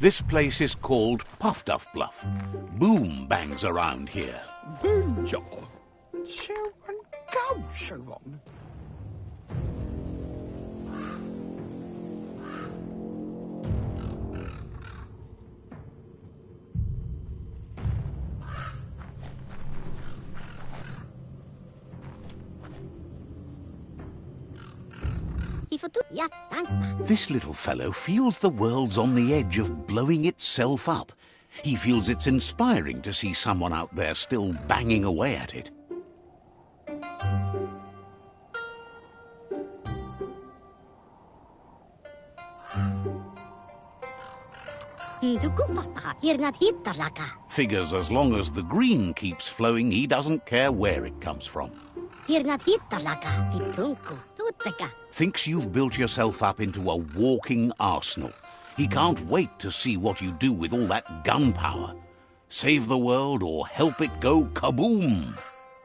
This place is called Puff Duff Bluff. Boom bangs around here. Boom, ja. Så en gauseron. This little fellow feels the world's on the edge of blowing itself up. He feels it's inspiring to see someone out there still banging away at it. Figures as long as the green keeps flowing, he doesn't care where it comes from. Thinks you've built yourself up into a walking arsenal. He can't wait to see what you do with all that gunpowder. Save the world or help it go kaboom!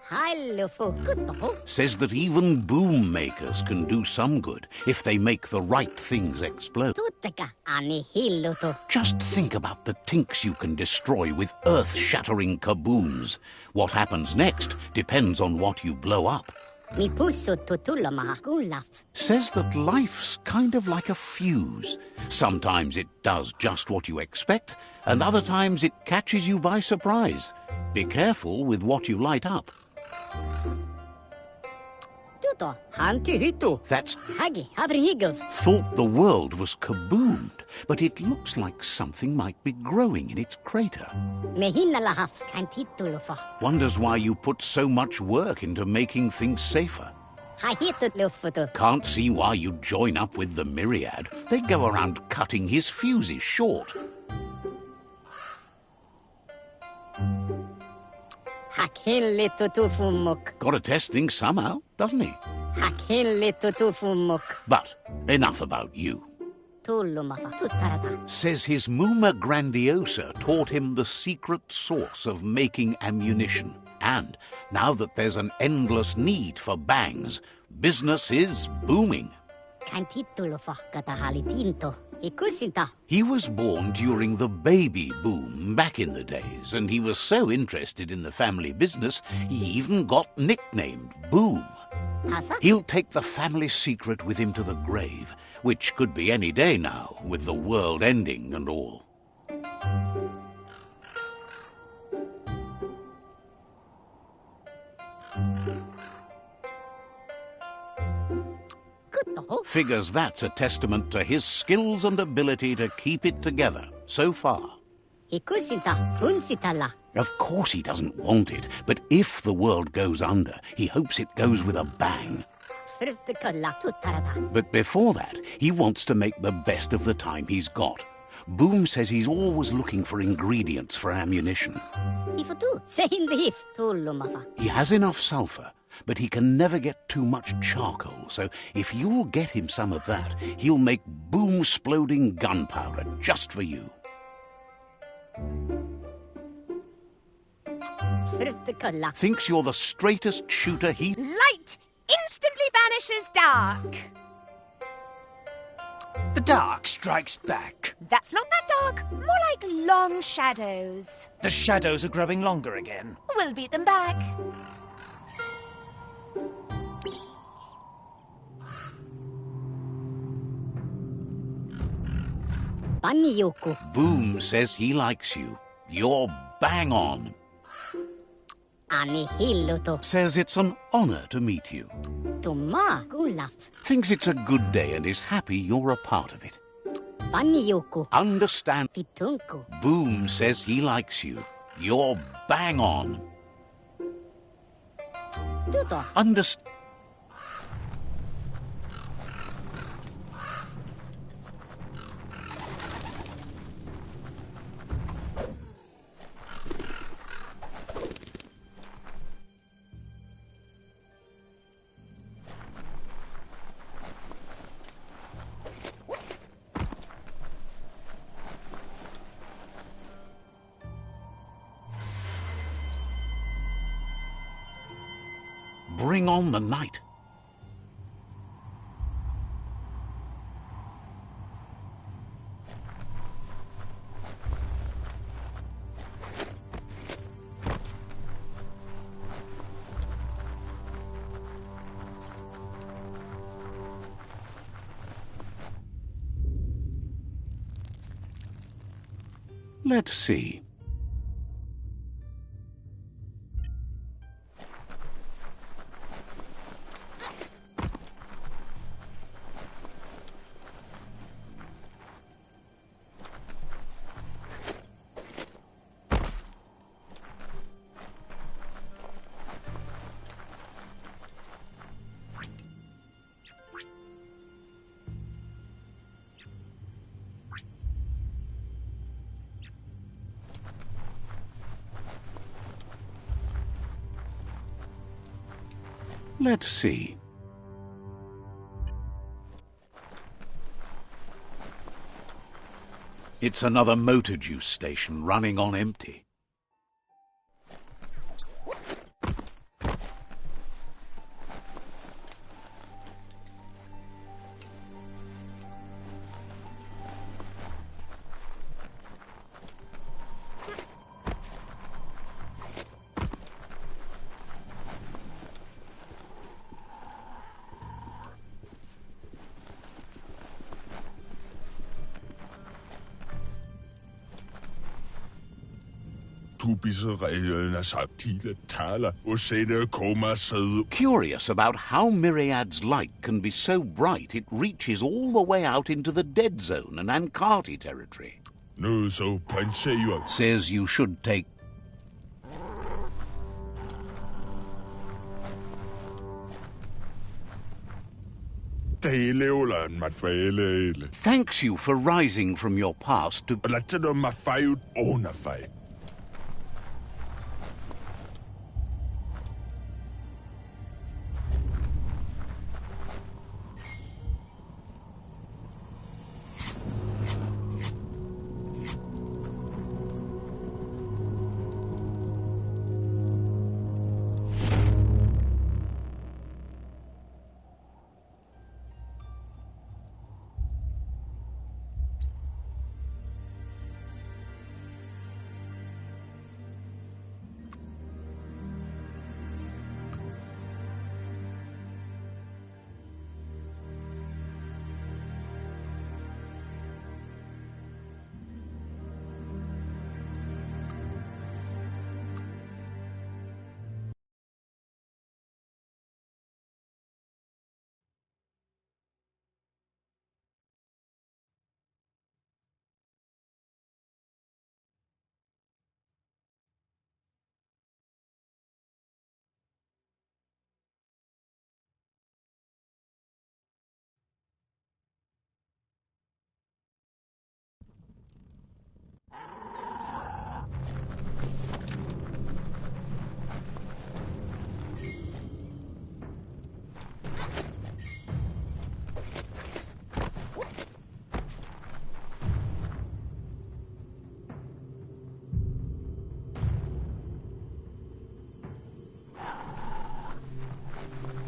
Hi, Lufu. Good to Says that even boom makers can do some good if they make the right things explode. Tutaka anihiluto. Just think about the tinks you can destroy with earth-shattering kabooms. What happens next depends on what you blow up. Mi pusu tutulamaha kulaf. Says that life's kind of like a fuse. Sometimes it does just what you expect, and other times it catches you by surprise. Be careful with what you light up. Tuto, hanti hitu. That's Hagi, havrihigov. thought the world was kaboomed, but it looks like something might be growing in its crater. Mehinalahaf kantitulufa. Wonders why you put so much work into making things safer. Hahitut lufutu. Can't see why you'd join up with the Myriad. They go around cutting his fuses short. Hakili tutufumuk. Gotta test things somehow, doesn't he? Hakili tutufumuk. But enough about you. Tulumafa tutarata. Says his Muma Grandiosa taught him the secret source of making ammunition. And now that there's an endless need for bangs, business is booming. Kantitulufa katahalitinto. Ikusinta. He was born during the baby boom back in the days, and he was so interested in the family business, he even got nicknamed Boom. Asa? He'll take the family secret with him to the grave, which could be any day now, with the world ending and all. Figures that's a testament to his skills and ability to keep it together, so far. Ikusinta funsitala. Of course he doesn't want it, but if the world goes under, he hopes it goes with a bang. Friftikala tutarata. But before that, he wants to make the best of the time he's got. Boom says he's always looking for ingredients for ammunition. Ifutu sehindihif tulumafa. He has enough sulfur, but he can never get too much charcoal, so if you'll get him some of that, he'll make boom-sploding gunpowder just for you. Friftikala. Thinks you're the straightest shooter he... Light instantly banishes dark. The dark strikes back. That's not that dark, more like long shadows. The shadows are growing longer again. We'll beat them back. Baniyoko. Boom says he likes you. You're bang on. Anihiluto. Says it's an honor to meet you. Tuma kulaf. Thinks it's a good day and is happy you're a part of it. Baniyoko. Understand. Titunku. Boom says he likes you. You're bang on. Tuto. Understand. Bring on the night. Let's see. Let's see. It's another motor juice station running on empty. Curious about how Myriad's light can be so bright it reaches all the way out into the Dead Zone and Ankati territory. Says you should take... Thanks you for rising from your past to...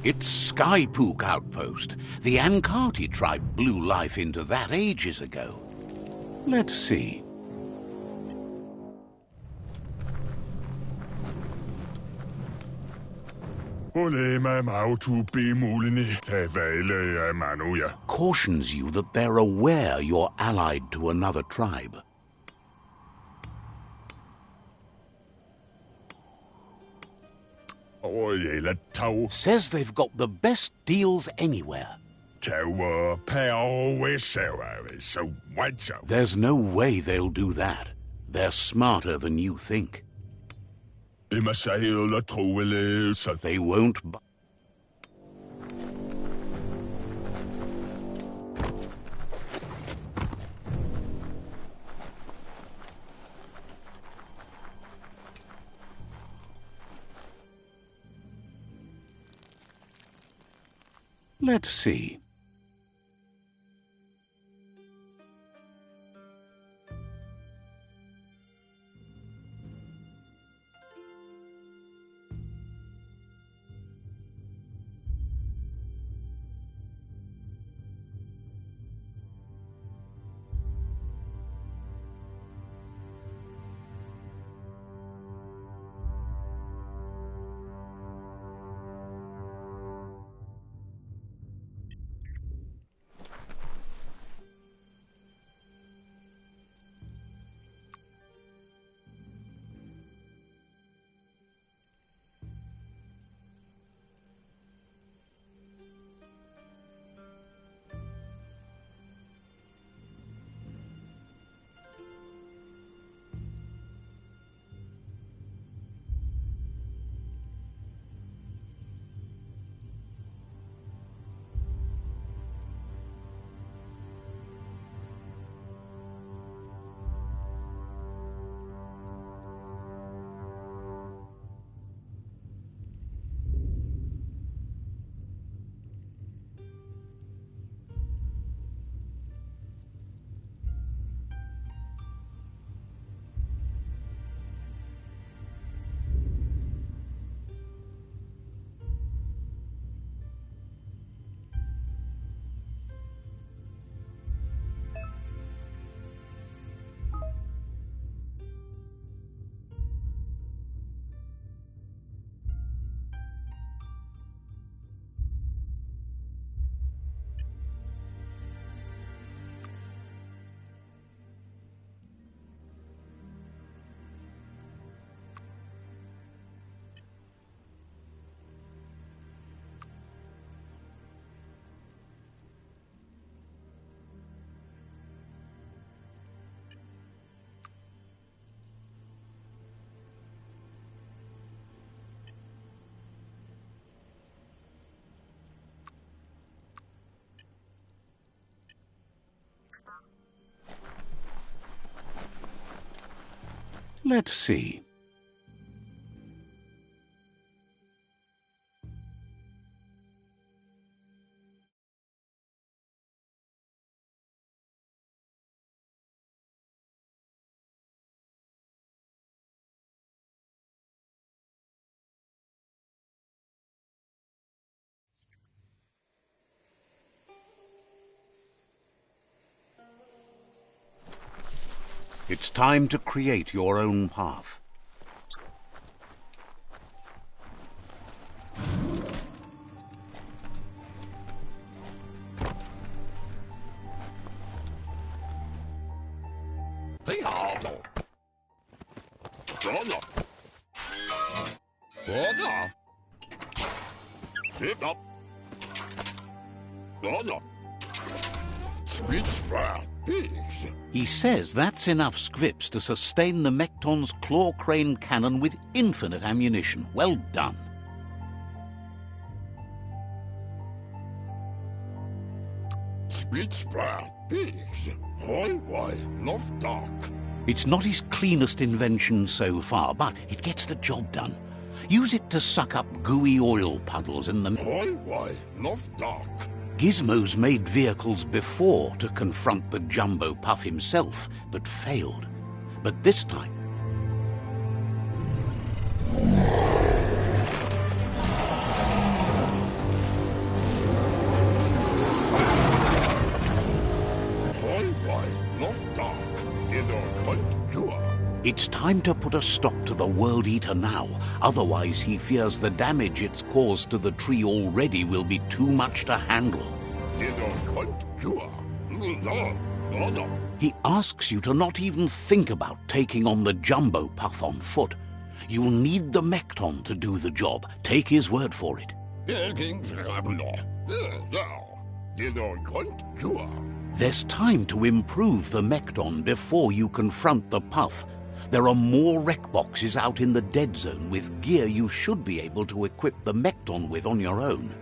It's Skypook Outpost. The Ankati tribe blew life into that ages ago. Let's see. Cautions you that they're aware you're allied to another tribe. Says they've got the best deals anywhere. There's no way they'll do that. They're smarter than you think. They won't... Let's see. Let's see. It's time to create your own path. He says that's enough scripts to sustain the Mekton's claw crane cannon with infinite ammunition. Well done. It's not his cleanest invention so far, but it gets the job done. Use it to suck up gooey oil puddles in the... Gizmo's made vehicles before to confront the Jumbo Puff himself, but failed. But this time... It's time to put a stop to the World Eater now. Otherwise, he fears the damage it's caused to the tree already will be too much to handle. He asks you to not even think about taking on the Jumbo Puff on foot. You'll need the Mekton to do the job. Take his word for it. There's time to improve the Mekton before you confront the Puff. There are more wreck boxes out in the dead zone with gear you should be able to equip the Mekton with on your own.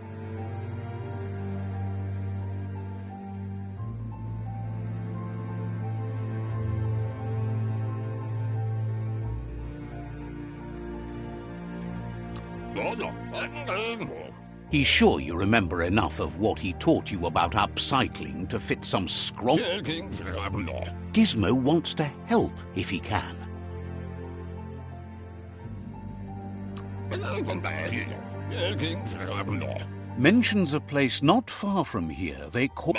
He's sure you remember enough of what he taught you about upcycling to fit some scroll. Gizmo wants to help if he can. Mentions a place not far from here they call...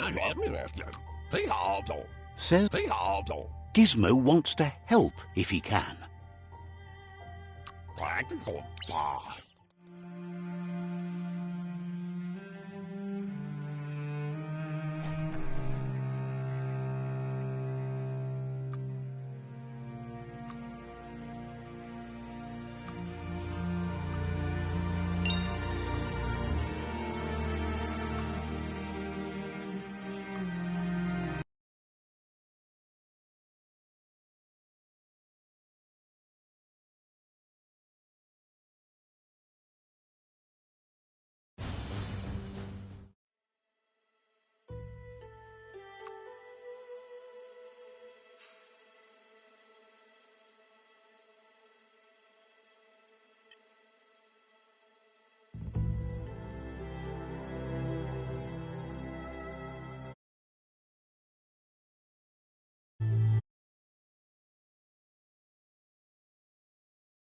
Says Gizmo wants to help if he can.